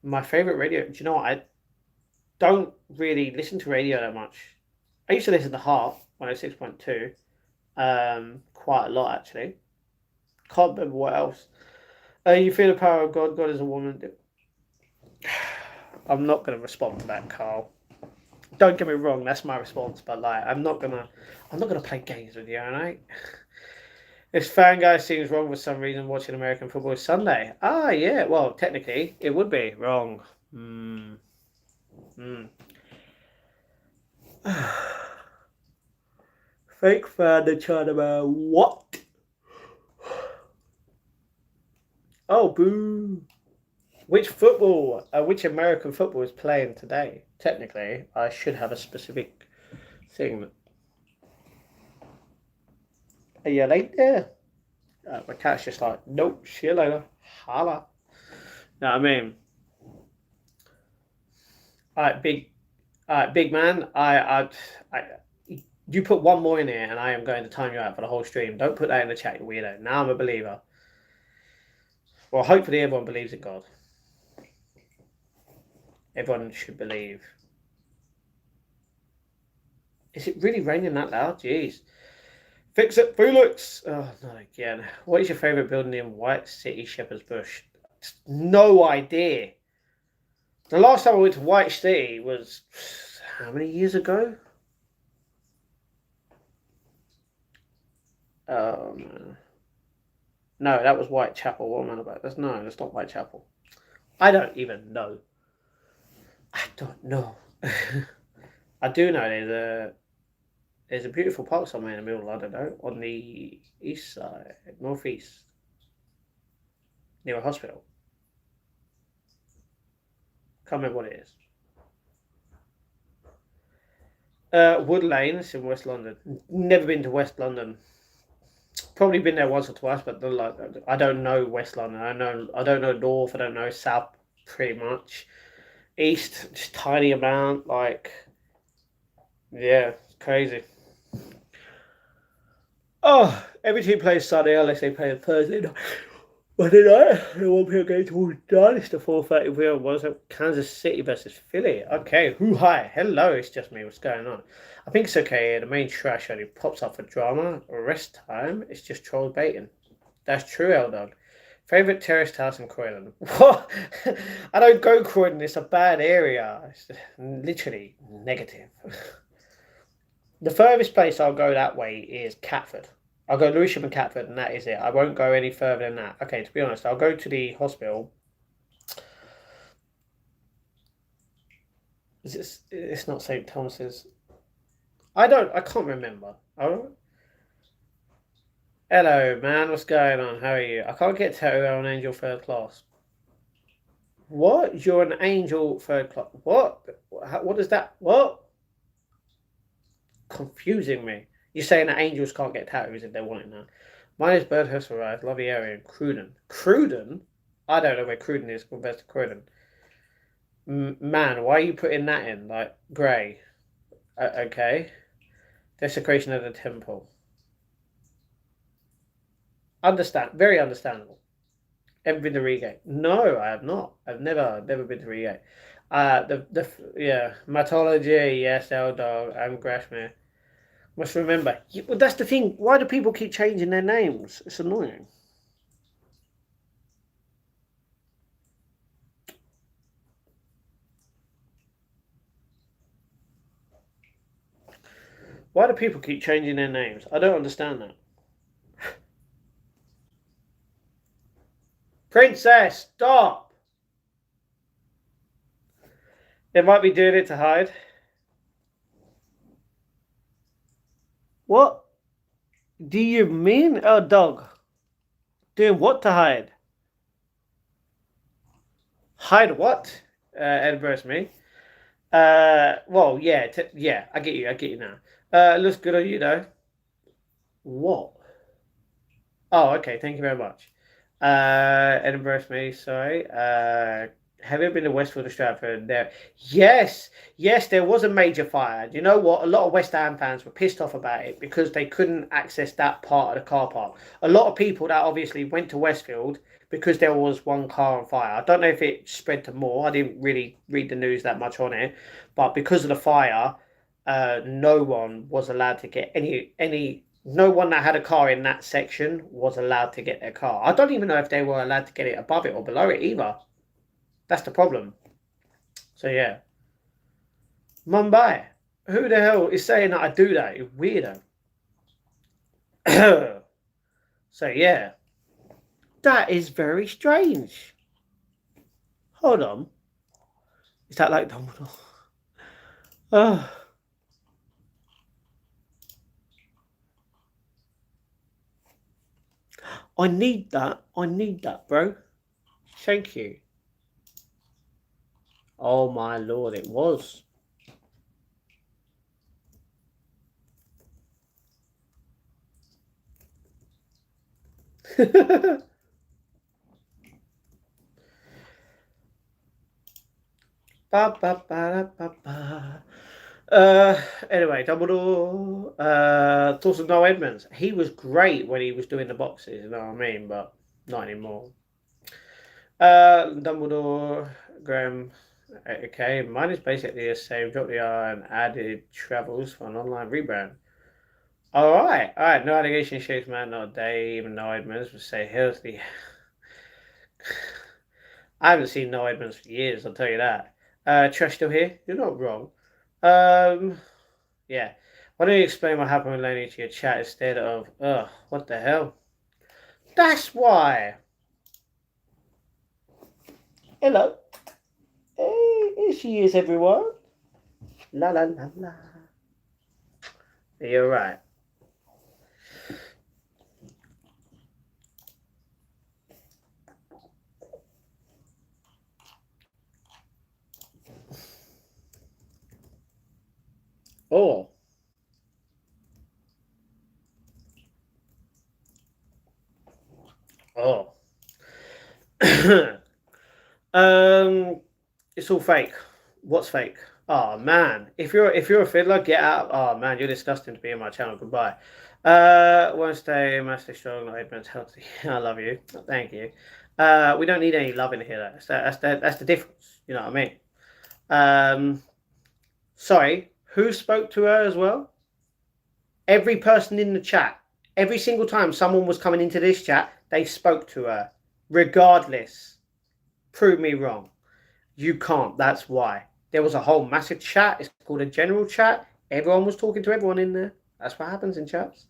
My favourite radio, do you know what? I don't really listen to radio that much. I used to listen to Heart 106.2 quite a lot, actually. Can't remember what else. You feel the power of God. God is a woman. I'm not going to respond to that, Carl. Don't get me wrong, that's my response, but like, I'm not gonna play games with you, alright? This fan guy seems wrong for some reason watching American football Sunday. Ah, yeah. Well, technically, it would be wrong. Fake fan in China, man. What? Oh, boo. Which American football is playing today? Technically, I should have a specific thing. Are you late there? My cat's just like, nope, see you later. Holla. Know what I mean? Alright, big man. You put one more in here, and I am going to time you out for the whole stream. Don't put that in the chat, you weirdo. Now I'm a believer. Well, hopefully everyone believes in God. Everyone should believe. Is it really raining that loud? Jeez. Fix it, Felix! Oh, not again. What is your favourite building in White City, Shepherd's Bush? No idea. The last time I went to White City was how many years ago? Oh, man. No, that was Whitechapel. What am I about? That's not Whitechapel. I don't even know. I don't know. I do know there's a beautiful park somewhere in the middle. I don't know, on the east side, northeast, near a hospital. Can't remember what it is. Wood Lane. It's in West London. Never been to West London. Probably been there once or twice, but like I don't know West London. I don't know North. I don't know South. Pretty much East, just tiny amount. Like yeah, crazy. Oh, every team plays Sunday unless they play on Thursday night. Monday night, the 1 p.m. game towards done. It's the 4:30 p.m. was Kansas City versus Philly. Okay, who hi, hello. It's just me. What's going on? I think it's okay. The main trash only pops up for drama. Rest time, it's just troll baiting. That's true, L Dog. Favorite terraced house in Croydon? What? I don't go Croydon. It's a bad area. It's literally negative. The furthest place I'll go that way is Catford. I'll go Lewisham and Catford, and that is it. I won't go any further than that. Okay, to be honest, I'll go to the hospital. It's not St. Thomas's. I can't remember. Oh, hello, man. What's going on? How are you? I can't get tattooed on Angel Third Class. What? You're an Angel Third Class? What? What is that? What? Confusing me. You're saying that angels can't get tattoos if they want it now. Mine is Birdhurst Rise, lovely area in Cruden. Cruden? I don't know where Cruden is compared to Croydon. Man, why are you putting that in? Like, grey. Okay. Desecration of the temple. Understand. Very understandable. Ever been to Reegate? No, I have not. I've never been to Reegate. Yeah, Matology, yes, L-Dog, and Grashmere. Must remember. Well, that's the thing. Why do people keep changing their names? It's annoying. Why do people keep changing their names? I don't understand that. Princess, stop! They might be doing it to hide. What do you mean, oh dog? Doing what to hide? Hide what? Edinburgh's me. Well, yeah, yeah, I get you now. Looks good on you though. What? Oh, okay. Thank you very much. Edinburgh's me. Sorry. Have you been to Westfield or Stratford? There. Yes, yes, there was a major fire. You know what? A lot of West Ham fans were pissed off about it because they couldn't access that part of the car park. A lot of people that obviously went to Westfield because there was one car on fire. I don't know if it spread to more. I didn't really read the news that much on it, but because of the fire, no one was allowed to get any. No one that had a car in that section was allowed to get their car. I don't even know if they were allowed to get it above it or below it either. That's the problem. So yeah. Mumbai. Who the hell is saying that I do that? You weirdo. So yeah. That is very strange. Hold on. Is that like Dumbledore? Oh, I need that. I need that, bro. Thank you. Oh my lord, it was. Ba, ba, ba, ba, ba. Anyway, Dumbledore. Thoughts of Noel Edmonds. He was great when he was doing the boxes, you know what I mean? But not anymore. Dumbledore, Graham. Okay, mine is basically the same. Drop the R and added travels for an online rebrand. All right. No allegation shapes, man. Not Dave. No Edmonds. Would say healthy. I haven't seen No Edmonds for years. I'll tell you that. Trash still here. You're not wrong. Yeah. Why don't you explain what happened with Lenny to your chat instead of, ugh, what the hell? That's why. Hello. Hey, here she is, everyone. La la la la. You're right. Oh. Oh. It's all fake. What's fake? Oh man, if you're a fiddler, get out. Oh man, you're disgusting to be in my channel. Goodbye. Won't stay, must stay strong. Not Edmund's healthy. I love you. Thank you. We don't need any love in here. That's the difference. You know what I mean? Sorry, who spoke to her as well? Every person in the chat. Every single time someone was coming into this chat, they spoke to her. Regardless. Prove me wrong. You can't. That's why. There was a whole massive chat. It's called a general chat. Everyone was talking to everyone in there. That's what happens in chats.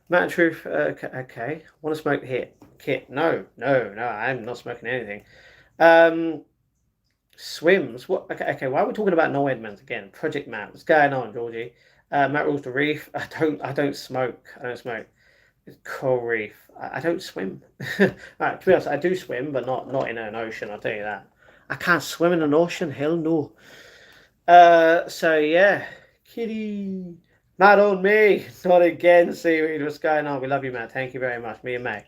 Matter of truth. Okay. Want to smoke here? Kit? No. I'm not smoking anything. Swims. What? Okay. Why are we talking about Noel Edmonds again? Project Matt. What's going on, Georgie? Matt rules the reef. I don't smoke. I don't smoke. It's coral reef. I don't swim. Right, to be honest, I do swim, but not in an ocean. I'll tell you that. I can't swim in an ocean. Hell no. So yeah, kitty. Not on me. Not again, seaweed. What's going on? We love you, man. Thank you very much. Me and May.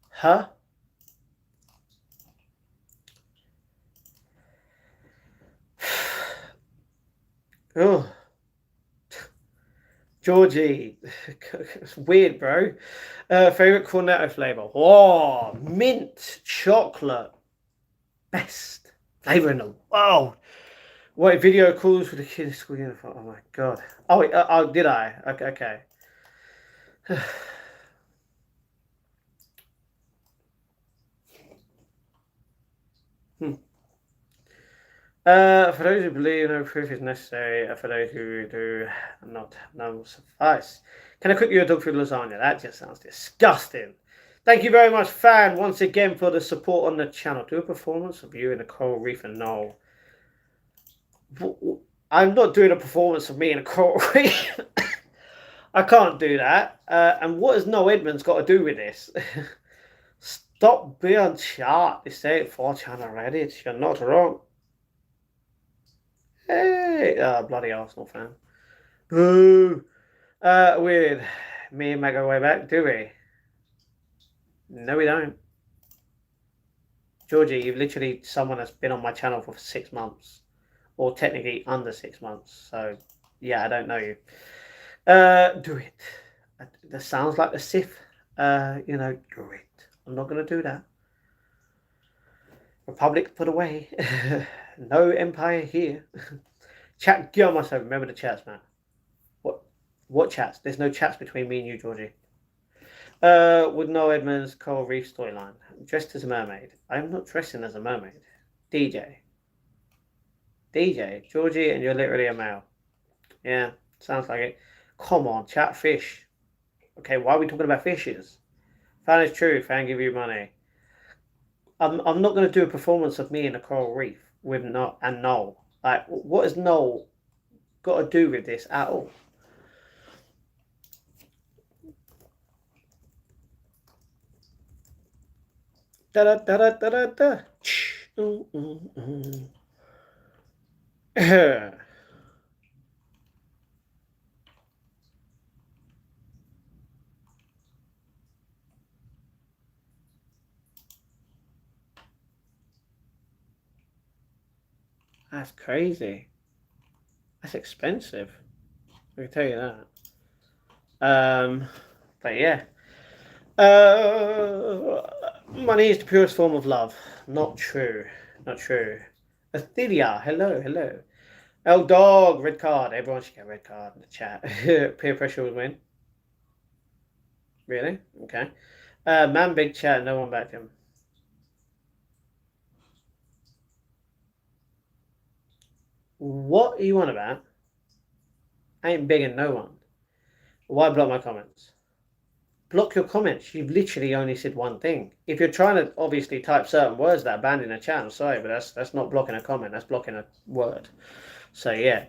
Huh? Oh, Georgie. It's weird, bro. Favorite cornetto flavor? Oh, mint chocolate. Best flavor in the world. What video calls for the kids' school uniform? Oh my god. Oh, wait, oh, did I? Okay. Hmm. For those who believe no proof is necessary, for those who do not, none will suffice. Can I cook you a dog food lasagna? That just sounds disgusting. Thank you very much, fan, once again for the support on the channel. Do a performance of you in a coral reef and Noel. I'm not doing a performance of me in a coral reef. I can't do that. And what has Noel Edmonds got to do with this? Stop being chat. They say it 4chan on Reddit. You're not wrong. Hey, bloody Arsenal fan. Boo. With me and Meg go way back, do we? No, we don't. Georgie, you've literally someone that's been on my channel for 6 months, or technically under 6 months. So, yeah, I don't know you. Do it. That sounds like the Sith. Do it. I'm not gonna do that. Republic put away. No empire here. Chat, get on myself. Remember the chats, man. What chats? There's no chats between me and you, Georgie. With Noel Edmonds' Coral Reef storyline. Dressed as a mermaid. I'm not dressing as a mermaid. DJ. Georgie, and you're literally a male. Yeah, sounds like it. Come on, chat fish. Okay, why are we talking about fishes? Fan is true. Fan give you money. I'm not going to do a performance of me in a coral reef with Noel. Like, what has Noel got to do with this at all? Da da da da da da da. That's crazy. That's expensive. I can tell you that. But yeah. Money is the purest form of love. Not true. Not true. Athelia, hello. El dog, red card. Everyone should get a red card in the chat. Peer pressure would win. Really? Okay. Man, big chat. No one backed him. What are you on about? I ain't bigging no one. Why block my comments? block your comments. You've literally only said one thing. If you're trying to obviously type certain words that are banned in a chat, I'm sorry, but that's not blocking a comment. That's blocking a word. So yeah.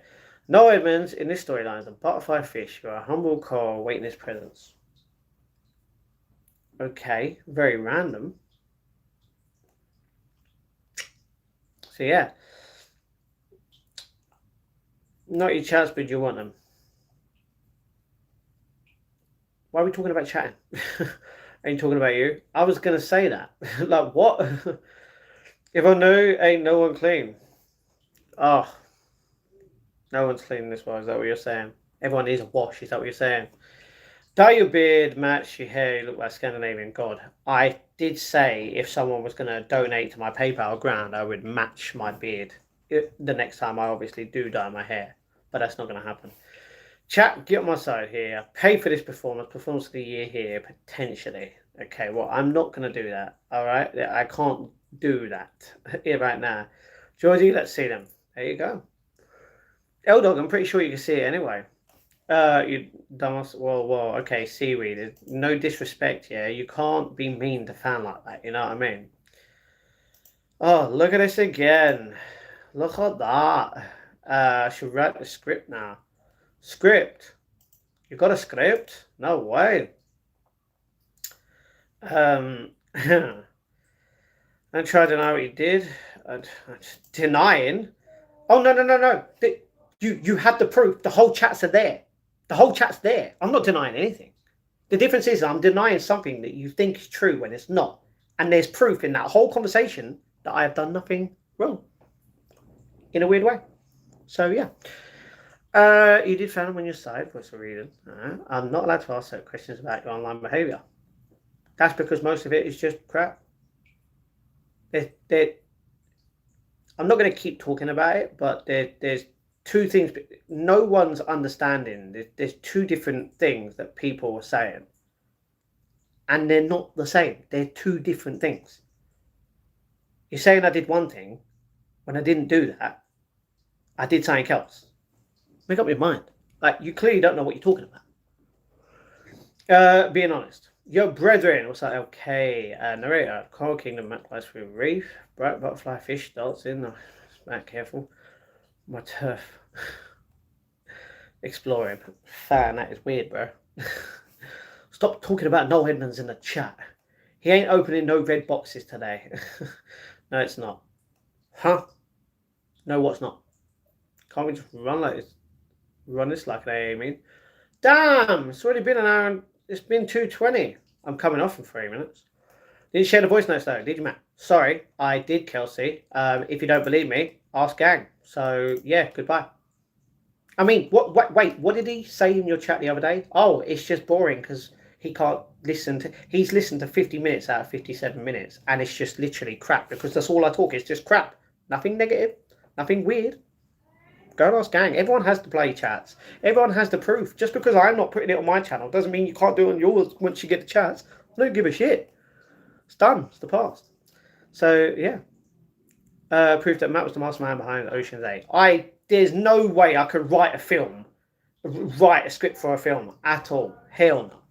No Edmonds in this storyline is a butterfly fish. You're a humble coral waiting his presence. Okay, very random. So yeah. Not your chats, but you want them. Why are we talking about chatting? Ain't talking about you. I was gonna say that. Like what? If I know, ain't no one clean. Oh, no one's clean this one. Is that what you're saying? Everyone needs a wash. Is that what you're saying? Dye your beard, match your hair. You look like Scandinavian god. I did say if someone was gonna donate to my PayPal grand, I would match my beard. The next time I obviously do dye my hair, but that's not gonna happen. Chat, get on my side here. Pay for this performance of the year here, potentially. Okay, well, I'm not going to do that, all right? I can't do that here right now. Georgie, let's see them. There you go. L-Dog, I'm pretty sure you can see it anyway. You dumbass. Well, okay, seaweed. No disrespect, yeah? You can't be mean to fan like that, you know what I mean? Oh, look at this again. Look at that. I should write the script now. Script. You got a script? No way. I tried to deny what you did. Denying? Oh no. You had the proof. The whole chats are there. The whole chat's there. I'm not denying anything. The difference is I'm denying something that you think is true when it's not. And there's proof in that whole conversation that I have done nothing wrong. In a weird way. So yeah. You did found on your side for some reason. I'm not allowed to ask certain questions about your online behaviour. That's because most of it is just crap. I'm not going to keep talking about it, but there's two things. No one's understanding. There's two different things that people are saying. And they're not the same. They're two different things. You're saying I did one thing when I didn't do that. I did something else. Make up your mind. Like, you clearly don't know what you're talking about. Being honest. Your brethren, what's that? Okay. Narrator, Coral Kingdom, Matt lies through reef, bright butterfly fish darts in. Matt, careful. My turf. Exploring. Fan, that is weird, bro. Stop talking about Noel Edmonds in the chat. He ain't opening no red boxes today. No, it's not. Huh? No, what's not? Can't we just run like this? Run this like they mean? Damn! It's already been an hour and it's been 2:20. I'm coming off in 3 minutes. Didn't share the voice notes though, did you, Matt? Sorry, I did, Kelsey. If you don't believe me, ask Gang. So yeah, goodbye. I mean, wait, what did he say in your chat the other day? Oh, it's just boring because he can't listen to. He's listened to 50 minutes out of 57 minutes, and it's just literally crap because that's all I talk. It's just crap. Nothing negative, nothing weird. Go and ask Gang. Everyone has to play chats. Everyone has the proof. Just because I'm not putting it on my channel doesn't mean you can't do it on yours once you get the chats. I don't give a shit. It's done. It's the past. So yeah. Proof that Matt was the mastermind behind Ocean's 8. There's no way I could write a script for a film at all. Hell no.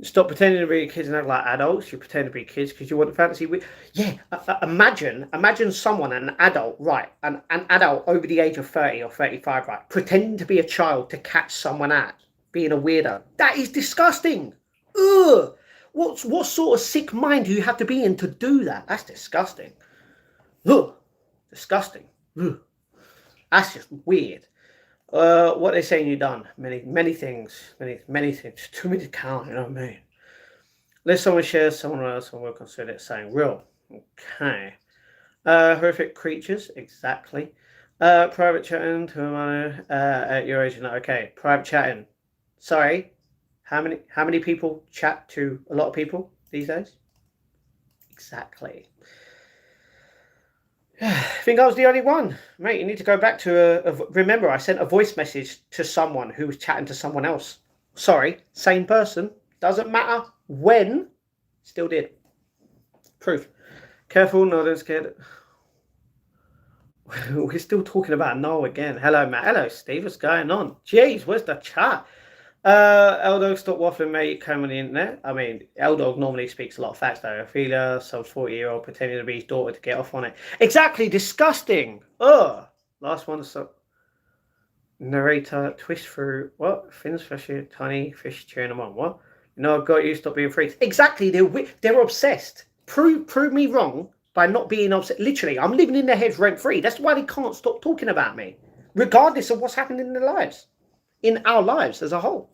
Stop pretending to be kids and act like adults. You pretend to be kids because you want fantasy. Yeah, imagine someone, an adult, right? An adult over the age of 30 or 35, right? Pretending to be a child to catch someone out being a weirdo. That is disgusting. Ugh. What sort of sick mind do you have to be in to do that? That's disgusting. Ugh. Disgusting. Ugh. That's just weird. What they saying you done? Many things. Many things. Too many to count, you know what I mean? Let someone share someone else and we'll consider it saying real. Okay. Horrific creatures, exactly. Private chatting to a minor at your age. Okay, private chatting. Sorry. How many people chat to a lot of people these days? Exactly. I think I was the only one. Mate, you need to go back to remember, I sent a voice message to someone who was chatting to someone else. Sorry, same person. Doesn't matter when. Still did. Proof. Careful, no, don't scared. We're still talking about Noel again. Hello, Matt. Hello, Steve. What's going on? Jeez, where's the chat? L-Dog, stop waffling, mate. Come on the internet. I mean, L-Dog normally speaks a lot of facts, though. Ophelia, some 40-year-old pretending to be his daughter to get off on it. Exactly, disgusting. Ugh. Last one, so narrator, twist through. What? Fins, fishy, tiny fish cheering them on. What? No, I've got you. Stop being freaks. Exactly, they're obsessed. Prove me wrong by not being obsessed. Literally, I'm living in their heads rent-free. That's why they can't stop talking about me, regardless of what's happened in their lives, in our lives as a whole.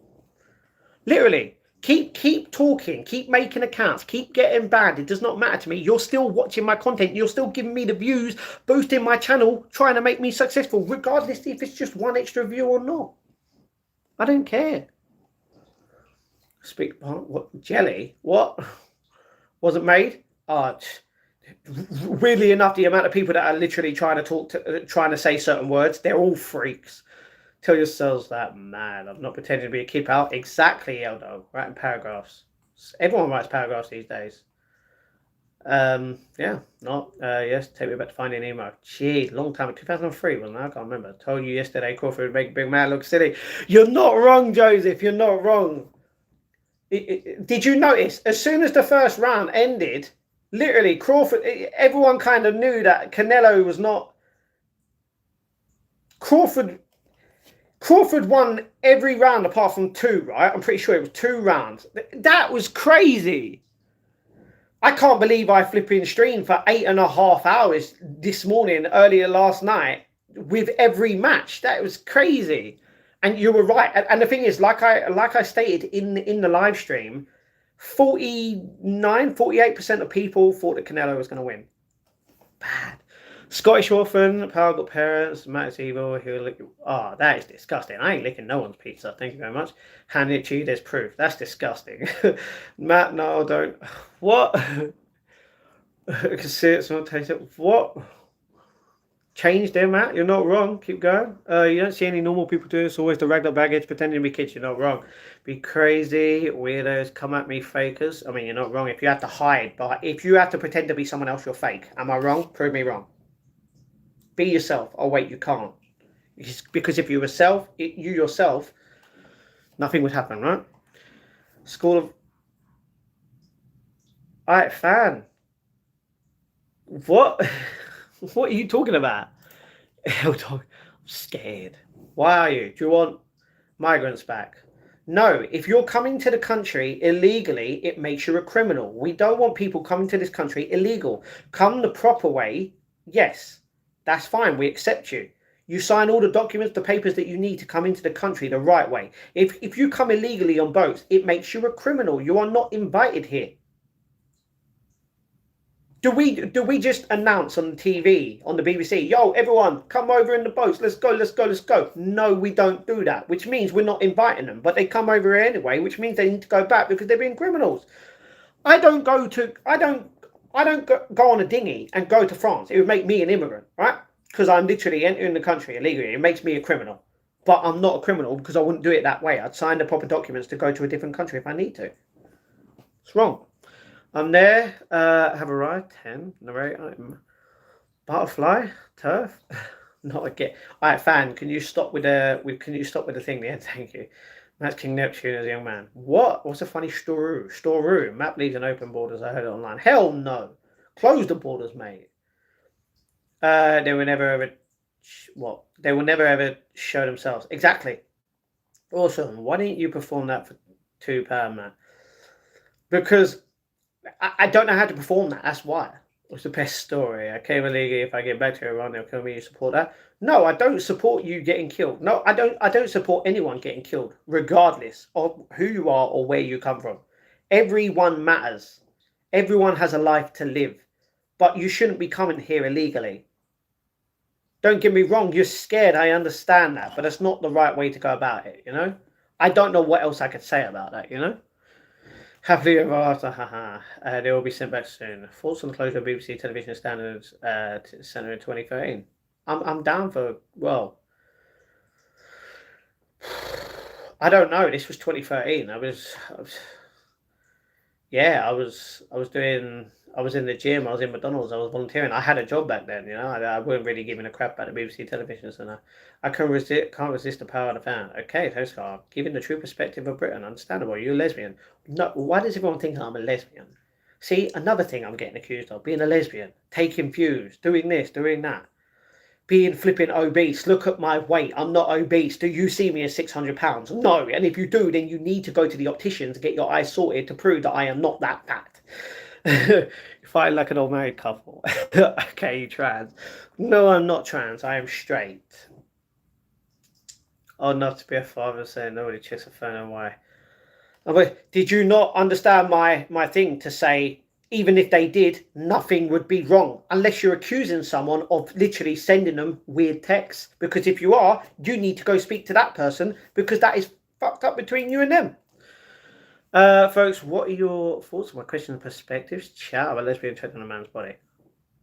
Literally, keep talking, keep making accounts, keep getting banned. It does not matter to me. You're still watching my content. You're still giving me the views, boosting my channel, trying to make me successful, regardless if it's just one extra view or not. I don't care. Speak what jelly? What wasn't made? Weirdly enough, the amount of people that are literally trying to say certain words, they're all freaks. Tell yourselves that, man. I'm not pretending to be a keep out. Exactly, Eldo. Writing paragraphs. Everyone writes paragraphs these days. Yeah, not. Yes, take me back to finding emo. Gee, long time. 2003, wasn't it? I can't remember. Told you yesterday Crawford would make Big Man look silly. You're not wrong, Joseph. You're not wrong. Did you notice? As soon as the first round ended, literally, Crawford, everyone kind of knew that Canelo was not. Crawford won every round apart from 2, right? I'm pretty sure it was 2 rounds. That was crazy. I can't believe I flipping streamed for 8.5 hours this morning, earlier last night, with every match. That was crazy. And you were right. And the thing is, like I stated in the live stream, 48% of people thought that Canelo was going to win. Bad. Scottish orphan, power got parents, Matt's evil, he'll lick you. Oh, that is disgusting. I ain't licking no one's pizza. Thank you very much. Hand it to you, there's proof. That's disgusting. Matt, no, don't. What? I can see it, so I'll taste it. What? Change there, Matt. You're not wrong. Keep going. You don't see any normal people do this. Always the ragged up baggage, pretending to be kids. You're not wrong. Be crazy, weirdos, come at me, fakers. I mean, you're not wrong. If you have to hide, but if you have to pretend to be someone else, you're fake. Am I wrong? Prove me wrong. Be yourself. Oh wait, you can't. Because if you were you yourself, nothing would happen, right? School of. Alright, fan. What? What are you talking about? I'm scared. Why are you? Do you want migrants back? No, if you're coming to the country illegally, it makes you a criminal. We don't want people coming to this country illegal. Come the proper way, yes. That's fine. We accept you. You sign all the documents, the papers that you need to come into the country the right way. If you come illegally on boats, it makes you a criminal. You are not invited here. Do we just announce on TV, on the BBC, yo, everyone, come over in the boats. Let's go, let's go, let's go. No, we don't do that, which means we're not inviting them. But they come over here anyway, which means they need to go back because they're being criminals. I don't go on a dinghy and go to France. It would make me an immigrant, right? Because I'm literally entering the country illegally. It makes me a criminal. But I'm not a criminal because I wouldn't do it that way. I'd sign the proper documents to go to a different country if I need to. It's wrong. I'm there. Have arrived. 10. Narrate. Butterfly. Turf. Not again. All right, fan. Can you stop with the thing there? Thank you. That's King Neptune as a young man. What? What's a funny story? Storeroom. Map leaves an open borders. I heard it online. Hell no. Close the borders, mate. They will never ever. What? They will never ever show themselves. Exactly. Awesome. Why didn't you perform that for £2, man? Because I don't know how to perform that. That's why. It's the best story. I came illegally. If I get back to Iran, they'll kill me. You support that? No, I don't support you getting killed. No, I don't support anyone getting killed, regardless of who you are or where you come from. Everyone matters. Everyone has a life to live. But you shouldn't be coming here illegally. Don't get me wrong. You're scared. I understand that. But that's not the right way to go about it, you know? I don't know what else I could say about that, you know? Happily ever after, haha. They will be sent back soon. Thoughts on the closure of BBC television standards centre in 2013. I'm down for, well, I don't know. This was 2013. I was doing I was in the gym. I was in McDonald's. I was volunteering. I had a job back then. I wasn't really giving a crap about the BBC television. So now I can't resist the power of the fan. Okay, Toscar, giving the true perspective of Britain. Understandable. You're a lesbian. No, why does everyone think I'm a lesbian? See, another thing I'm getting accused of, being a lesbian, taking views, doing this, doing that, being flipping obese. Look at my weight. I'm not obese. Do you see me as 600 pounds? No. And if you do, then you need to go to the optician to get your eyes sorted to prove that I am not that fat. You fight like an old married couple. Okay, you trans. No, I'm not trans. I am straight. Oh, not to be a father saying nobody checks a phone and why. Oh, but did you not understand my thing to say, even if they did, nothing would be wrong unless you're accusing someone of literally sending them weird texts? Because if you are, you need to go speak to that person because that is fucked up between you and them. Folks, what are your thoughts on my questions and perspectives? Chat about lesbian trapped in a man's body.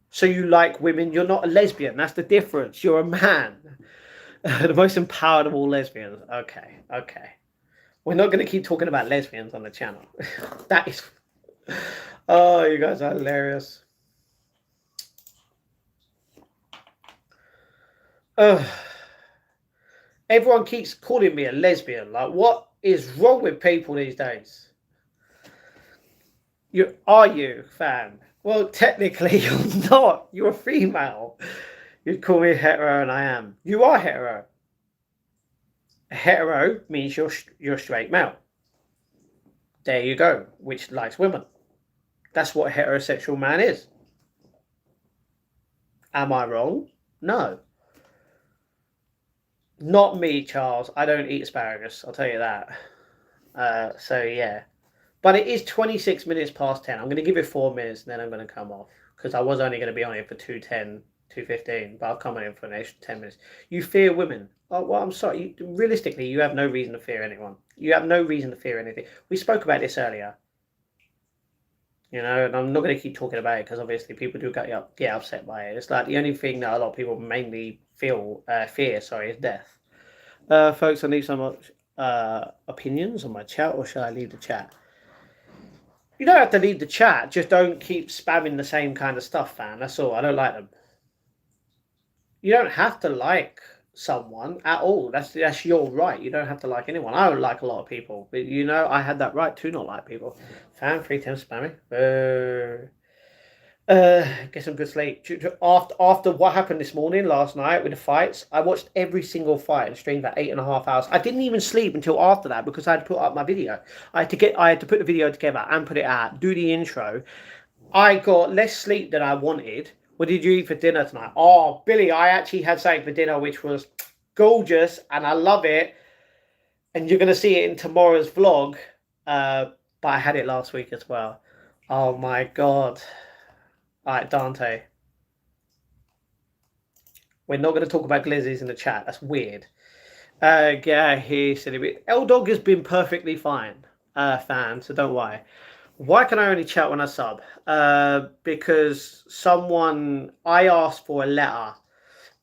So you like women, you're not a lesbian. That's the difference. You're a man. The most empowered of all lesbians. Okay. We're not going to keep talking about lesbians on the channel. That is... Oh, you guys are hilarious. Everyone keeps calling me a lesbian. Like, what is wrong with people these days? Are you, fan? Well, technically, you're not. You're a female. You'd call me hetero, and I am. You are hetero. Hetero means you're a straight male. There you go. Which likes women. That's what a heterosexual man is. Am I wrong? No. Not me, Charles. I don't eat asparagus. I'll tell you that. So yeah. But it is 26 minutes past 10. I'm going to give it 4 minutes and then I'm going to come off. Because I was only going to be on it for 2:10, 2:15. But I'll come on in for an extra 10 minutes. You fear women. Oh, well, I'm sorry. Realistically, you have no reason to fear anyone. You have no reason to fear anything. We spoke about this earlier. And I'm not going to keep talking about it because obviously people do get upset by it. It's like the only thing that a lot of people mainly fear, is death. Folks, I need some opinions on my chat, or should I leave the chat? You don't have to leave the chat. Just don't keep spamming the same kind of stuff, fam. That's all. I don't like them. You don't have to like someone at all. That's your right. You don't have to like anyone. I don't like a lot of people, but I had that right to not like people. Fan 3 times spammy. Get some good sleep. After what happened this morning, last night with the fights, I watched every single fight and streamed for 8.5 hours. I didn't even sleep until after that because I had to put up my video. I had to put the video together and put it out, do the intro. I got less sleep than I wanted. What did you eat for dinner tonight? Oh, Billy, I actually had something for dinner which was gorgeous and I love it. And you're going to see it in tomorrow's vlog. But I had it last week as well. Oh my God. All right, Dante. We're not going to talk about glizzies in the chat. That's weird. Yeah, he said it. L-Dog has been perfectly fine, fan, so don't worry. Why can I only chat when I sub? Because I asked for a letter,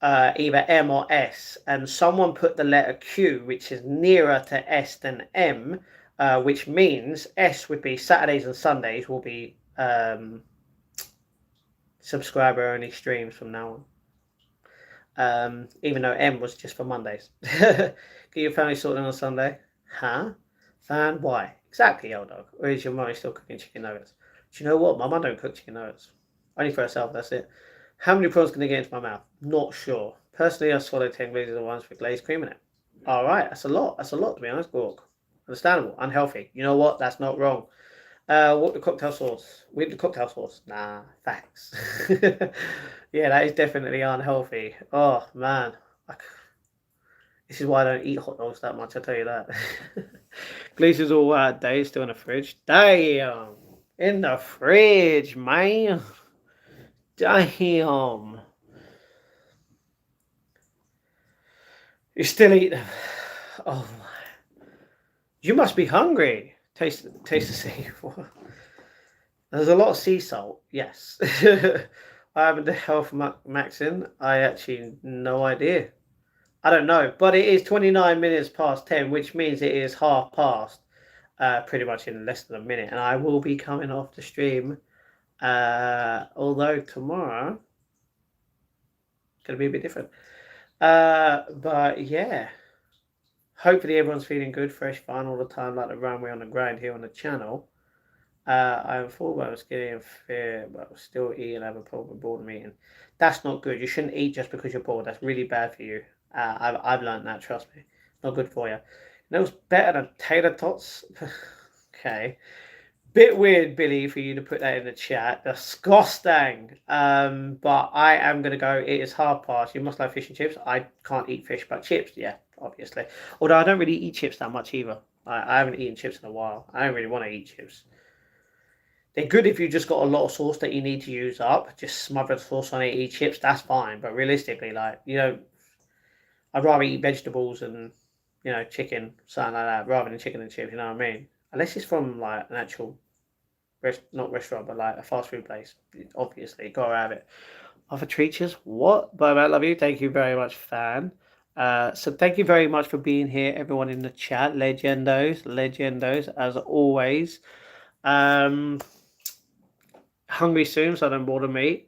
either M or S, and someone put the letter Q, which is nearer to S than M, which means S would be Saturdays and Sundays will be subscriber only streams from now on. Even though M was just for Mondays. Get your family sorted on a Sunday? Huh? Fan, why? Exactly, old dog. Or is your mummy still cooking chicken nuggets? Do you know what? My mum don't cook chicken nuggets. Only for herself, that's it. How many prawns can they get into my mouth? Not sure. Personally, I swallowed 10 glazes at once with glazed cream in it. Alright, that's a lot. That's a lot, to be honest. Gork. Understandable. Unhealthy. You know what? That's not wrong. What the cocktail sauce? With the cocktail sauce? Nah, thanks. Yeah, that is definitely unhealthy. Oh, man. This is why I don't eat hot dogs that much, I'll tell you that. Glazes all day, still in the fridge. Damn! In the fridge, man. Damn. You still eat them. Oh, my. You must be hungry. Taste the sea. There's a lot of sea salt, yes. I haven't the health max in. I actually no idea. I don't know, but it is 29 minutes past 10, which means it is half past, pretty much in less than a minute. And I will be coming off the stream Although tomorrow gonna be a bit different. But yeah, hopefully everyone's feeling good, fresh, fun all the time, like the runway on the grind here on the channel. I'm full, but I was getting fair, but I was still eating, have a problem boredom eating. That's not good. You shouldn't eat just because you're bored. That's really bad for you. I've learned that. Trust me, not good for you. You know what's better than tater tots? Okay, bit weird, Billy, for you to put that in the chat. Disgusting. But I am gonna go. It is half past. You must like fish and chips. I can't eat fish, but chips, yeah, obviously. Although I don't really eat chips that much either. I haven't eaten chips in a while. I don't really want to eat chips. They're good if you just got a lot of sauce that you need to use up. Just smother the sauce on it, eat chips. That's fine. But realistically, like I'd rather eat vegetables and chicken, something like that, rather than chicken and chips. You know what I mean? Unless it's from like an actual not restaurant, but like a fast food place. Obviously, gotta have it. Other treats, what? But I love you. Thank you very much, fan. So thank you very much for being here, everyone in the chat. Legendos, as always. Um, Hungry soon, so don't bother me.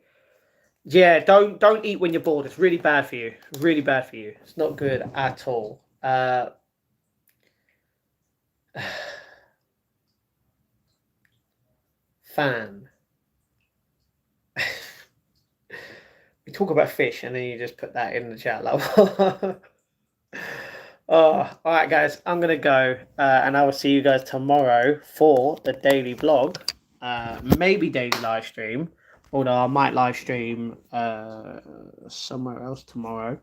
Yeah, don't eat when you're bored. It's really bad for you. Really bad for you. It's not good at all. Fan. We talk about fish, and then you just put that in the chat. Like, oh, all right, guys. I'm gonna go, and I will see you guys tomorrow for the daily vlog. Maybe daily live stream. Although I might live stream somewhere else tomorrow.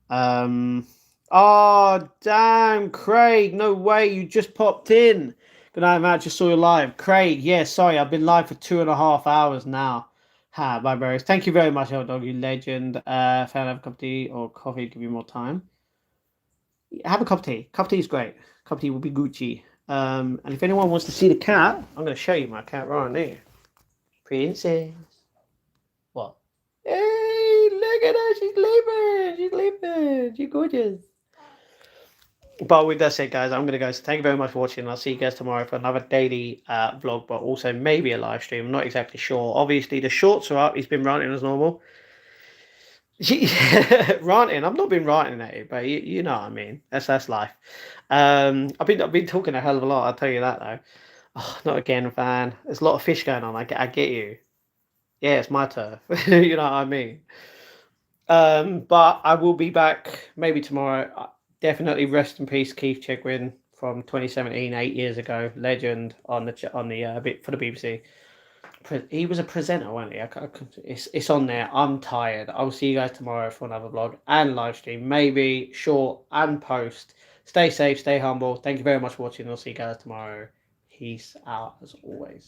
Oh damn, Craig! No way, you just popped in. Good night, Matt. Just saw you live, Craig. Yeah, sorry, I've been live for 2.5 hours now. Ha, bye, bros. Thank you very much, Hell Dog, you legend. Fan of a cup of tea or coffee to give you more time. Have a cup of tea. Cup of tea is great. Cup of tea will be Gucci. And if anyone wants to see the cat, I'm going to show you my cat right there. Princess. What? Hey, look at her. She's sleeping. She's sleeping. She's gorgeous. But with that said, guys, I'm going to go. So thank you very much for watching. I'll see you guys tomorrow for another daily vlog, but also maybe a live stream. I'm not exactly sure. Obviously, the shorts are up. He's been ranting as normal. Ranting. I've not been ranting at it, but you know what I mean. That's life. I've been talking a hell of a lot. I'll tell you that though. Oh, not again, fan. There's a lot of fish going on. I get you. Yeah, it's my turf. You know what I mean. But I will be back maybe tomorrow. Definitely rest in peace, Keith Chegwin from 2017, 8 years ago, legend on the bit for the BBC. He was a presenter, wasn't he? It's on there. I'm tired. I'll see you guys tomorrow for another vlog and live stream, maybe short and post. Stay safe, stay humble. Thank you very much for watching. I'll see you guys tomorrow. Peace out as always.